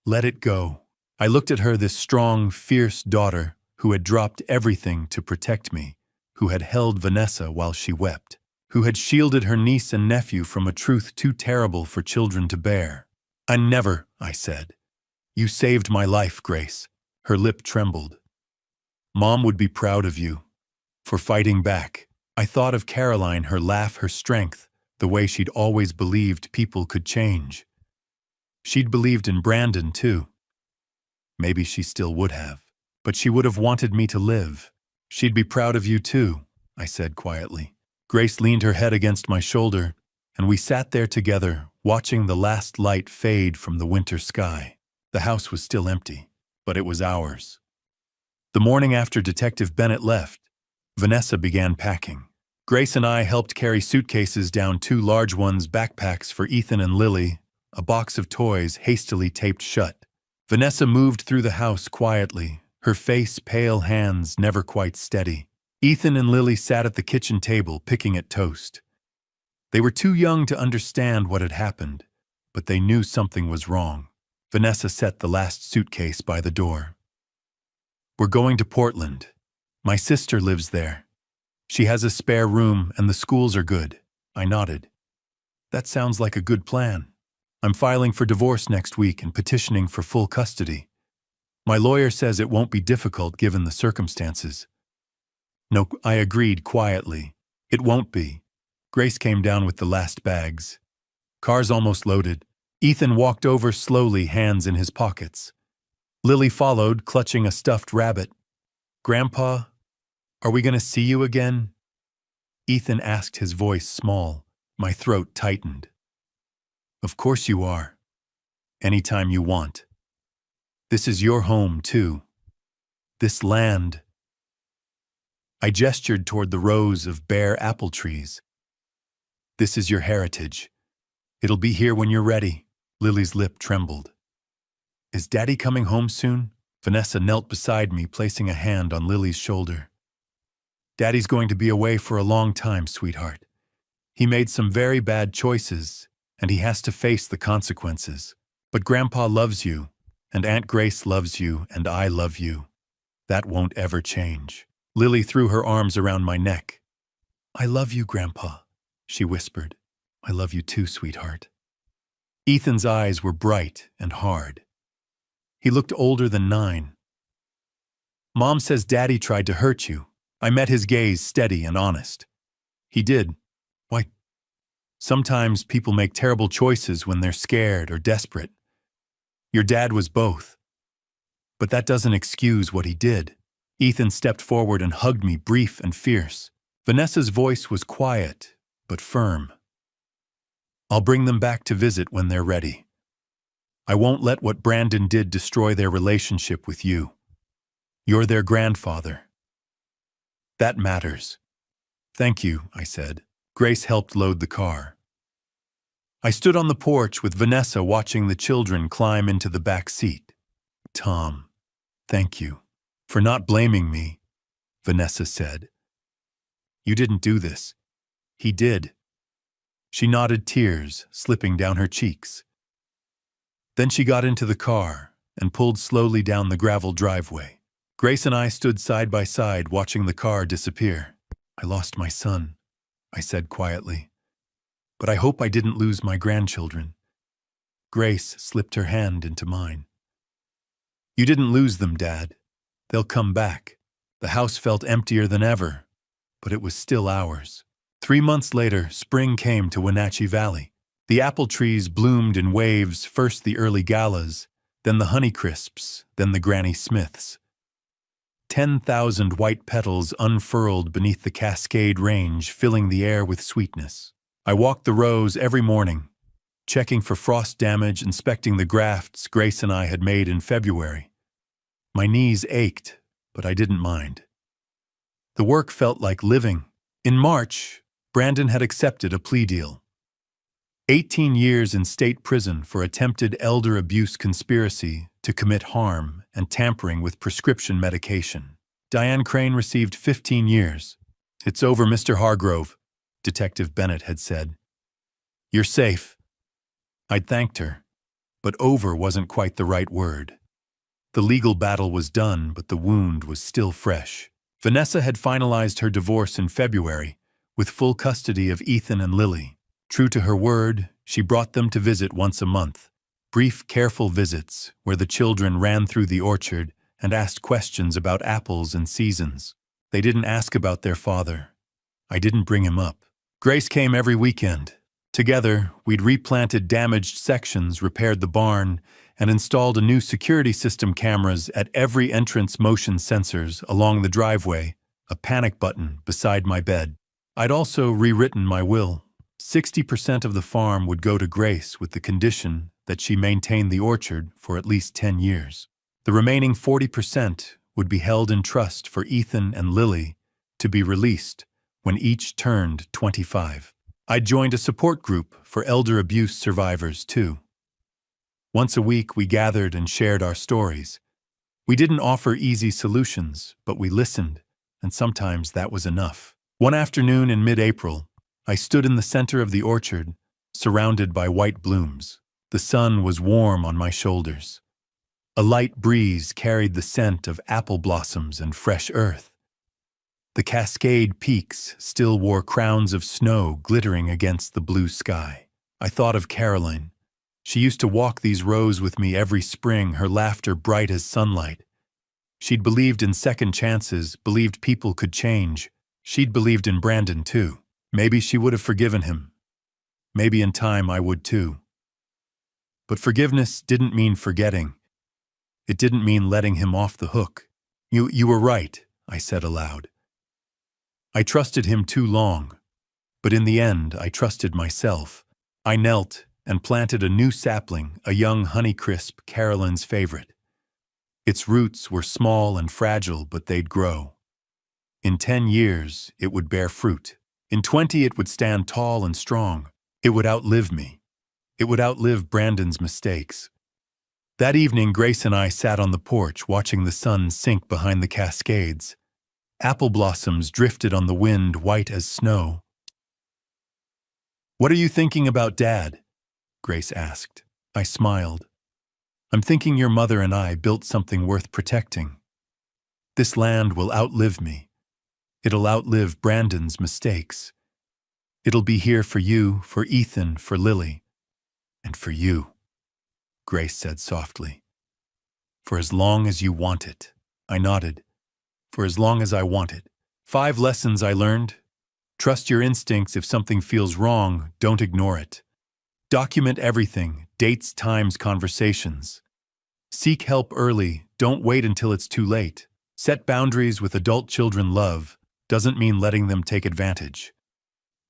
let it go? I looked at her, this strong, fierce daughter who had dropped everything to protect me, who had held Vanessa while she wept, who had shielded her niece and nephew from a truth too terrible for children to bear. I never, I said. You saved my life, Grace. Her lip trembled. Mom would be proud of you for fighting back. I thought of Caroline, her laugh, her strength, the way she'd always believed people could change. She'd believed in Brandon, too. Maybe she still would have. But she would have wanted me to live. She'd be proud of you, too, I said quietly. Grace leaned her head against my shoulder, and we sat there together, watching the last light fade from the winter sky. The house was still empty, but it was ours. The morning after Detective Bennett left, Vanessa began packing. Grace and I helped carry suitcases down 2 large ones, backpacks for Ethan and Lily, a box of toys hastily taped shut. Vanessa moved through the house quietly, her face pale, hands never quite steady. Ethan and Lily sat at the kitchen table picking at toast. They were too young to understand what had happened, but they knew something was wrong. Vanessa set the last suitcase by the door. "We're going to Portland. My sister lives there. She has a spare room and the schools are good." I nodded. "That sounds like a good plan. I'm filing for divorce next week and petitioning for full custody. My lawyer says it won't be difficult given the circumstances." "No," I agreed quietly. "It won't be." Grace came down with the last bags. "Car's almost loaded." Ethan walked over slowly, hands in his pockets. Lily followed, clutching a stuffed rabbit. "Grandpa, are we going to see you again?" Ethan asked, his voice small. My throat tightened. "Of course you are. Anytime you want. This is your home, too. This land." I gestured toward the rows of bare apple trees. "This is your heritage. It'll be here when you're ready." Lily's lip trembled. "Is Daddy coming home soon?" Vanessa knelt beside me, placing a hand on Lily's shoulder. "Daddy's going to be away for a long time, sweetheart. He made some very bad choices, and he has to face the consequences. But Grandpa loves you, and Aunt Grace loves you, and I love you. That won't ever change." Lily threw her arms around my neck. "I love you, Grandpa," she whispered. "I love you too, sweetheart." Ethan's eyes were bright and hard. He looked older than 9. "Mom says Daddy tried to hurt you." I met his gaze, steady and honest. "He did. Why? Sometimes people make terrible choices when they're scared or desperate. Your dad was both. But that doesn't excuse what he did." Ethan stepped forward and hugged me, brief and fierce. Vanessa's voice was quiet, but firm. "I'll bring them back to visit when they're ready. I won't let what Brandon did destroy their relationship with you. You're their grandfather. That matters." "Thank you," I said. Grace helped load the car. I stood on the porch with Vanessa watching the children climb into the back seat. "Tom, thank you for not blaming me," Vanessa said. "You didn't do this. He did." She nodded, tears slipping down her cheeks. Then she got into the car and pulled slowly down the gravel driveway. Grace and I stood side by side watching the car disappear. "I lost my son," I said quietly. "But I hope I didn't lose my grandchildren." Grace slipped her hand into mine. "You didn't lose them, Dad. They'll come back." The house felt emptier than ever, but it was still ours. 3 months later, spring came to Wenatchee Valley. The apple trees bloomed in waves, first the early galas, then the Honeycrisps, then the Granny Smiths. 10,000 white petals unfurled beneath the Cascade Range, filling the air with sweetness. I walked the rows every morning, checking for frost damage, inspecting the grafts Grace and I had made in February. My knees ached, but I didn't mind. The work felt like living. In March, Brandon had accepted a plea deal. 18 years in state prison for attempted elder abuse conspiracy to commit harm and tampering with prescription medication. Diane Crane received 15 years. "It's over, Mr. Hargrove," Detective Bennett had said. "You're safe." I'd thanked her, but over wasn't quite the right word. The legal battle was done, but the wound was still fresh. Vanessa had finalized her divorce in February, with full custody of Ethan and Lily. True to her word, she brought them to visit once a month. Brief, careful visits where the children ran through the orchard and asked questions about apples and seasons. They didn't ask about their father. I didn't bring him up. Grace came every weekend. Together, we'd replanted damaged sections, repaired the barn, and installed a new security system cameras at every entrance, motion sensors along the driveway, a panic button beside my bed. I'd also rewritten my will. 60% of the farm would go to Grace with the condition that she maintain the orchard for at least 10 years. The remaining 40% would be held in trust for Ethan and Lily to be released when each turned 25. I joined a support group for elder abuse survivors, too. Once a week, we gathered and shared our stories. We didn't offer easy solutions, but we listened, and sometimes that was enough. One afternoon in mid-April, I stood in the center of the orchard, surrounded by white blooms. The sun was warm on my shoulders. A light breeze carried the scent of apple blossoms and fresh earth. The Cascade peaks still wore crowns of snow glittering against the blue sky. I thought of Caroline. She used to walk these rows with me every spring, her laughter bright as sunlight. She'd believed in second chances, believed people could change. She'd believed in Brandon, too. Maybe she would have forgiven him. Maybe in time I would, too. But forgiveness didn't mean forgetting. It didn't mean letting him off the hook. You were right, I said aloud. I trusted him too long, but in the end I trusted myself. I knelt and planted a new sapling, a young Honeycrisp, Caroline's favorite. Its roots were small and fragile, but they'd grow. In 10 years, it would bear fruit. In 20, it would stand tall and strong. It would outlive me. It would outlive Brandon's mistakes. That evening, Grace and I sat on the porch watching the sun sink behind the Cascades. Apple blossoms drifted on the wind, white as snow. "What are you thinking about, Dad?" Grace asked. I smiled. "I'm thinking your mother and I built something worth protecting. This land will outlive me. It'll outlive Brandon's mistakes. It'll be here for you, for Ethan, for Lily, and for you," Grace said softly. "For as long as you want it." I nodded. "For as long as I want it." 5 lessons I learned. Trust your instincts. If something feels wrong, don't ignore it. Document everything, dates, times, conversations. Seek help early, don't wait until it's too late. Set boundaries with adult children. Love doesn't mean letting them take advantage.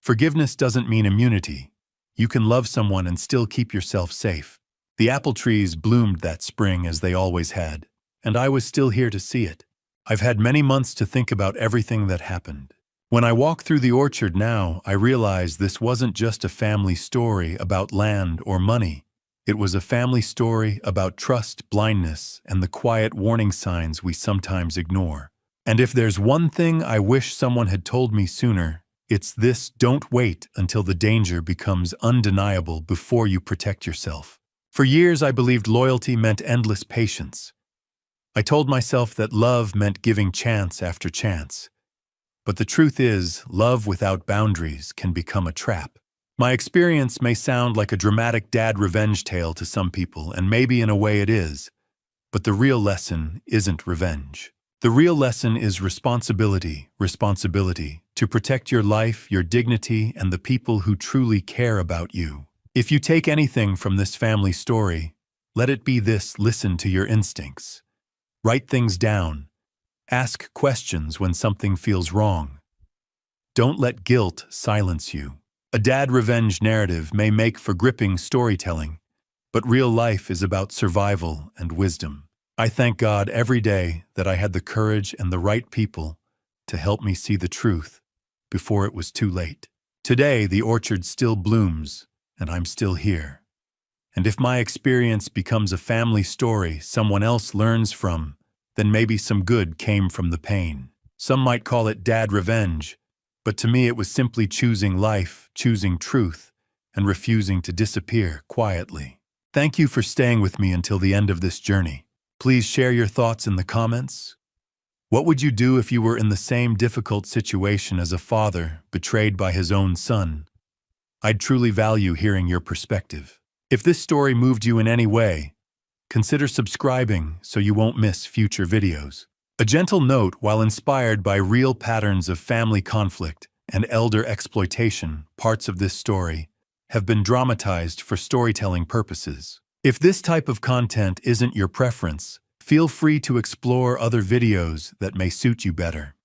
Forgiveness doesn't mean immunity. You can love someone and still keep yourself safe. The apple trees bloomed that spring as they always had, and I was still here to see it. I've had many months to think about everything that happened. When I walk through the orchard now, I realize this wasn't just a family story about land or money. It was a family story about trust, blindness, and the quiet warning signs we sometimes ignore. And if there's one thing I wish someone had told me sooner, it's this: don't wait until the danger becomes undeniable before you protect yourself. For years, I believed loyalty meant endless patience. I told myself that love meant giving chance after chance. But the truth is, love without boundaries can become a trap. My experience may sound like a dramatic dad revenge tale to some people, and maybe in a way it is. But the real lesson isn't revenge. The real lesson is responsibility to protect your life, your dignity, and the people who truly care about you. If you take anything from this family story, let it be this: listen to your instincts. Write things down. Ask questions when something feels wrong. Don't let guilt silence you. A dad revenge narrative may make for gripping storytelling, but real life is about survival and wisdom. I thank God every day that I had the courage and the right people to help me see the truth before it was too late. Today, the orchard still blooms, and I'm still here. And if my experience becomes a family story someone else learns from, then maybe some good came from the pain. Some might call it dad revenge, but to me it was simply choosing life, choosing truth, and refusing to disappear quietly. Thank you for staying with me until the end of this journey. Please share your thoughts in the comments. What would you do if you were in the same difficult situation as a father betrayed by his own son? I'd truly value hearing your perspective. If this story moved you in any way, consider subscribing so you won't miss future videos. A gentle note: while inspired by real patterns of family conflict, and elder exploitation, parts of this story, have been dramatized for storytelling purposes. If this type of content isn't your preference, feel free to explore other videos that may suit you better.